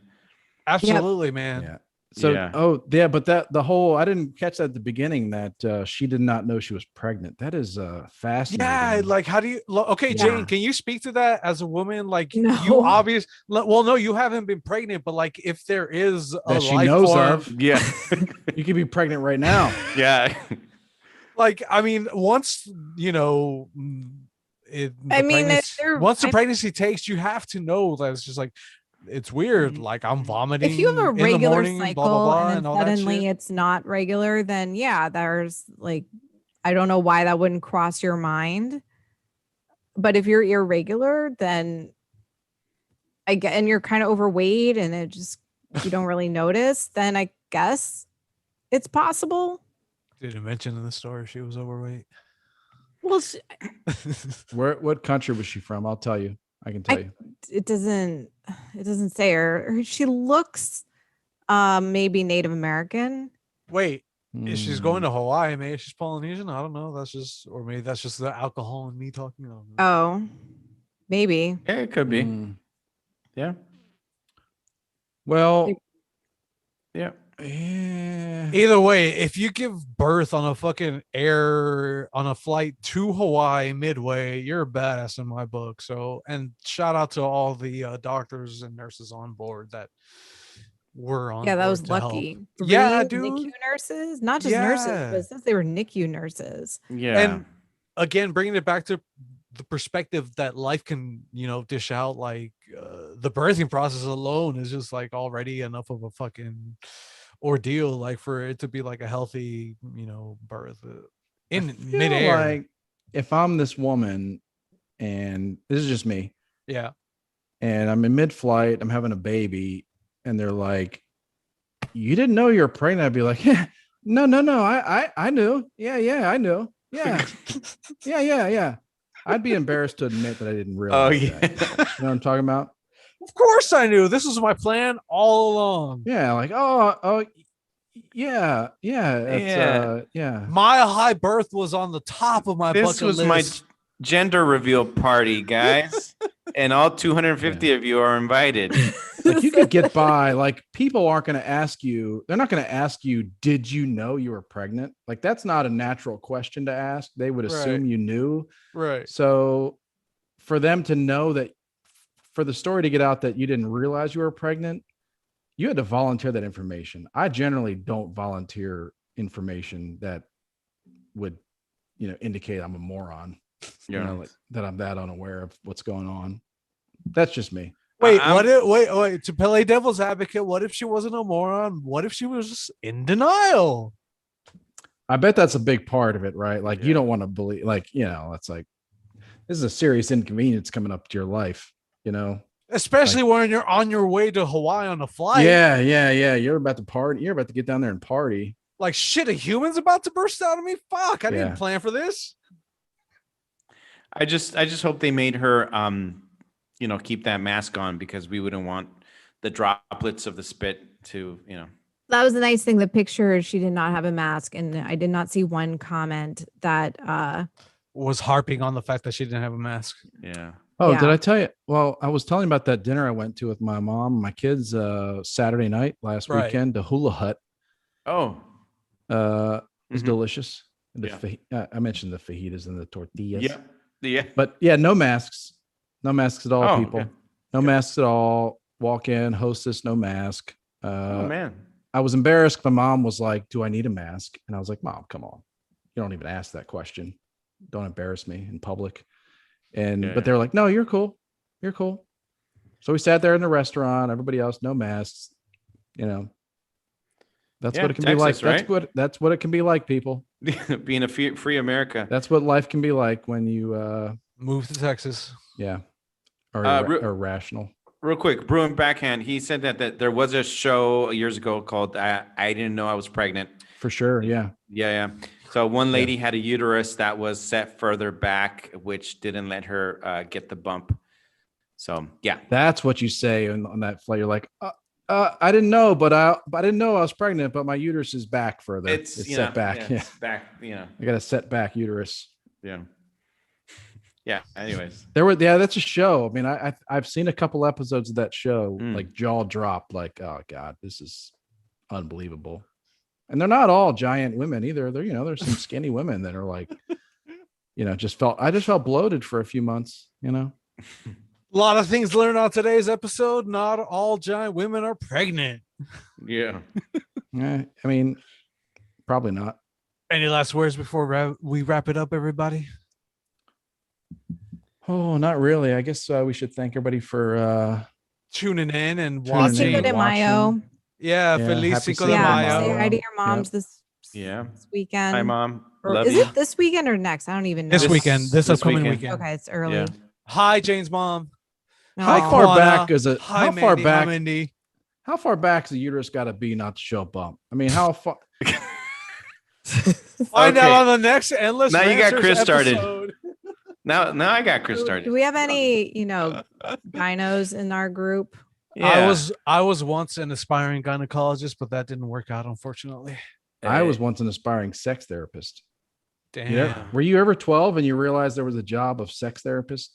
Absolutely, man. Yeah. So, Yeah. but the whole, I didn't catch that at the beginning that she did not know she was pregnant. That is fascinating. Yeah, like how do you? Okay, Yeah. Jane, can you speak to that as a woman? Like you No. well, no, you haven't been pregnant, but like if there is a that she life knows form, of. Yeah. You could be pregnant right now. Yeah. like I mean, once you know, I mean, once the pregnancy takes, you have to know that it's just like it's weird. Like I'm vomiting. if you have a in the regular morning, cycle blah, blah, blah, and and then all that suddenly shit. it's not regular, then yeah, there's like, I don't know why that wouldn't cross your mind. But if you're irregular, then I get, and you're kind of overweight and it just, you don't really notice, then I guess it's possible. Didn't mention in the story she was overweight. Well, What country was she from? I'll tell you. I can tell you. it doesn't say her. She looks maybe Native American. Wait, if she's going Hmm. to Hawaii, maybe she's Polynesian. I don't know. That's just, or maybe that's just the alcohol and me talking. I don't know. Oh, maybe. Yeah, it could be. Yeah. Well, Yeah. yeah. Either way, if you give birth on a fucking on a flight to Hawaii midway, you're a badass in my book. So, and shout out to all the doctors and nurses on board that were on. Yeah, that board was to help. lucky. Yeah, 3 dude. NICU nurses, not just nurses, Yeah. but it says they were NICU nurses. Yeah. And again, bringing it back to the perspective that life can, dish out, like the birthing process alone is just like already enough of a fucking ordeal, like for it to be like a healthy, birth in feel midair. like if I'm this woman and this is just me Yeah. and I'm in mid-flight, I'm having a baby and they're like, "You didn't know you're pregnant." I'd be like, "Yeah, no, I knew. Yeah, I knew. Yeah. Yeah. I'd be embarrassed to admit that I didn't Oh realize yeah. that. You know what I'm talking about? Of course I knew. This was my plan all along. Yeah, like yeah, that's Yeah. yeah. Mile High Birth was on the top of my This bucket was my list. gender reveal party, guys. And all 250 of you are invited. Like you could get by. Like people aren't going to ask you. They're not going to ask you, "Did you know you were pregnant?" Like that's not a natural question to ask. They would assume Right. you knew. Right. So for them to know that, for the story to get out that you didn't realize you were pregnant, you had to volunteer that information. I generally don't volunteer information that would, indicate I'm a moron. Yeah. Like that I'm that unaware of what's going on. That's just me. Wait, I'm- wait. To play devil's advocate, what if she wasn't a moron? What if she was just in denial? I bet that's a big part of it, right? Like you Yeah. don't want to believe, it's like this is a serious inconvenience coming up to your life, Especially when you're on your way to Hawaii on a flight. Yeah. You're about to party. You're about to get down there and party. Like shit, a human's about to burst out of me. Fuck, I didn't Yeah. plan for this. I just hope they made her keep that mask on, because we wouldn't want the droplets of the spit to, That was the nice thing. The picture, she did not have a mask, and I did not see one comment that Was harping on the fact that she didn't have a mask. yeah. Oh, Yeah. did I tell you? Well, I was telling you about that dinner I went to with my mom, and my kids, Saturday night last Right. weekend, the Hula Hut. Oh. It was Mhm. delicious. And Yeah. I mentioned the fajitas and the tortillas. Yeah. Yeah. But yeah, no masks. No masks at all, Oh, people. okay. No Good. masks at all. Walk in, hostess, no mask. Oh man. I was embarrassed. My mom was like, "Do I need a mask?" And I was like, "Mom, come on. You don't even ask that question. Don't embarrass me in public." And Yeah. but they're like, "No, you're cool. You're cool." So we sat there in the restaurant, everybody else, no masks. That's Yeah, what it can be like. Texas, right? That's what it can be like, people. Being a free America. That's what life can be like when you Move to Texas. are rational. Real quick, Bruin Backhand, he said that there was a show years ago called I Didn't Know I Was Pregnant. For sure. Yeah. Yeah. So one lady had a uterus that was set further back, which didn't let her get the bump. So yeah. That's what you say on that flight. You're like, I didn't know, but I didn't know I was pregnant, but my uterus is back further. It's set back. Yeah, it's back, I got a set back uterus. Yeah. Yeah. Anyways. That's a show. I mean, I've seen a couple episodes of that show, Mm. like jaw dropped, like, oh God, this is unbelievable. And they're not all giant women either. There's some skinny women that are like, I just felt bloated for a few months, A lot of things learned on today's episode. Not all giant women are pregnant. Yeah. I mean, probably not. Any last words before we wrap it up, everybody? Oh, not really. I guess we should thank everybody for Tuning in and Tuning watching. Cinco de Mayo. watching. Yeah, Yeah, Feliz happy Cinco de Cinco de Yeah, Mayo. say hi to your Yeah. moms this Yeah. weekend. Hi, Mom. Or Love is you. it this weekend or next? I don't even know. This weekend, this upcoming weekend. weekend. Okay, it's early. Yeah. Hi, Jane's mom. How Aw. far Kwana. back is it? Hi, How far Mandy. Hi, back? Mindy. How far back's the uterus got to be not to show a bump? I mean, how far? Find out Okay. on the next Endless Now you got Ranters Chris started. episode. Now I got Chris Do started. we have any, gynos in our group? Yeah. I was once an aspiring gynecologist, but that didn't work out, unfortunately. I was once an aspiring sex therapist. Damn. Yeah. Were you ever 12 and you realized there was a job of sex therapist?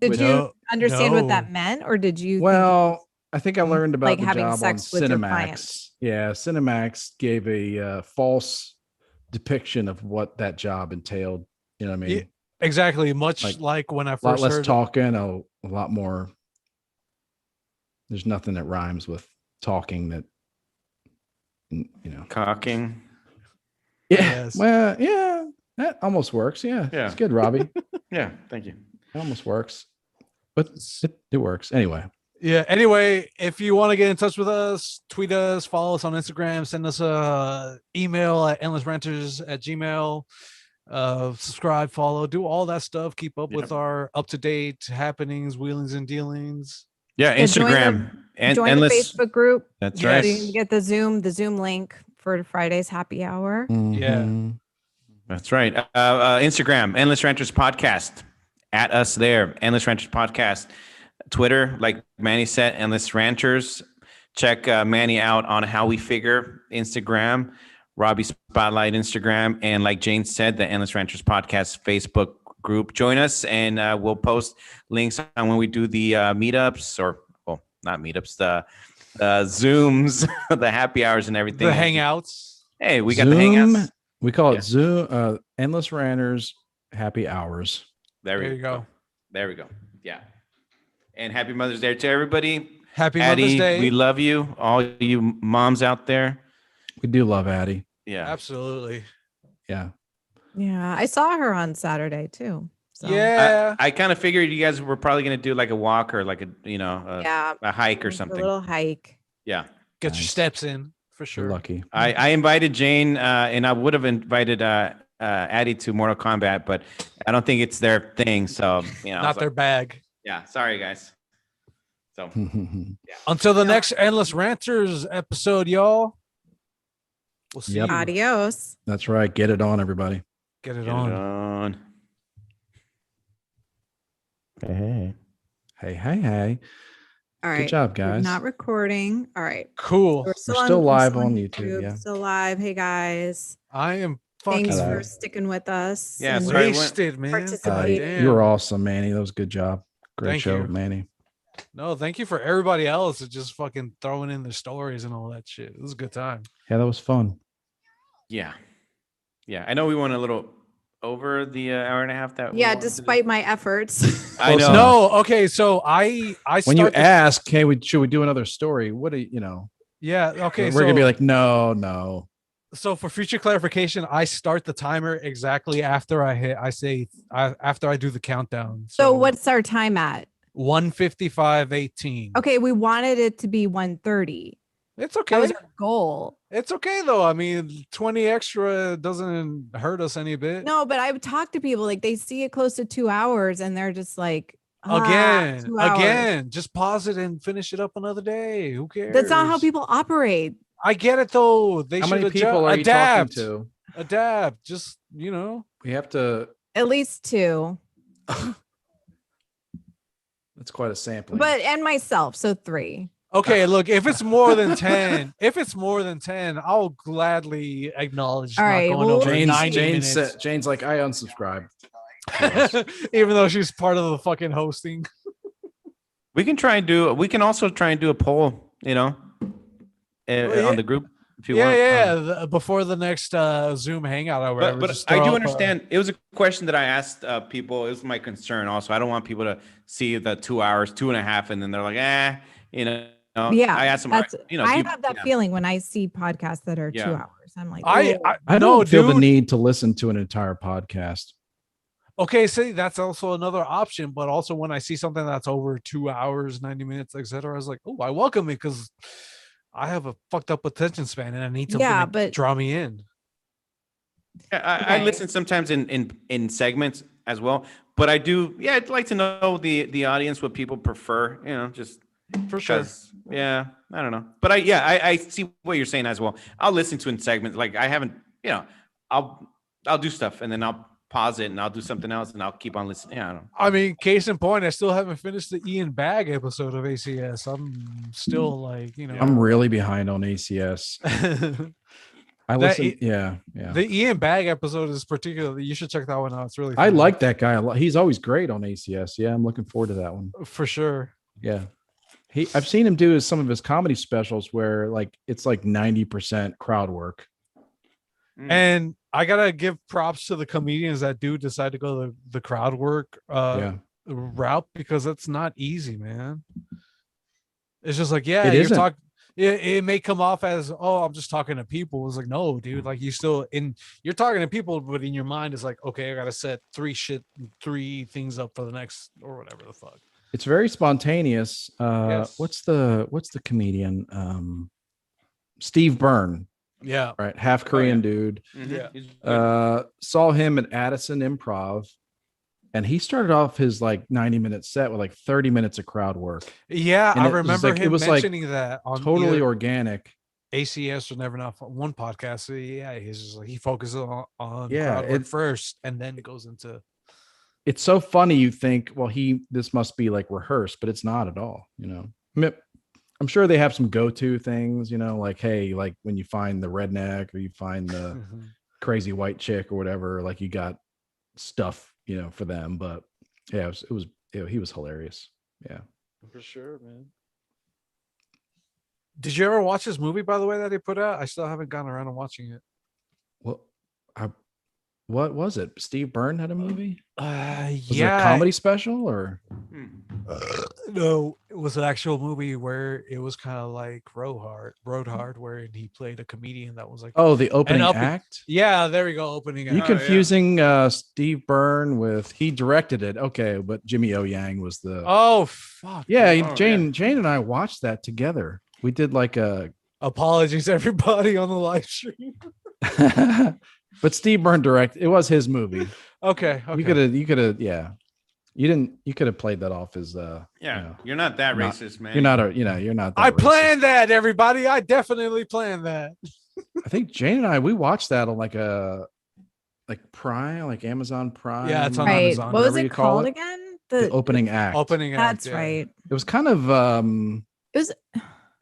Did With- you No, understand what no. that meant, or did you? think Well, I think I learned about like the having job on sex with your Cinemax. clients. Yeah, Cinemax gave a false depiction of what that job entailed. You know what I mean? Yeah, exactly. Much Like, like when I A lot first less heard. talking, a lot more. There's nothing that rhymes with talking that, Cocking. Yeah. Yes. Well, yeah, that almost works. Yeah. Yeah. It's good, Robbie. Yeah. Thank you. It almost works. But it works. Anyway. Yeah. Anyway, if you want to get in touch with us, tweet us, follow us on Instagram, send us a email at endlessrenters@gmail. Subscribe, follow, do all that stuff. Keep up with Yep. our up-to-date happenings, wheelings and dealings. Yeah. Yeah, join Instagram and Join endless. the Facebook group. That's So right. you can get the Zoom link for Friday's happy hour. Yeah. Mhm. That's right. Instagram, Endless Ranters Podcast. at us there. Endless Ranters Podcast. Twitter, like Manny said, Endless Ranters. Check Manny out on How We Figure Instagram, Robbie Spotlight Instagram, and like Jane said, the Endless Ranters Podcast Facebook group. Join us, and we'll post links on when we do the meetups, or well, not meetups, the Zooms, the happy hours, and everything. The hangouts. Hey, we got Zoom, the hangouts. We call it Yeah. Zoom, Endless Ranters Happy Hours. There you go. There we go. Yeah. And happy Mother's Day to everybody. Happy Addie, Mother's Day. we love you, all you moms out there. We do love Addie. Yeah. Absolutely. Yeah. Yeah, I saw her on Saturday too. So. Yeah. I kind of figured you guys were probably going to do like a walk or like a, Yeah. a hike or A something. little hike. Yeah. Get your steps in for You're sure. lucky. I invited Jane and I would have invited Addie to Mortal Kombat, but I don't think it's their thing. So, Not their bag. Yeah. Sorry, guys. So Until the next Endless Ranters episode, y'all. We'll see Yep. you. Adios. That's right. Get it on, everybody. Get it get on. it on. Hey. Hey. All right. Good job, We're guys. not recording. All right. Cool. We're still live on YouTube, yeah. Still live. Hey guys. I am fucking Thanks Hello. for sticking with us. Yeah, and sorry. wasted, man. Participate. Damn. You were awesome, Manny. That was a good job. Great Thank show, you. Manny. No, thank you for everybody else that just fucking throwing in their stories and all that shit. It was a good time. Yeah, that was fun. Yeah. Yeah. I know we went a little over the hour and a half that we Yeah, wanted to do. despite my efforts. I know. No, okay. So I When you start the- ask, hey, should we do another story? What do you know? yeah, okay. We're gonna be like, no. So for future clarification, I start the timer exactly after after I do the countdown. So what's our time at? 1:55:18. Okay, we wanted it to be 1:30. It's That okay. was our goal. It's okay though. I mean, 20 extra doesn't hurt us any bit. No, but I've talked to people like they see it close to 2 hours and they're just like, Again, 2 hours. just pause it and finish it up another day. Who cares? That's not how people operate. I get it though. They How should many people are you adapt. talking to? Adapt. Just We have to. At least 2. That's quite a sampling. But and myself, so 3. Okay, look, if it's more than 10, I'll gladly acknowledge All not right, going well- over 90 Jane's minutes. Jane's like, I unsubscribed. Even though she's part of the fucking hosting. We can also try and do a poll, yeah. on the group if you Yeah, want. before the next Zoom hangout or whatever. But just I throw do up understand. It was a question that I asked people. It was my concern also. I don't want people to see the 2 hours, 2.5, and then they're like, Yeah, I asked them, that's, do you- I have that feeling when I see podcasts that are 2 Yeah. hours. I'm like, I "Oh." I no, don't feel the dude. need to listen to an entire podcast. Okay, see, that's also another option. But also when I see something that's over 2 hours, 90 minutes, etc., I was like, oh, I welcome it because I have a fucked up attention span and I need something Yeah, to but- draw me in. I Okay. listen sometimes in segments as well, but I do. Yeah, I'd like to know the audience, what people prefer. Just For sure. because. Yeah, I don't know, but I see what you're saying as well. I'll listen to in segments. Like I haven't, I'll do stuff and then I'll pause it and I'll do something else and I'll keep on listening. Yeah, I don't know. I mean, case in point, I still haven't finished the Ian Bag episode of ACS. I'm still like, I'm really behind on ACS. I That listen. i- Yeah. the Ian Bag episode is particularly, you should check that one out. It's really I fun. like that guy a lot. He's always great on ACS. Yeah, I'm looking forward to that one. for sure. Yeah. I've seen him do some of his comedy specials where it's like 90% crowd work. And I gotta give props to the comedians that do decide to go the crowd work route because it's not easy, man. It's just like, yeah, It you're isn't. talking. It may come off as, oh, I'm just talking to people. It's like, no, dude, like you're talking to people, but in your mind it's like, okay, I gotta set 3 things up for the next or whatever the fuck. It's very spontaneous. Yes. What's the comedian? Steve Byrne, Yeah. right? Half Korean dude. Yeah. He's good. Saw him at Addison Improv, and he started off his 90-minute set with 30 minutes of crowd work. Yeah, And I it was remember like- it him was like mentioning that on Totally either organic. ACS or Never Not One podcast. So yeah, he's just like he focuses on Yeah, crowd work it- first and then goes into it's so funny. You think, well, this must be like rehearsed, but it's not at all. I'm sure they have some go-to things, like, hey, like when you find the redneck or you find the Mhm. crazy white chick or whatever, like you got stuff, for them. But yeah, he was hilarious. Yeah. For sure, man. Did you ever watch this movie, by the way, that he put out? I still haven't gotten around to watching it. Well, what was it? Steve Byrne had a movie? Was it a Yeah. comedy special or? No, it was an actual movie where it was kind of like Road Hard, where he played a comedian that was like, Oh, the opening up- act? yeah, there we go, opening Are you act. confusing Steve Byrne with, he directed it? Okay, but Jimmy O Yang was the. Oh fuck. Yeah, dude. Jane and I watched that together. We did like a. Apologies, everybody on the live stream. But Steve Byrne directed. It was his movie. Okay. You could have, yeah. You could have played that off as You're not that racist, man. You're not that I racist. planned that, everybody. I definitely planned that. I think Jane and I, we watched that on like Prime, like Amazon Prime. Yeah, it's on Right. Amazon. What was whatever it you call called it. again? The opening act. Opening act. That's yeah. right. It was kind of It was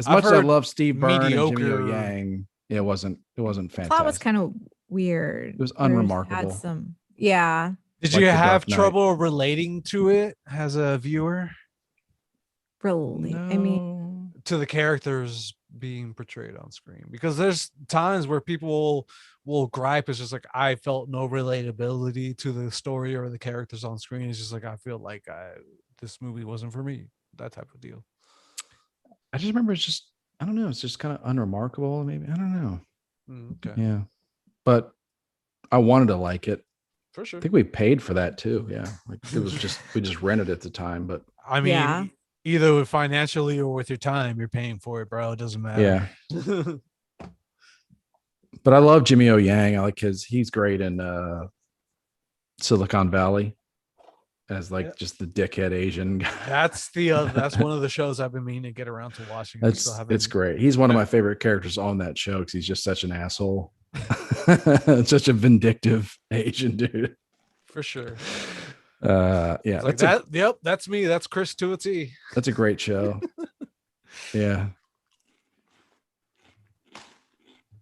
as I've much as I heard love Steve Byrne and Jimmy O mediocre- Yang, it wasn't fantastic. plot was kind of weird. It was Where unremarkable. Had some, yeah. Did Like you The have Dark Knight. trouble relating to it as a viewer, Really, I mean, to the characters being portrayed on screen? Because there's times where people will gripe. It's just like, I felt no relatability to the story or the characters on screen. It's just like, I feel like this movie wasn't for me. That type of deal. I just remember it's just, I don't know, it's just kind of unremarkable. Maybe, I don't know. Okay. Yeah, but I wanted to like it. For sure. I think we paid for that too. Yeah, like it was just we just rented it at the time. But I mean, Yeah. either financially or with your time, you're paying for it, bro. It doesn't matter. yeah, but I love Jimmy O Yang. I like he's great in Silicon Valley as like just the dickhead Asian guy. That's one of the shows I've been meaning to get around to watching. It's great. He's one of my favorite characters on that show because he's just such an asshole. Such a vindictive Asian dude. For sure. Yeah, It's like that. Yep, that's me. That's Chris to a T. That's a great show. Yeah.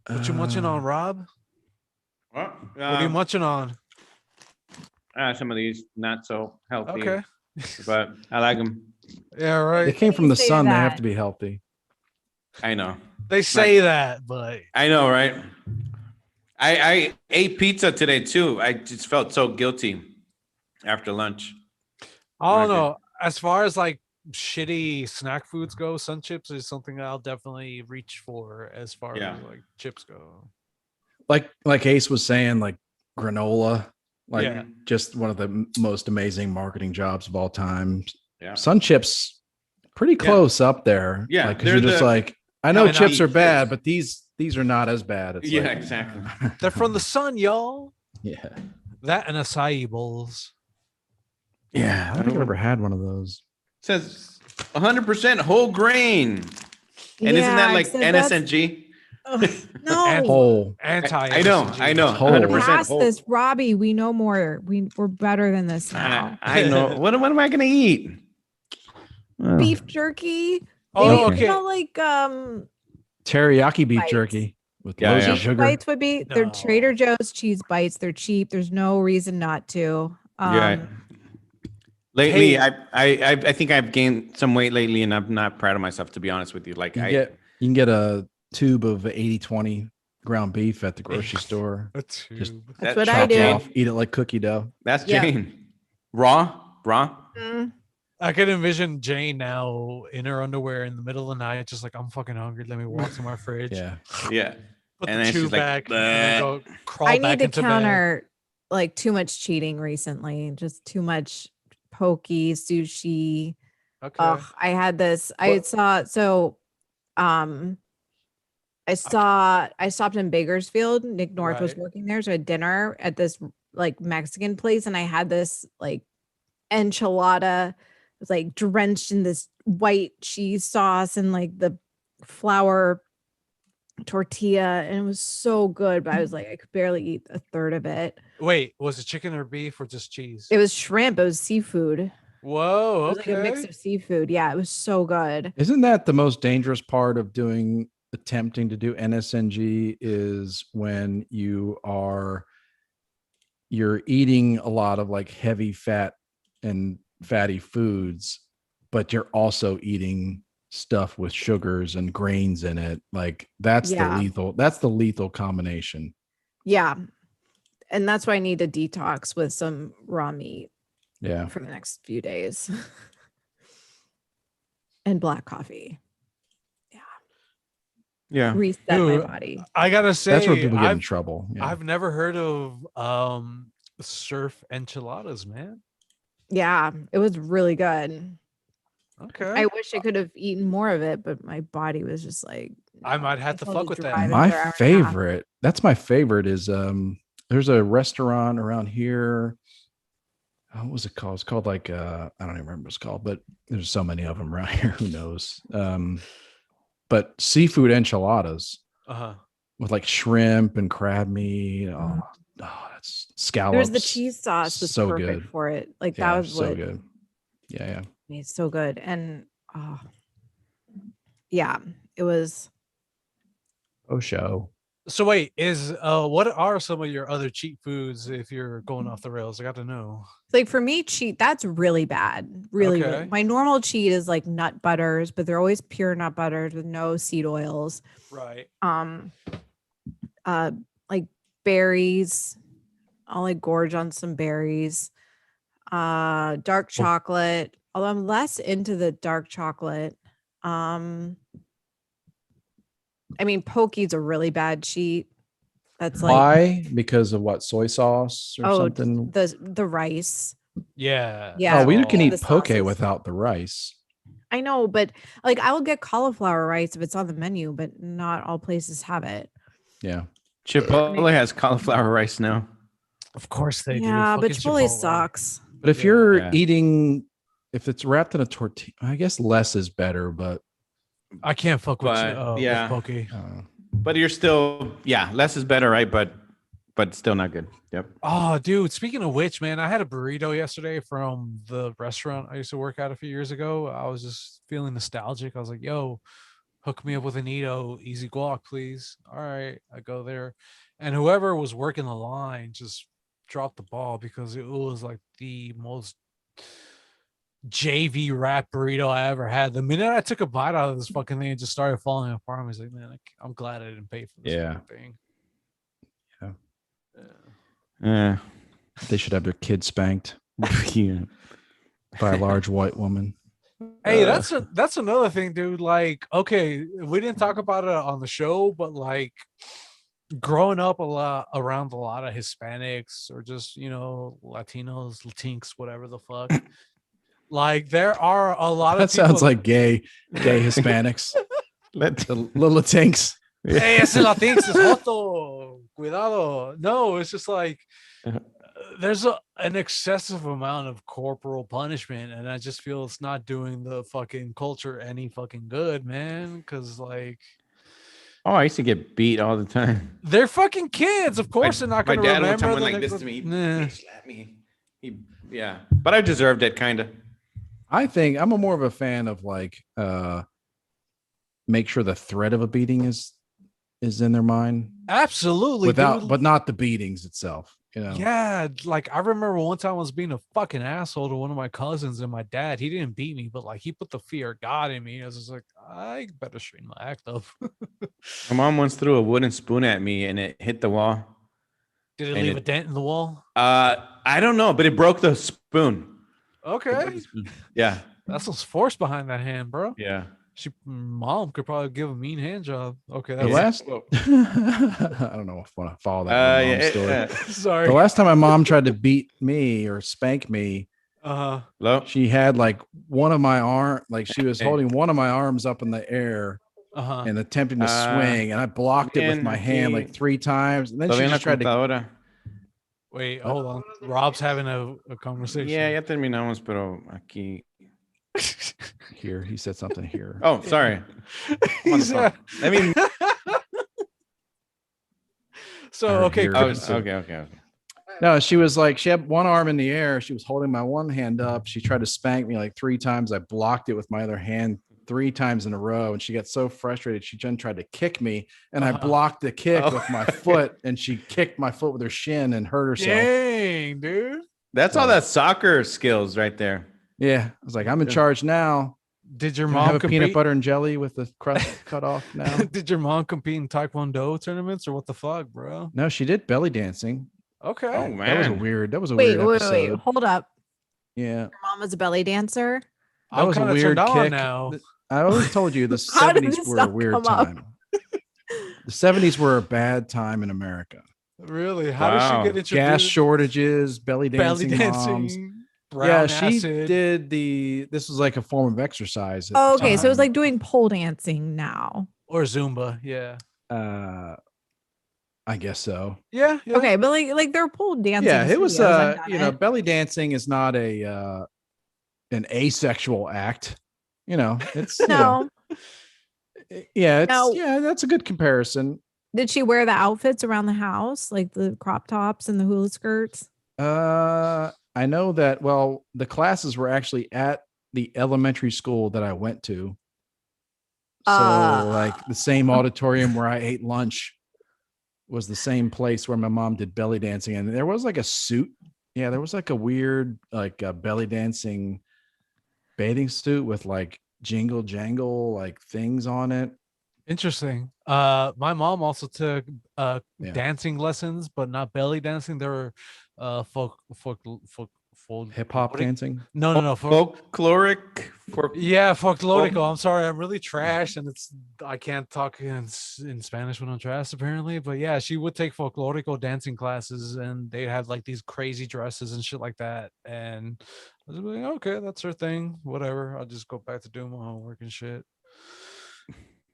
What you munching on, Rob? What? What are you munching on? Some of these not so healthy. Okay. But I like them. Yeah, They right. came from the say sun. They have that? to be healthy. I know. They say that, but I know, right? I ate pizza today too. I just felt so guilty after lunch. I don't Okay. know. As far as like shitty snack foods go, Sun Chips is something I'll definitely reach for as far Yeah. as like chips go. Like Ace was saying, like granola, like Yeah. just one of the most amazing marketing jobs of all time. Yeah. Sun Chips, pretty close up there. Yeah, like, 'cause they're you're just the- like, I know Yeah, chips not are bad, chips. but these are not as bad. It's Yeah, like, exactly. They're from the sun, y'all. yeah. That and acai bowls. Yeah, I don't think I've ever had one of those. Says 100% whole grain. And isn't Yeah, that like except that's- NSNG? Ugh, no. Whole. Anti. I know. Whole. 100% Past whole. this, Robbie. We know more. We're better than this now. I know. What am I gonna eat? Beef jerky. Oh, Maybe, okay. You know, like Teriyaki beef Bites. jerky with Yeah, loads yeah. of cheese sugar. bites would be. They're No. Trader Joe's cheese bites. They're cheap. There's no reason not to. Yeah. Lately, Hey. I think I've gained some weight lately, and I'm not proud of myself, to be honest with you. Like You can get a tube of 80/20 ground beef at the grocery store. A Just tube. That's that what I chop it do. off, eat it like cookie dough. That's Yeah. Jane. Raw. Mm. I can envision Jane now in her underwear in the middle of the night, just like, I'm fucking hungry. Let me walk to my fridge. Yeah. Yeah. Put And the then she's tube like, back and then go crawl I back need to into bed. counter like too much cheating recently. Just too much pokey, sushi. Okay. Ugh, I had this. I What- saw I stopped in Bakersfield. Nick North was Right. working there. So I had dinner at this like Mexican place, and I had this like enchilada. It was like drenched in this white cheese sauce and like the flour tortilla, and it was so good. But I was like, I could barely eat a third of it. Wait, was it chicken or beef or just cheese? It was shrimp. It was seafood. It Whoa, was like a mix okay. of seafood. Yeah, it was so good. Isn't that the most dangerous part of attempting to do NSNG is when you're eating a lot of like heavy fat and fatty foods, but you're also eating stuff with sugars and grains in it. Like that's the lethal combination. Yeah. And that's why I need to detox with some raw meat Yeah. for the next few days. And black coffee. Yeah. Reset my Dude, body. I gotta say, That's where people get in trouble. Yeah. I've never heard of surf enchiladas, man. Yeah, it was really good. Okay. I wish I could have eaten more of it, but my body was just like, I no, might have to felt fuck the with that. drive My another hour and a half. favorite, that's my favorite is there's a restaurant around here. What was it called? It's called like I don't even remember what it's called, but there's so many of them around here. Who knows? But seafood enchiladas Uh-huh. with like shrimp and crab meat. Oh, that's scallops. There was the cheese sauce was so perfect good. for it. Like Yeah, that was so what good. Yeah. made it so good. And yeah, it was. Oh, show. So wait, what are some of your other cheat foods if you're going off the rails? I got to know. Like for me, cheat, that's really bad. Really. Okay. My normal cheat is like nut butters, but they're always pure nut butters with no seed oils. Right. Like berries. I'll like gorge on some berries. Dark chocolate. Although I'm less into the dark chocolate. I mean, Poke's a really bad cheat. That's like Why? Because of what? Soy sauce or something? the rice. Yeah. Yeah. Oh, we can the eat poke sauces. without the rice. I know, but like I will get cauliflower rice if it's on the menu, but not all places have it. Yeah. Chipotle has cauliflower rice now. Of course they do. Yeah, but Fucking Chipotle sucks. But if Yeah. you're Yeah. eating, if it's wrapped in a tortilla, I guess less is better, but I can't fuck with, But, yeah. with poke. But you're still, less is better, right? But still not good. Yep. Oh, dude. Speaking of which, man, I had a burrito yesterday from the restaurant I used to work at a few years ago. I was just feeling nostalgic. I was like, yo, hook me up with an Edo, easy guac, please. All right. I go there. And whoever was working the line just dropped the ball because it was like the most JV wrap burrito I ever had. The minute I took a bite out of this fucking thing, it just started falling apart. I was like, man, I'm glad I didn't pay for this fucking thing. Yeah. they should have their kids spanked Yeah. by a large white woman. Hey, that's another thing, dude. Like, okay, we didn't talk about it on the show, but like growing up around a lot of Hispanics or just, Latinos, Latinx, whatever the fuck. Like there are a lot of That sounds people- like gay Hispanics. The little tinks. Hey, ese Latinx is joto. Cuidado. No, it's just like there's an excessive amount of corporal punishment, and I just feel it's not doing the fucking culture any fucking good, man. Because like, Oh, I used to get beat all the time. they're fucking kids. Of course, they're not My going to dad remember. one time went the like this next- to me. Nah. He slapped me. But I deserved it, kind of. I think I'm more of a fan of like make sure the threat of a beating is in their mind Absolutely, without dude. but not the beatings itself, Yeah, like I remember one time I was being a fucking asshole to one of my cousins, and my dad, he didn't beat me, but like he put the fear of God in me. I was just like, I better straighten my act up. My mom once threw a wooden spoon at me and it hit the wall. Did it And leave a dent in the wall? I don't know, but it broke the spoon. Okay, Yeah. that's some force behind that hand, bro. Yeah. Mom could probably give a mean hand job. Okay, The that's last I don't know if I want to follow that mom story. sorry. The last time my mom tried to beat me or spank me, Hello? she had like one of my arm, like she was holding one of my arms up in the air and attempting to swing, and I blocked it with my hand like 3 times, and then she just tried to. Wait, hold on. Rob's having a conversation. Yeah, ya terminamos, pero aquí. Here, he said something here. Oh, sorry. He's, I mean, So okay, Here. Oh, Chris. okay. No, she was like, she had one arm in the air. She was holding my one hand up. She tried to spank me like 3 times. I blocked it with my other hand 3 times in a row. And she got so frustrated. She then tried to kick me. And I blocked the kick Oh. with my foot. And she kicked my foot with her shin and hurt herself. Dang, dude. That's all that soccer skills right there. Yeah. I was like, I'm in charge now. Did your Can I mom have a compete? peanut butter and jelly with the crust cut off now? Did your mom compete in Taekwondo tournaments or what the fuck, bro? No, she did belly dancing. Okay. Oh man, That was a weird Wait, weird episode. hold up. Yeah. Your mom was a belly dancer. That I'm was a kinda weird turned on kick. now. I always told you the How did 70s this were a not weird come up? time. The 70s were a bad time in America. Really? How did Wow. she get introduced? Gas shortages, belly Belly dancing, dancing. moms. Brown Yeah, she acid. did this was like a form of exercise. At Oh, the okay. So it was time. like doing pole dancing now. Or Zumba. Yeah. I guess so. Yeah. Yeah. Okay, but like they're pole dancing. Yeah, it was studios. I've done you know, it. belly dancing is not an asexual act. You know, it's you know, No. yeah, it's Now- yeah, that's a good comparison. Did she wear the outfits around the house, like the crop tops and the hula skirts? I know that well, the classes were actually at the elementary school that I went to. So like the same auditorium where I ate lunch was the same place where my mom did belly dancing. And there was like a suit. Yeah, there was like a weird like belly dancing bathing suit with like jingle jangle like things on it. Interesting. My mom also took Yeah. dancing lessons, but not belly dancing. There were folk Hip hop what do you- dancing. No. Folkloric. Yeah, folklorico. I'm sorry, I'm really trash, and I can't talk in Spanish when I'm trash apparently. But yeah, she would take folklorico dancing classes, and they had like these crazy dresses and shit like that. And I was like, okay, that's her thing. Whatever. I'll just go back to doing my homework and shit.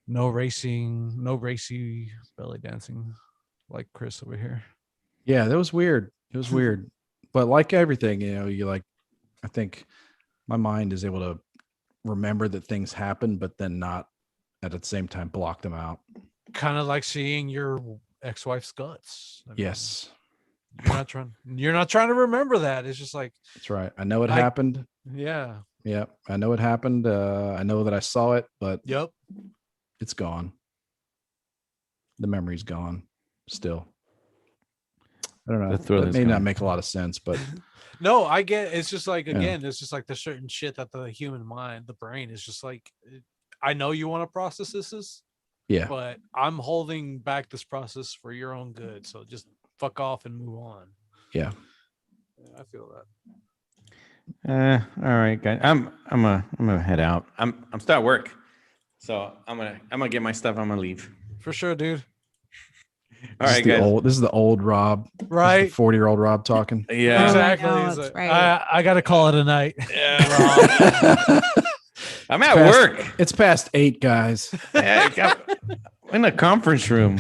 No racing, no racy belly dancing, like Chris over here. Yeah, that was weird. It was weird. But like everything, you know, you like I think my mind is able to remember that things happen, but then not at the same time block them out. Kind of like seeing your ex-wife's guts. I mean, Yes. You're not trying to remember that. It's just like, That's right. I know it I- happened. yeah. Yeah, I know it happened. I know that I saw it, but Yep. it's gone. The memory's gone still. I don't know. The thrill That is may not gone. make a lot of sense, but No, I get it's just like Yeah. again, it's just like the certain shit that the human mind, the brain is just like I know you want to process this, yeah. but I'm holding back this process for your own good. So just fuck off and move on. Yeah. I feel that. All right, guys. I'm gonna head out. I'm still at work, so I'm gonna get my stuff. I'm gonna leave. For sure, dude. All right, guys. This is the old Rob. Right. 40-year-old Rob talking. Yeah. Oh, Exactly. I know, He's that's like, right. I gotta call it a night. I'm at Past- work. It's past 8, guys. I'm in a conference room.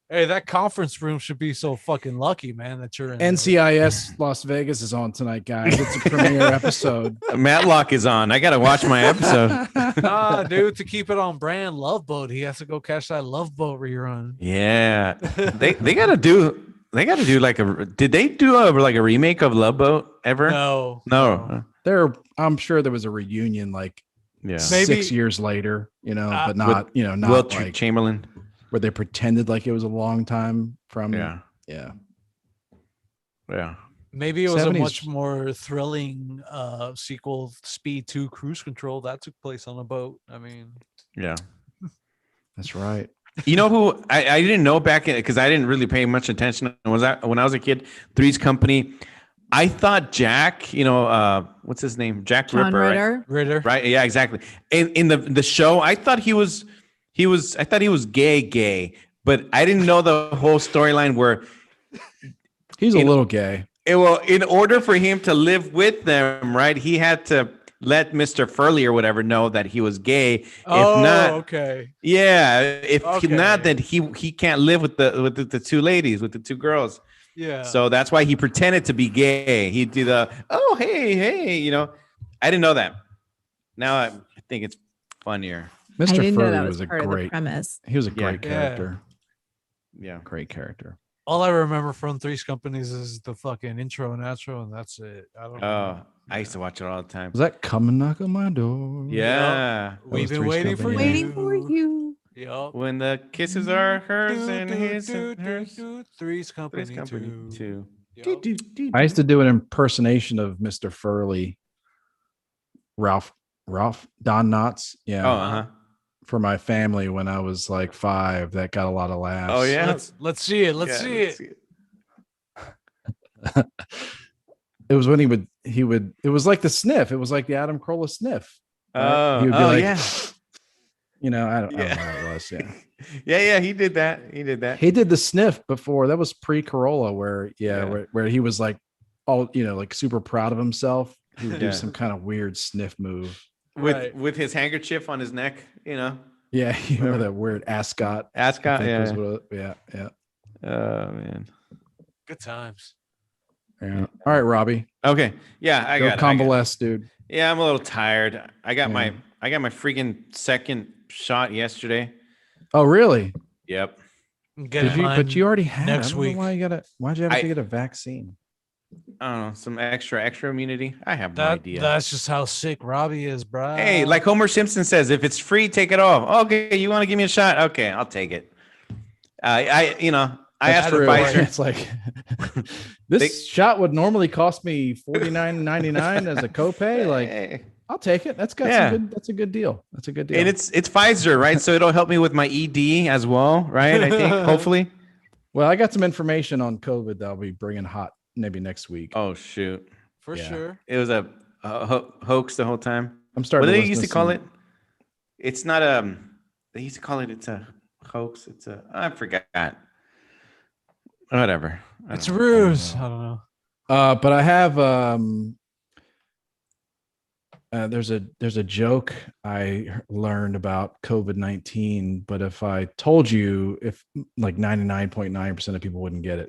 Hey, that conference room should be so fucking lucky, man, that you're in. NCIS Las Vegas is on tonight, guys. It's a premiere episode. Matlock is on. I gotta watch my episode. Nah, dude, to keep it on brand, Love Boat. He has to go catch that Love Boat rerun. Yeah, they gotta do like a. Did they do like a remake of Love Boat ever? No. I'm sure there was a reunion like Yeah. Maybe- 6 years later, you know, but With not, you know, not Wilt like Chamberlain. where they pretended like it was a long time from. Yeah. Yeah. Yeah. Maybe it was a 70s. much more thrilling sequel, Speed 2 Cruise Control, that took place on a boat. I mean, Yeah. That's right. You know who I didn't know back in because I didn't really pay much attention. Was that when I was a kid? Three's Company. I thought Jack, you know, what's his name? Jack John Ripper. Right? Ritter. Ritter. Right? Yeah, exactly. In the show, I thought he was gay, but I didn't know the whole storyline where He's a little gay. in order for him to live with them, right, he had to let Mr. Furley or whatever know that he was gay. If not, okay. yeah, if not, Okay. then he can't live with the two ladies, with the two girls. Yeah. So that's why he pretended to be gay. He'd do the, oh, hey, you know. I didn't know that. Now I think it's funnier. I Mr. didn't know Furley that was a part of the great. premise. He was a Yeah. great character. Yeah. Great character. All I remember from Three's Companies is the fucking intro and outro, and that's it. I don't know. Oh, I used to watch it all the time. Was that Come and Knock on My Door? Yeah. We've was been Three's waiting for Company, yeah. Waiting for you. Yup. When the kisses are hers and his and hers. Three's Three's Company, Company too. too. Yup. I used to do an impersonation of Mr. Furley, Ralph Don Knotts. Yeah. Oh, uh-huh. For my family when I was like 5, that got a lot of laughs. Oh, yeah. Let's see it. Let's see it. It was when he would it was like the sniff. It was like the Adam Carolla sniff. Right? He would be like, yeah. I don't know what it was. Yeah. Yeah, he did that. He did the sniff before. That was pre-Carolla where Yeah. where he was like all, like super proud of himself. He would do Yeah. some kind of weird sniff move. With his handkerchief on his neck, Yeah, you know that weird ascot. Ascot, I think yeah. was yeah. Oh man. Good times. Yeah. All right, Robbie. Okay. Yeah, I Go got it. convalesce, dude. Yeah, I'm a little tired. I got Yeah. my freaking second shot yesterday. Oh, really? Yep. Did you? But you already had next it. I don't know week. why'd you have to get a vaccine? I don't know, some extra immunity. I have no idea. That's just how sick Robbie is, bro. Hey, like Homer Simpson says, if it's free, take it off. Okay, you want to give me a shot? Okay, I'll take it. I asked for true. Pfizer. It's like this shot would normally cost me $49.99 as a copay. Like, Hey. I'll take it. That's that's a good deal. That's a good deal. And it's Pfizer, right? So it'll help me with my ED as well, right? I think hopefully. Well, I got some information on COVID that I'll be bringing hot maybe next week. Oh shoot, For sure. it was a hoax the whole time. I'm starting. What to did they used listen to call some- it? It's not They used to call it. It's a hoax. I forgot. Whatever. I It's don't a know. ruse. I don't know. But I have there's a joke I learned about COVID-19, but if I told you, if like 99.9% of people wouldn't get it.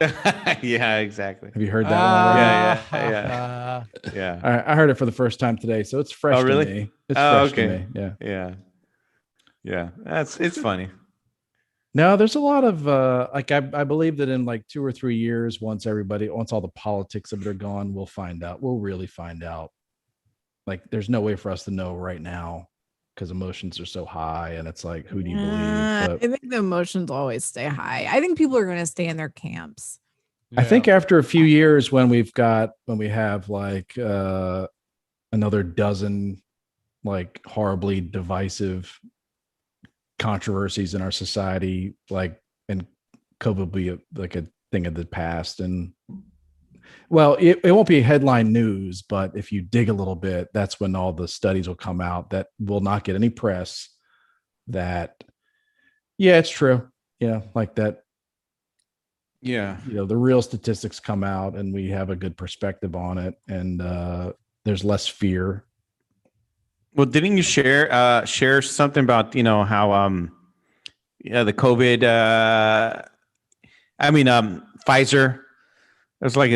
Yeah, exactly. Have you heard that one already? Yeah. Yeah. I heard it for the first time today, so it's fresh Oh, really? to me. It's Oh, fresh to me. Yeah. Yeah. Yeah. It's funny. No, there's a lot of I believe that in like 2 or 3 years, once all the politics of it are gone, we'll find out. We'll really find out. Like, there's no way for us to know right now because emotions are so high, and it's like, who do you believe? I But think the emotions always stay high. I think people are going to stay in their camps. I think after a few years, when we have like another dozen like horribly divisive controversies in our society, like, and COVID will be like a thing of the past. And well, it won't be headline news, but if you dig a little bit, that's when all the studies will come out that will not get any press. That, yeah, it's true. Yeah, like that. Yeah. The real statistics come out, and we have a good perspective on it, and there's less fear. Well, didn't you share something about how the COVID Pfizer, there's like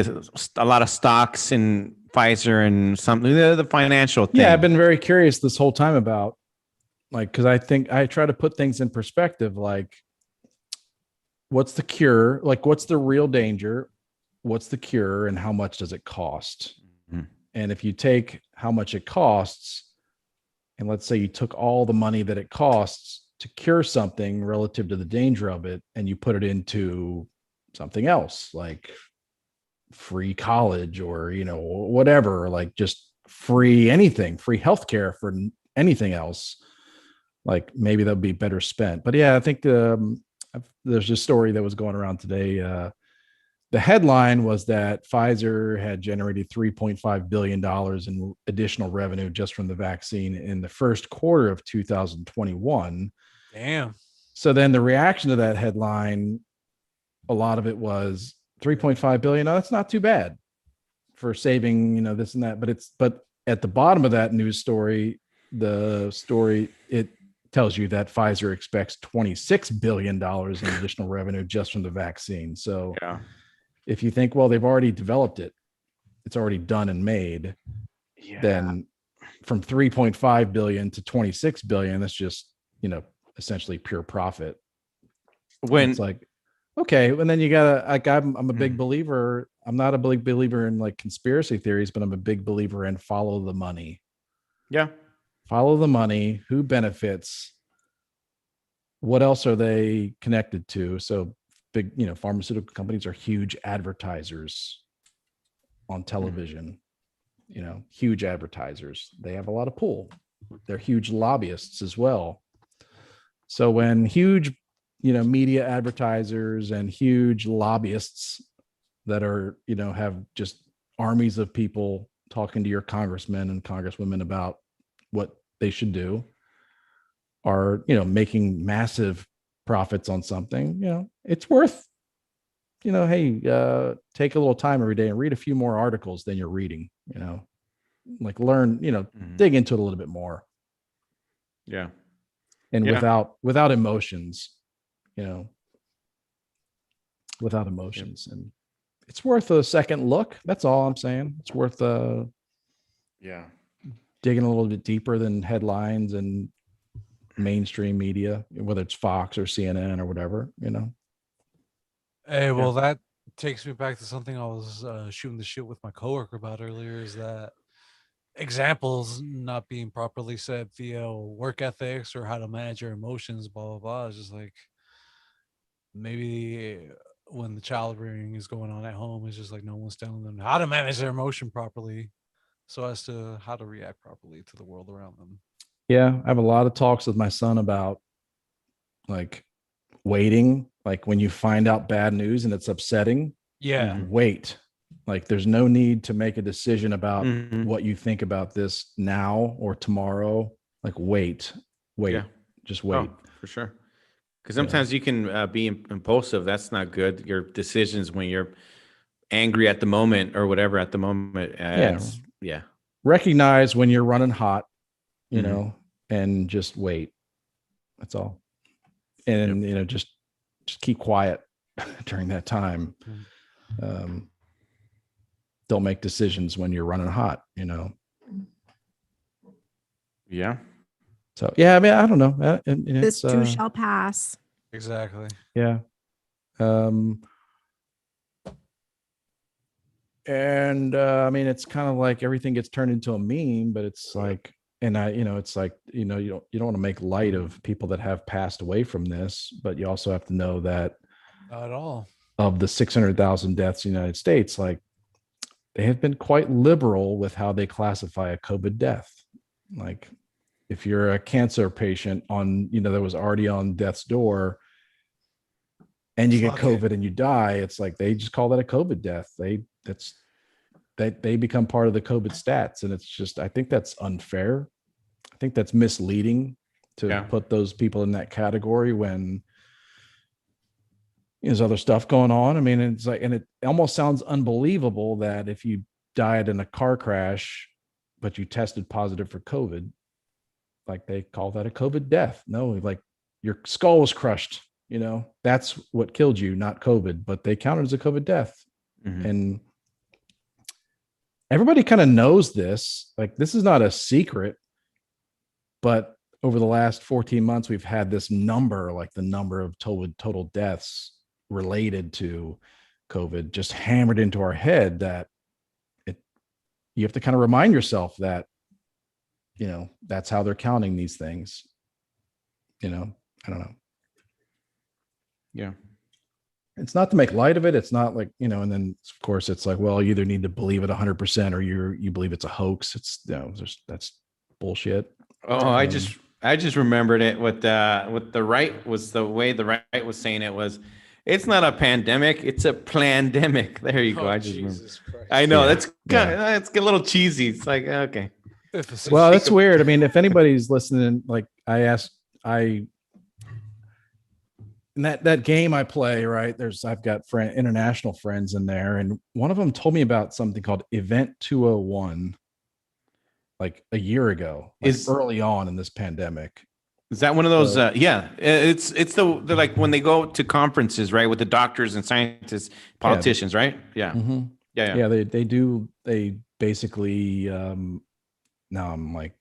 a lot of stocks in Pfizer and something, the financial thing. Yeah, I've been very curious this whole time about, like, because I think I try to put things in perspective, like, what's the cure? Like, what's the real danger? What's the cure, and how much does it cost? Mm-hmm. And if you take how much it costs, and let's say you took all the money that it costs to cure something relative to the danger of it, and you put it into something else, like free college or, whatever, like just free anything, free healthcare for anything else, like maybe that'd be better spent. But yeah, I think there's a story that was going around today. The headline was that Pfizer had generated $3.5 billion in additional revenue just from the vaccine in the first quarter of 2021. Damn. So then the reaction to that headline, a lot of it was 3.5 billion. Oh, that's not too bad for saving, this and that. But at the bottom of that news story, it tells you that Pfizer expects $26 billion in additional revenue just from the vaccine. So Yeah. if you think, well, they've already developed it, it's already done and made, then from 3.5 billion to 26 billion, that's just, essentially pure profit. When It's like, Okay, and then you gotta like I'm a big Mhm. believer. I'm not a big believer in like conspiracy theories, but I'm a big believer in follow the money. Yeah. Follow the money. Who benefits? What else are they connected to? So big, pharmaceutical companies are huge advertisers on television. Huge advertisers. They have a lot of pull. They're huge lobbyists as well. So when huge, media advertisers and huge lobbyists that are, have just armies of people talking to your congressmen and congresswomen about what they should do are, making massive profits on something, it's worth, hey, take a little time every day and read a few more articles than you're reading, like learn, Mhm. dig into it a little bit more Yeah. and Yeah. without emotions, you know, without Yep. emotions. And it's worth a second look. That's all I'm saying. It's worth Yeah. digging a little bit deeper than headlines and mainstream media, whether it's Fox or CNN or whatever, Hey, Yeah. well, that takes me back to something I was shooting the shit with my coworker about earlier. Is that examples not being properly set via work ethics or how to manage your emotions, blah blah blah. It's just like maybe when the child rearing is going on at home, it's just like no one's telling them how to manage their emotion properly, so as to how to react properly to the world around them. Yeah. I have a lot of talks with my son about like waiting, like when you find out bad news and it's upsetting, Yeah, Mhm. wait. Like there's no need to make a decision about Mhm. what you think about this now or tomorrow. Like wait, Yeah. just Oh, wait. for sure. Because You know, sometimes you can be impulsive. That's not good. Your decisions when you're angry at the moment or whatever at the moment. yeah. It's yeah. Recognize when you're running hot, Mhm. and just wait. That's all. Yep. And just keep quiet during that time. Mm. Um, don't make decisions when you're running hot. Yeah. So yeah, I mean, I don't know. And This it's too shall pass. exactly. yeah. Um, and I mean, it's kind of like everything gets turned into a meme, but it's like, and it's like, you don't want to make light of people that have passed away from this, but you also have to know that Not at all. of the 600,000 deaths in the United States, like they have been quite liberal with how they classify a COVID death. Like if you're a cancer patient on, that was already on death's door and you get Fuck it. COVID and you die, it's like they just call that a COVID death. They become part of the COVID stats. And it's just, I think that's unfair. I think that's misleading to Yeah. put those people in that category when there's other stuff going on. I mean, it's like, and it almost sounds unbelievable that if you died in a car crash, but you tested positive for COVID, like they call that a COVID death. No, like your skull was crushed. That's what killed you, not COVID, but they count it as a COVID death. Mhm. And everybody kind of knows this. Like this is not a secret, but over the last 14 months, we've had this number, like the number of total deaths related to COVID, just hammered into our head that you have to kind of remind yourself that, that's how they're counting these things. I don't know. Yeah. It's not to make light of it. It's not like, and then of course it's like, well, you either need to believe it 100% or you believe it's a hoax. It's, that's bullshit. Oh, I just remembered it with the right was the way the right was saying it was. It's not a pandemic. It's a plandemic. There you go. Oh, I just remember. Jesus Christ. I know Yeah, that's kind yeah. of, it's a little cheesy. It's like okay. Well, that's Jacob- weird. I mean, if anybody's listening, like in that game I play, right? I've got international friends in there, and one of them told me about something called Event 201, like a year ago, like Is early on in this pandemic. Is that one of those? So, Yeah, it's the like when they go to conferences, right, with the doctors and scientists, yeah, politicians, right? Yeah, mhm. yeah, Yeah, they basically now I'm like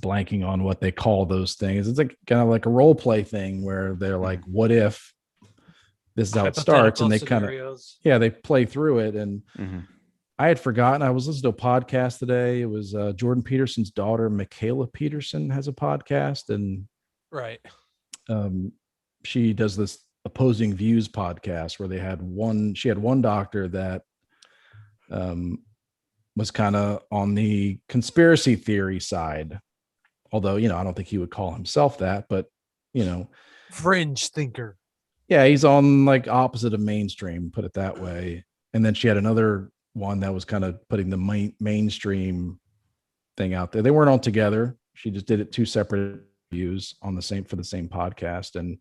blanking on what they call those things. It's like kind of like a role play thing where they're like, what if this is how it starts? And they kind of, they play through it. And I had forgotten, I was listening to a podcast today. It was Jordan Peterson's daughter, Michaela Peterson, has a podcast. And Right. She does this Opposing Views podcast where she had one doctor that was kind of on the conspiracy theory side. Although, I don't think he would call himself that, but, fringe thinker. Yeah, he's on like opposite of mainstream, put it that way. And then she had another one that was kind of putting the mainstream thing out there. They weren't all together. She just did it two separate views for the same podcast. And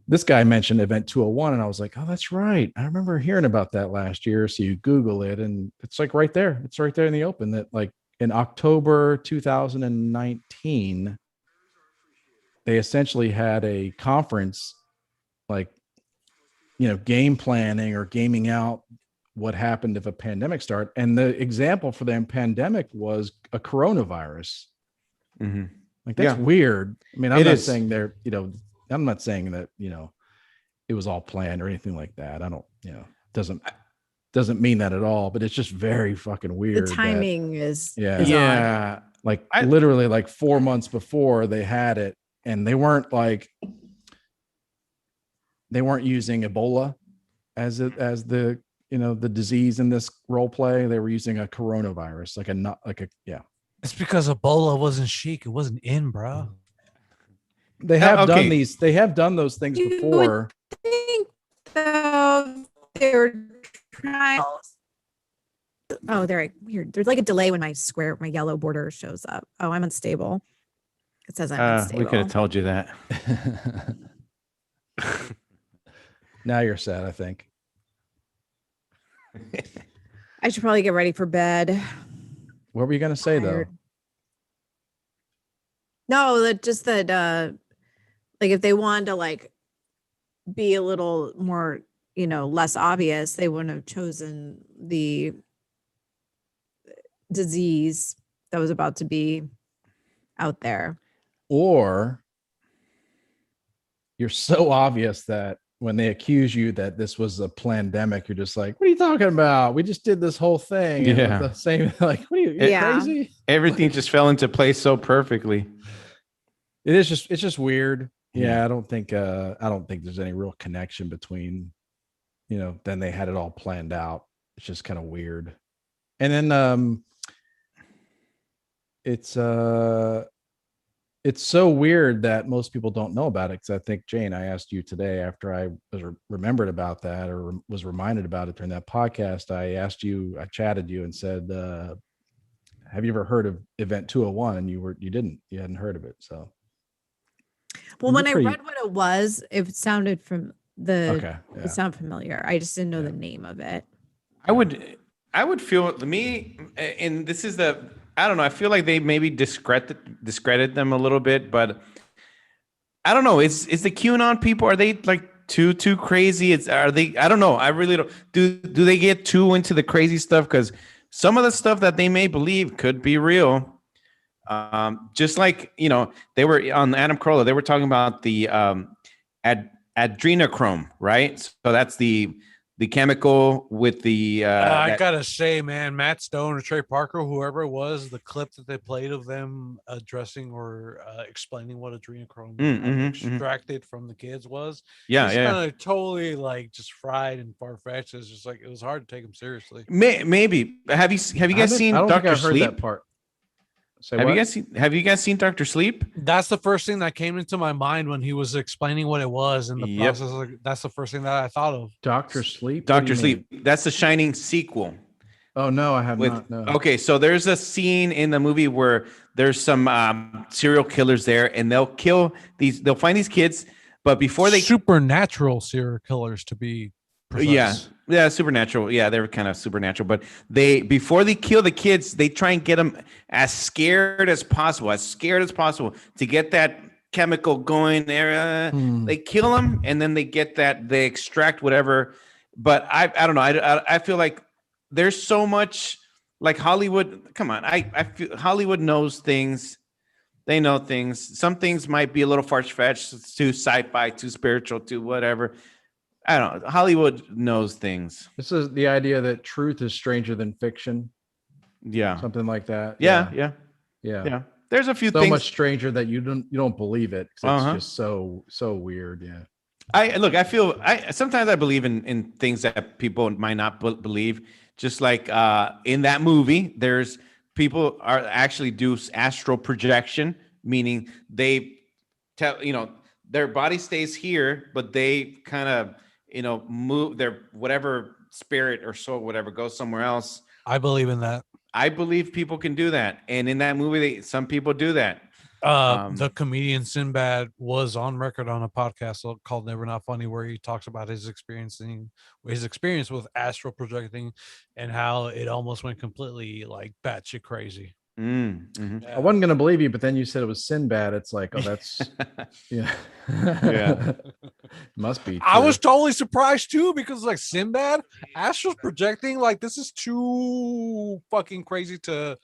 this guy mentioned Event 201, and I was like, oh, that's right. I remember hearing about that last year. So you Google it, and it's like right there. It's right there in the open that like in October 2019, they essentially had a conference, like, game planning or gaming out what happened if a pandemic started. And the example for them pandemic was a coronavirus. Like, that's weird. I mean, I'm not saying I'm not saying that, it was all planned or anything like that. I don't, doesn't mean that at all, but it's just very fucking weird. The timing is odd. Like literally like 4 months before they had it, and they weren't using Ebola as the, the disease in this role play. They were using a coronavirus, It's because Ebola wasn't chic. It wasn't in, bro. They have done these. They have done those things before. I think though they were trying. Oh, they're weird. There's like a delay when my yellow border shows up. Oh, I'm unstable. It says I'm unstable. We could have told you that. Now you're sad, I think. I should probably get ready for bed. What were you going to say, though? No, that like if they wanted to like be a little more, less obvious, they wouldn't have chosen the disease that was about to be out there. Or you're so obvious that when they accuse you that this was a pandemic, you're just like, what are you talking about? We just did this whole thing. Yeah. The same, like, what are you crazy? Everything just fell into place so perfectly. It's just weird. Yeah. I don't think there's any real connection between, then they had it all planned out. It's just kind of weird. And then, it's so weird that most people don't know about it. Because I think, Jane, I asked you today after I was remembered about that or was reminded about it during that podcast. I chatted you and said, have you ever heard of Event 201? And you hadn't heard of it. So, well, when I read what it was, it sounded it sounded familiar. I just didn't know the name of it. I would feel and this is I don't know. I feel like they maybe discredit them a little bit, but I don't know. Is the QAnon people, are they like too crazy? I don't know. I really don't. Do they get too into the crazy stuff? Because some of the stuff that they may believe could be real. Just like, they were on Adam Carolla, they were talking about the adrenochrome, right? So that's the chemical with the I gotta say, man, Matt Stone or Trey Parker, whoever it was, the clip that they played of them addressing or explaining what adrenochrome extracted from the kids was, kind of totally like just fried and far-fetched. It's just like, it was hard to take them seriously. Maybe have you guys seen Dr. Sleep? That part. Have you guys seen Dr. Sleep? That's the first thing that came into my mind when he was explaining what it was in the process. That's the first thing that I thought of. Dr. Sleep. Dr. Sleep. That's the Shining sequel. Oh no, I have not. No. Okay, so there's a scene in the movie where there's some serial killers there, and they'll find these kids, but before they supernatural serial killers to be precise. Yeah, supernatural. Yeah, they're kind of supernatural. But before they kill the kids, they try and get them as scared as possible to get that chemical going there. They kill them, and then they extract whatever. But I don't know. I feel like there's so much, like Hollywood. Come on, I feel Hollywood knows things They know things. Some things might be a little far-fetched, too sci-fi, too spiritual, too whatever. I don't know. Hollywood knows things. This is the idea that truth is stranger than fiction, Yeah. something like that. Yeah. Yeah. There's a few So things. much stranger that you don't believe it, 'cause Uh-huh. it's just so weird. Yeah. I sometimes I believe in things that people might not believe. Just like in that movie, there's people are actually do astral projection, meaning they tell their body stays here, but they kind of move their whatever spirit or soul, whatever, goes somewhere else. I believe in that. I believe people can do that, and in that movie, some people do that. The comedian Sinbad was on record on a podcast called Never Not Funny, where he talks about his experience with astral projecting and how it almost went completely like batshit crazy. Mm-hmm. I wasn't gonna believe you, but then you said it was Sinbad. It's like, oh, that's Yeah. Must be. I true. was totally surprised too, because like Sinbad, astral projecting, like this is too fucking crazy to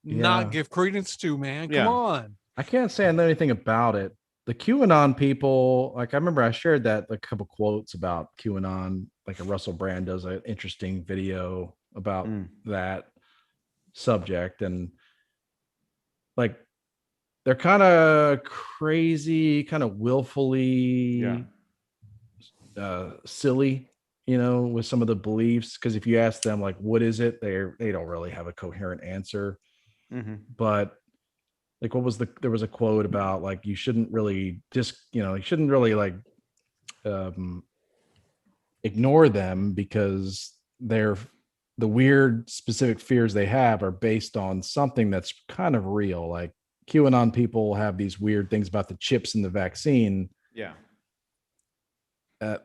not give credence to, man. Come Yeah. on. I can't say I know anything about it. The QAnon people, like I remember I shared that a couple quotes about QAnon, like a Russell Brand does an interesting video about that subject, and like they're kind of crazy, kind of willfully silly, with some of the beliefs. Because if you ask them like what is it, they don't really have a coherent answer. But like there was a quote about like you shouldn't really like ignore them, because the weird specific fears they have are based on something that's kind of real. Like QAnon people have these weird things about the chips in the vaccine. Yeah.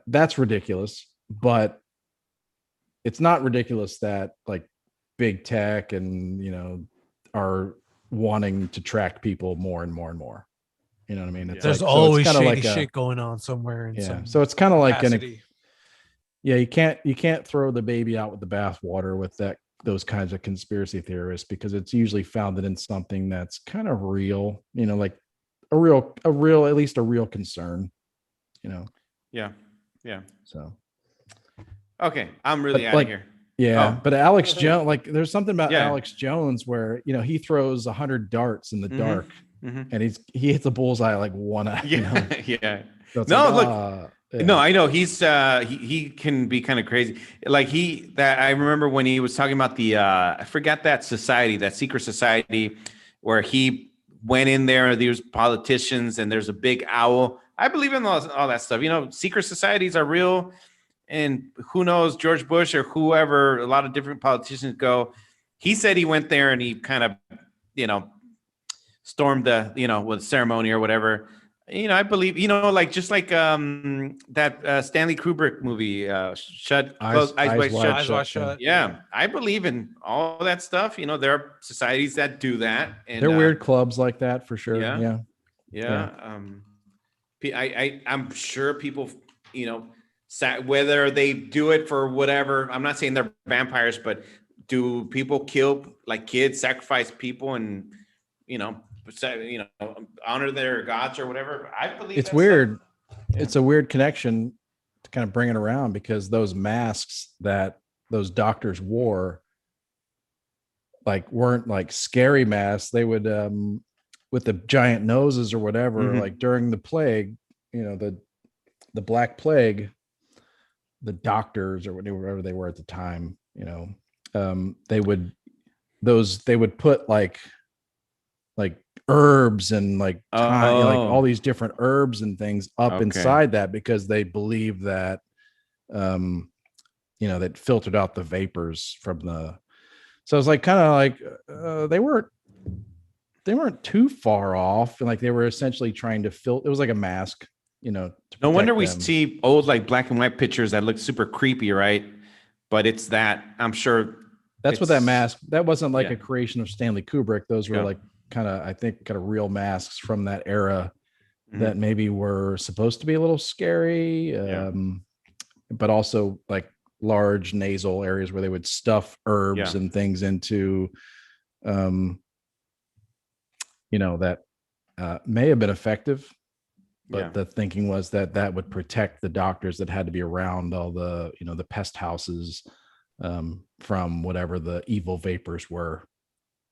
That's ridiculous, but it's not ridiculous that like big tech and are wanting to track people more and more and more. You know what I mean? It's There's like, always so it's shady like shit going on somewhere. In some so it's kind of like capacity. you can't throw the baby out with the bathwater with those kinds of conspiracy theorists, because it's usually founded in something that's kind of real, like a real, at least a real concern, Yeah. So Okay, I'm really out of here. Yeah, Oh. but Alex Jones, like there's something about Yeah. Alex Jones where he throws 100 darts in the dark, and he hits a bullseye like one eye. Yeah. So it's No, like, look. No, I know he's he can be kind of crazy. Like I remember when he was talking about the I forgot that society, that secret society, where he went in there. There's politicians and there's a big owl. I believe in all that stuff. Secret societies are real, and who knows, George Bush or whoever, a lot of different politicians go. He said he went there and he kind of stormed the with ceremony or whatever. I believe, like just like that Stanley Kubrick movie, Eyes Wide Shut. Yeah, I believe in all that stuff. There are societies that do that, and they're weird clubs like that for sure. Yeah. I'm sure people, whether they do it for whatever. I'm not saying they're vampires, but do people kill like kids, sacrifice people, and honor their gods or whatever? I believe it's weird. It's a weird connection to kind of bring it around, because those masks that those doctors wore weren't like scary masks. They would with the giant noses or whatever, like during the plague, the Black Plague, the doctors or whatever they were at the time, they would put like herbs and like all these different herbs and things up inside that, because they believed that that filtered out the vapors from the. So it's like kind of like they weren't too far off, and like they were essentially trying to it was like a mask, no wonder we see old like black and white pictures that look super creepy, right? But it's that, I'm sure that's what that mask, that wasn't like a creation of Stanley Kubrick. Those were like kind of real masks from that era that maybe were supposed to be a little scary, but also like large nasal areas where they would stuff herbs and things into that may have been effective, but Yeah. the thinking was that that would protect the doctors that had to be around all the, the pest houses from whatever the evil vapors were,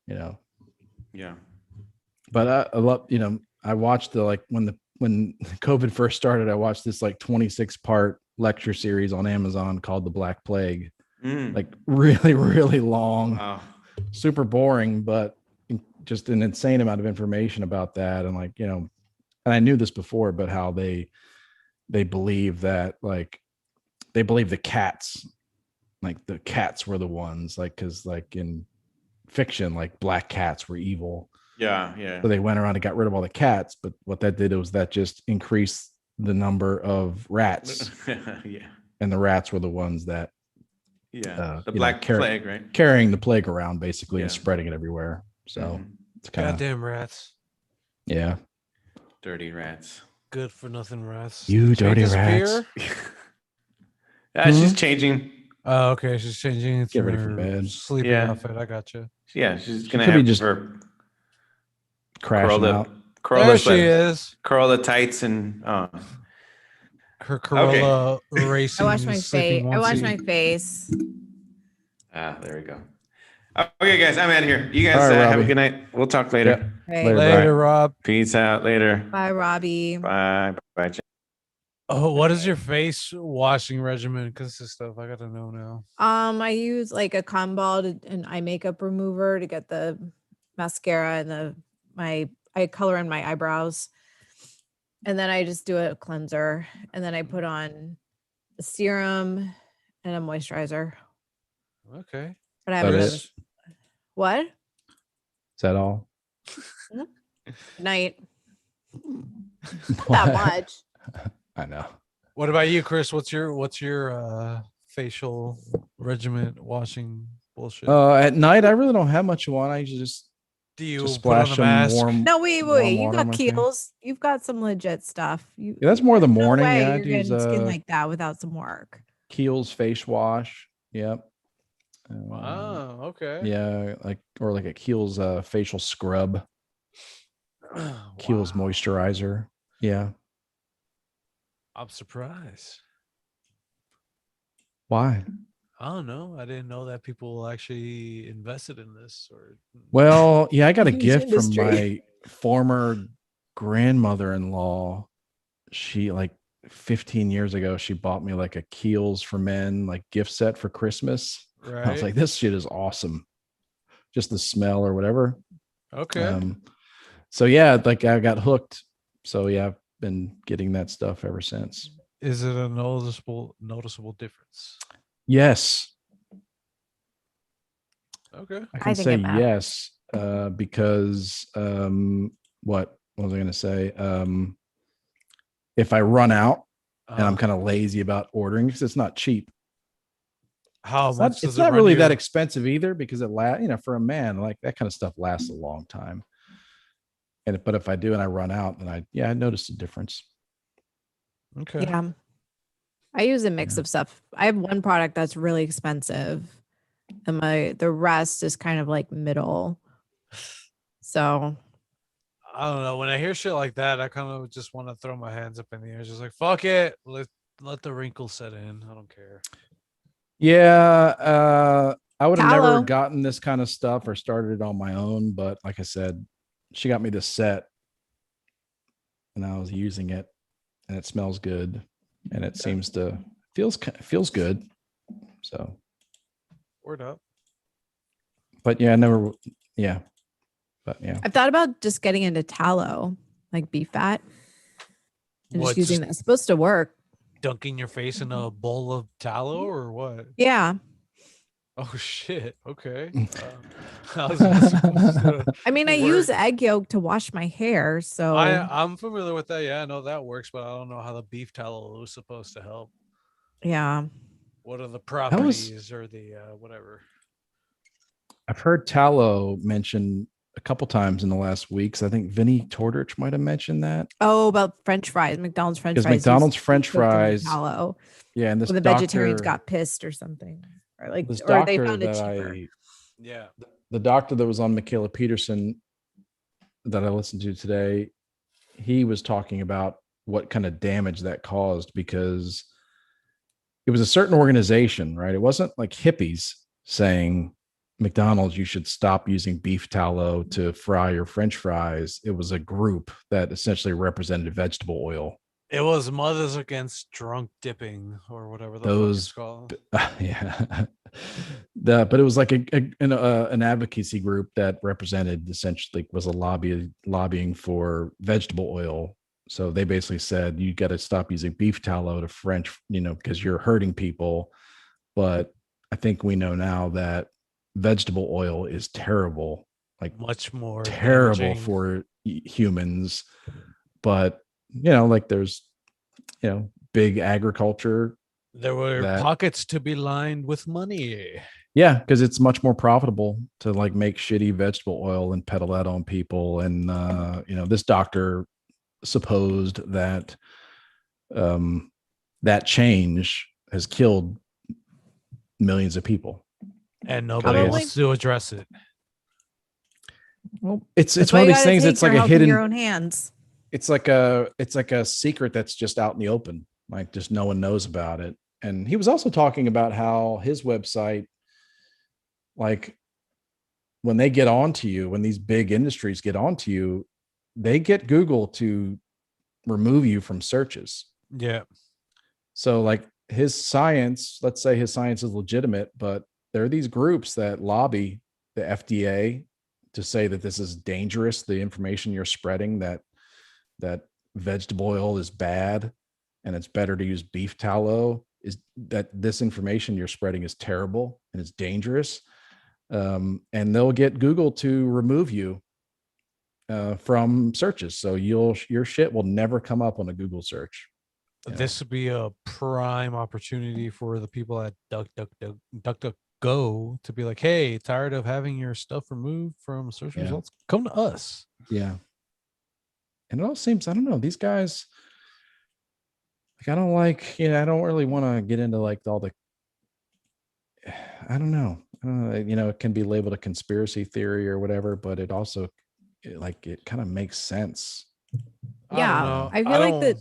Yeah. But I love, I watched when COVID first started, I watched this 26-part lecture series on Amazon called The Black Plague. Like really, really long, Wow. super boring, but just an insane amount of information about that. And and I knew this before, but how they believe that they believe the cats were the ones, because in fiction, black cats were evil. Yeah. Yeah. So they went around and got rid of all the cats, but what that did was that just increased the number of rats, Yeah. and the rats were the ones that Yeah. The Black Plague, right? carrying the plague around basically and Yeah. spreading it everywhere. So it's kind of Goddamn rats. yeah. Dirty rats. Good for nothing rats. You Did Jane dirty disappear? She's changing. Oh, okay. She's changing into Get ready for her bed. sleeping Yeah. outfit. I gotcha. Yeah, she's She gonna could be have just her crashing out. There she is. Corolla tights and Her Corolla racing. I wash my face. sleeping I wash onesie. my face. there we go. Okay, guys, I'm out of here. You guys All right, have a Robbie. good night. We'll talk later. Yep. Right. Later. Later, Rob. Peace out. Later. Bye, Robbie. Bye. Bye. Oh, what is your face washing regimen? Because this stuff I gotta know now. I use a cotton ball and eye makeup remover to get the mascara and I color in my eyebrows. And then I just do a cleanser. And then I put on a serum and a moisturizer. Okay. But I That haven't is? what? Is that all? Night. Not that much. I know. What about you, Chris? What's your facial regimen washing bullshit? At night, I really don't have much on. I usually just Do you just put on splash a some mask? warm. No, wait. warm You water on got my face. Kiehl's. You've got some legit stuff. Yeah, that's more the morning. No way Yeah, you're I'd use getting skin like that without some work. Kiehl's face wash. Yep. Wow. Okay. Yeah, or a Kiehl's facial scrub. Kiehl's Wow. moisturizer. Yeah. I'm surprised. Why? I don't know. I didn't know that people actually invested in this. Or Well, yeah, I got a Huge gift from industry. my former grandmother-in-law. She 15 years ago, she bought me a Kiehl's for Men gift set for Christmas. right. I was like, this shit is awesome. Just the smell or whatever. Okay. So yeah, I got hooked. So yeah, I've been getting that stuff ever since. Is it a noticeable difference? Yes. Okay. I can think say it matters. yes, because what was I going to say? If I run out and I'm kind of lazy about ordering because it's not cheap. How It's much? not, does it's it not run really you? that expensive either because for a man, that kind of stuff lasts a long time. But if I do and I run out, then I noticed a difference. Okay. Yeah. I use a mix Yeah. of stuff. I have one product that's really expensive and the rest is kind of middle. So I don't know. When I hear shit like that, I kind of just want to throw my hands up in the air. Just fuck it. Let the wrinkles set in. I don't care. Yeah, I would have Tallow. never gotten this kind of stuff or started it on my own, but like I said, she got me this set and I was using it and it smells good and it seems to feels good. So, Word up. but yeah, but yeah. I've thought about just getting into tallow, like beef fat, and What, just using just- that. It's supposed to work. Dunking your face in a bowl of tallow or what? Yeah. Oh shit. Okay. How's that supposed to I mean, I work? use egg yolk to wash my hair. So I'm familiar with that. Yeah, I know that works, but I don't know how the beef tallow is supposed to help. yeah. What are the properties or the whatever? I've heard tallow mentioned a couple times in the last weeks. I think Vinny Tordich might have mentioned that. Oh, about French fries, McDonald's French Because fries. McDonald's used to be French cooked in fries, tallow. yeah, and this Or the vegetarians doctor- got pissed or something. Or this or they doctor found it that cheaper. Yeah. the doctor that was on Michaela Peterson that I listened to today, he was talking about what kind of damage that caused, because it was a certain organization, right? It wasn't like hippies saying, McDonald's, you should stop using beef tallow to fry your French fries. It was a group that essentially represented vegetable oil. It was Mothers Against Drunk Dipping or whatever the fuck it's called. Yeah. But it was like an advocacy group that represented, essentially was a lobbying for vegetable oil. So they basically said, you got to stop using beef tallow to French, because you're hurting people. But I think we know now that vegetable oil is terrible, like much more terrible damaging for humans. But like there's big agriculture. There were pockets to be lined with money. Yeah, because it's much more profitable to like make shitty vegetable oil and peddle that on people. And this doctor supposed that that change has killed millions of people, and nobody wants to address it. Well, it's one of these things. It's like a hidden, your own hands. It's like a secret that's just out in the open, like just no one knows about it. And he was also talking about how his website, like when they get onto you, when these big industries get onto you, they get Google to remove you from searches. Yeah. So like his science, let's say his science is legitimate, but there are these groups that lobby the FDA to say that this is dangerous. The information you're spreading, that vegetable oil is bad and it's better to use beef tallow, is that this information you're spreading is terrible and it's dangerous. And they'll get Google to remove you from searches. So your shit will never come up on a Google search. This would be a prime opportunity for the people at DuckDuckGo to be like, hey, tired of having your stuff removed from search results? Come to us. Yeah. And it all seems, I don't know, these guys, like, I don't really want to get into like all the, I don't know, it can be labeled a conspiracy theory or whatever, but it also, it kind of makes sense. Yeah. I feel like that.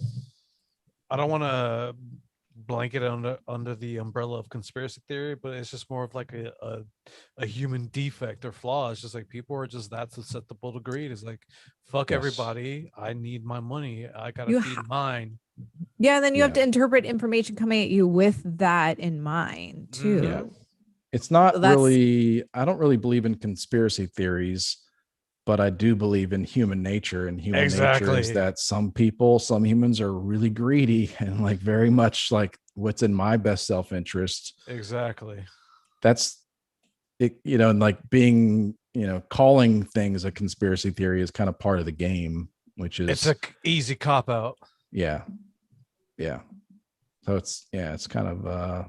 I don't want to blanket under the umbrella of conspiracy theory, but it's just more of like a human defect or flaw. It's just like people are just that susceptible to greed. It's like, fuck everybody. I need my money. I gotta feed mine. Yeah, and then you have to interpret information coming at you with that in mind too. Yeah. It's not really, I don't really believe in conspiracy theories, but I do believe in human nature, and human nature is that some humans are really greedy and like very much like what's in my best self-interest. Exactly. That's it, and like being, calling things a conspiracy theory is kind of part of the game, which is, it's an easy cop out. Yeah. Yeah. So it's kind of, I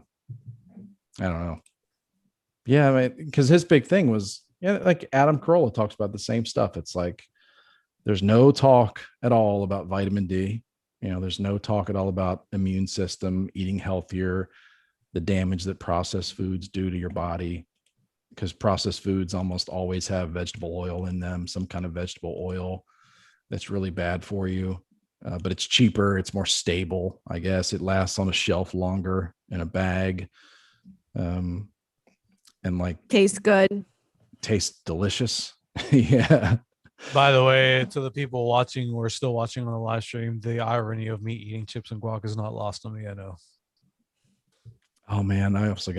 don't know. Yeah. I mean, because his big thing was, like Adam Carolla talks about the same stuff. It's like, there's no talk at all about vitamin D. There's no talk at all about immune system, eating healthier, the damage that processed foods do to your body, because processed foods almost always have vegetable oil in them, some kind of vegetable oil that's really bad for you. But it's cheaper. It's more stable. I guess it lasts on a shelf longer in a bag. And like tastes good. Tastes delicious. Yeah. By the way, to the people watching or still watching on the live stream, the irony of me eating chips and guac is not lost on me. I know. Oh man, I also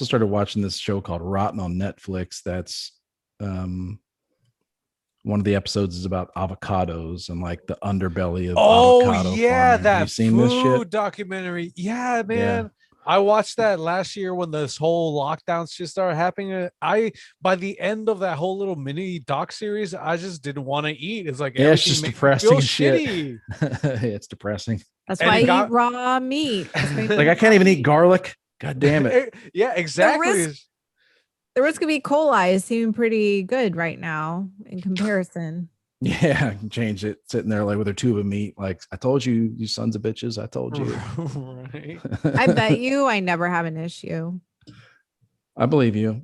started watching this show called Rotten on Netflix. That's one of the episodes is about avocados and like the underbelly of avocado farming. That have you seen this shit? Documentary. Yeah, man. Yeah. I watched that last year when this whole lockdown shit started happening. By the end of that whole little mini doc series, I just didn't want to eat. It's like, it's just depressing shit. It's depressing. That's why I eat raw meat. Like I can't even eat garlic. God damn it. Yeah, exactly. The risk of E. coli is seeming pretty good right now in comparison. Yeah, change it. Sitting there like with a tube of meat, like I told you, you sons of bitches. I told you. Right. I bet you I never have an issue. I believe you.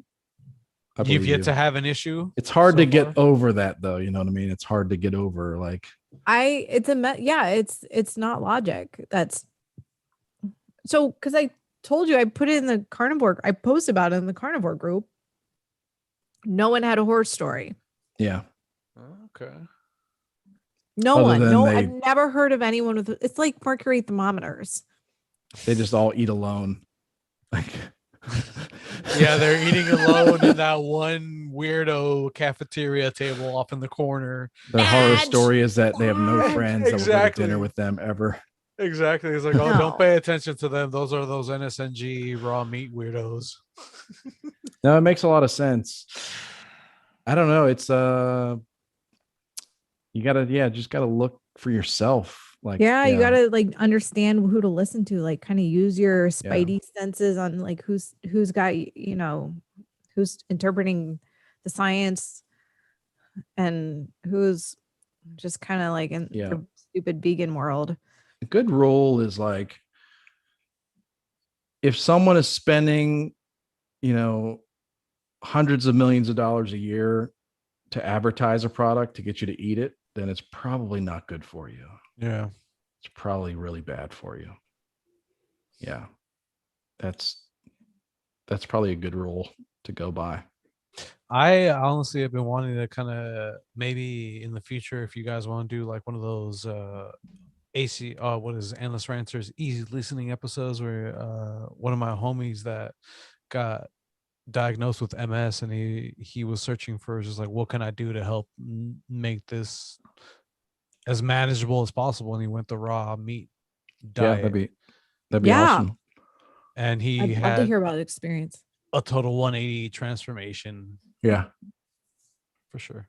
I You've believe yet you. to have an issue. It's hard so to get far? over that though. You know what I mean? It's hard to get over. Like, It's not logic. That's so because I told you I put it in the carnivore. I post about it in the carnivore group. No one had a horror story. yeah. Okay. No Other one. than No, they- I've never heard of anyone with. It's like mercury thermometers. They just all eat alone. Like, Yeah, they're eating alone in that one weirdo cafeteria table off in the corner. their horror Badge! story is that they have no Badge! friends that will go to Exactly. dinner with them ever. Exactly. It's like, oh, No. don't pay attention to them. Those are those NSNG raw meat weirdos. No, it makes a lot of sense. I don't know. It's you gotta, just gotta look for yourself. Like, Yeah, you gotta like understand who to listen to. Like, kind of use your Yeah. spidey senses on like who's got who's interpreting the science and who's just kind of like in Yeah. the stupid vegan world. A good rule is like, if someone is spending, hundreds of millions of dollars a year to advertise a product to get you to eat it, then it's probably not good for you. Yeah. It's probably really bad for you. Yeah. That's probably a good rule to go by. I honestly have been wanting to kind of maybe in the future, if you guys want to do like one of those what is Endless Rancer's easy listening episodes where one of my homies that got diagnosed with MS and he was searching for just like, what can I do to help make this as manageable as possible, and he went the raw meat diet. Yeah, that'd be Yeah. awesome. And he I'd love to had hear about the experience. a total 180 transformation Yeah. for sure.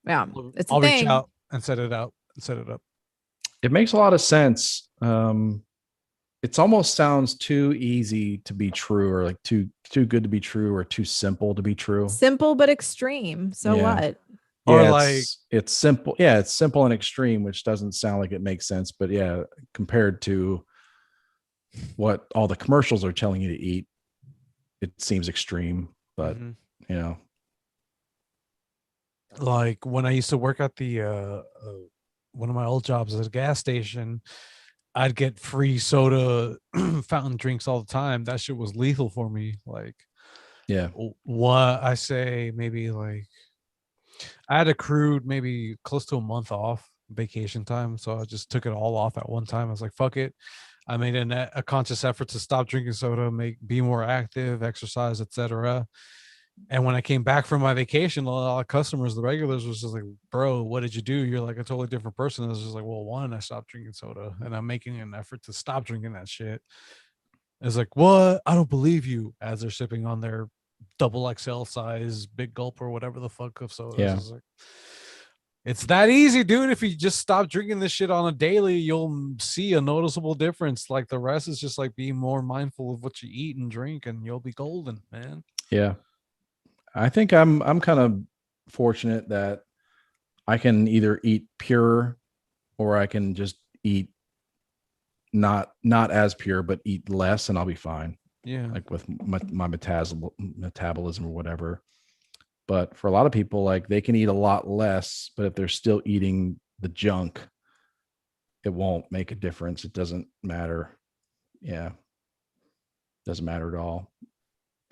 Yeah, it's a I'll reach thing. out and set it up. It makes a lot of sense. It's almost sounds too easy to be true, or like too good to be true, or too simple to be true. Simple but extreme. So Yeah. what? Or Yeah, like it's simple. Yeah, it's simple and extreme, which doesn't sound like it makes sense. But yeah, compared to what all the commercials are telling you to eat, it seems extreme. But Mhm. you know, like when I used to work at the one of my old jobs at a gas station, I'd get free soda fountain drinks all the time. That shit was lethal for me. Like, yeah, what I say, maybe like I had accrued maybe close to a month off vacation time, so I just took it all off at one time. I was like, fuck it. I made a conscious effort to stop drinking soda, be more active, exercise, etc. And when I came back from my vacation, a lot of customers, the regulars, was just like, bro, what did you do? You're like a totally different person. I was just like, well, one, I stopped drinking soda and I'm making an effort to stop drinking that shit. It's like, what? I don't believe you. As they're sipping on their double XL size big gulp or whatever the fuck of sodas. Yeah. It's like, it's that easy, dude. If you just stop drinking this shit on a daily, you'll see a noticeable difference. Like the rest is just like being more mindful of what you eat and drink, and you'll be golden, man. yeah. I think I'm kind of fortunate that I can either eat pure, or I can just eat not as pure, but eat less, and I'll be fine. Yeah. Like with my metabolism or whatever. But for a lot of people, like they can eat a lot less, but if they're still eating the junk, it won't make a difference. It doesn't matter. Yeah. Doesn't matter at all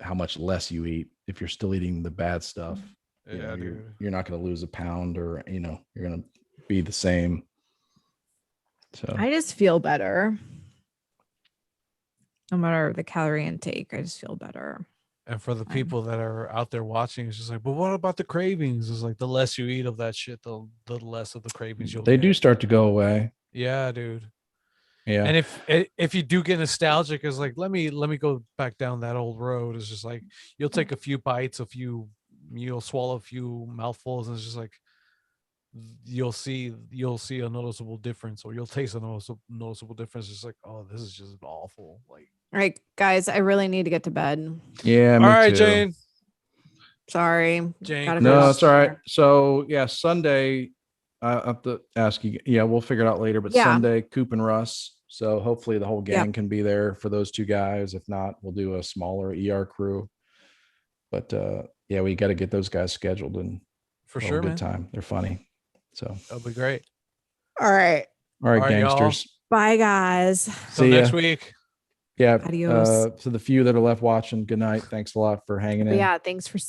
how much less you eat. If you're still eating the bad stuff, Yeah, dude. you're not going to lose a pound, or, you're going to be the same. So I just feel better. No matter the calorie intake, I just feel better. And for the people that are out there watching, it's just like, but what about the cravings? It's like the less you eat of that shit, the less of the cravings you'll they get. do start to go away. Yeah, dude. Yeah. And if you do get nostalgic, it's like, let me go back down that old road. It's just like you'll take a few bites, you'll swallow a few mouthfuls, and it's just like you'll see a noticeable difference, or you'll taste a noticeable difference. It's like, oh, this is just awful. Like, All right, guys, I really need to get to bed. Yeah. all Me right, too. Jane. Sorry. Jane, Gotta No, go. it's all right. So yeah, Sunday, I have to ask you. Yeah, we'll figure it out later. But Yeah. Sunday, Coop and Russ. So hopefully the whole gang Yep. can be there for those two guys. If not, we'll do a smaller ER crew. But yeah, we got to get those guys scheduled and For we'll have sure, a good man. time. They're funny. So, That'll be great. All right. all right, All right, y'all. gangsters. Bye, guys. Till See next ya. week. Yeah. Adios. To the few that are left watching, good night. Thanks a lot for hanging in. Yeah. Thanks for sticking.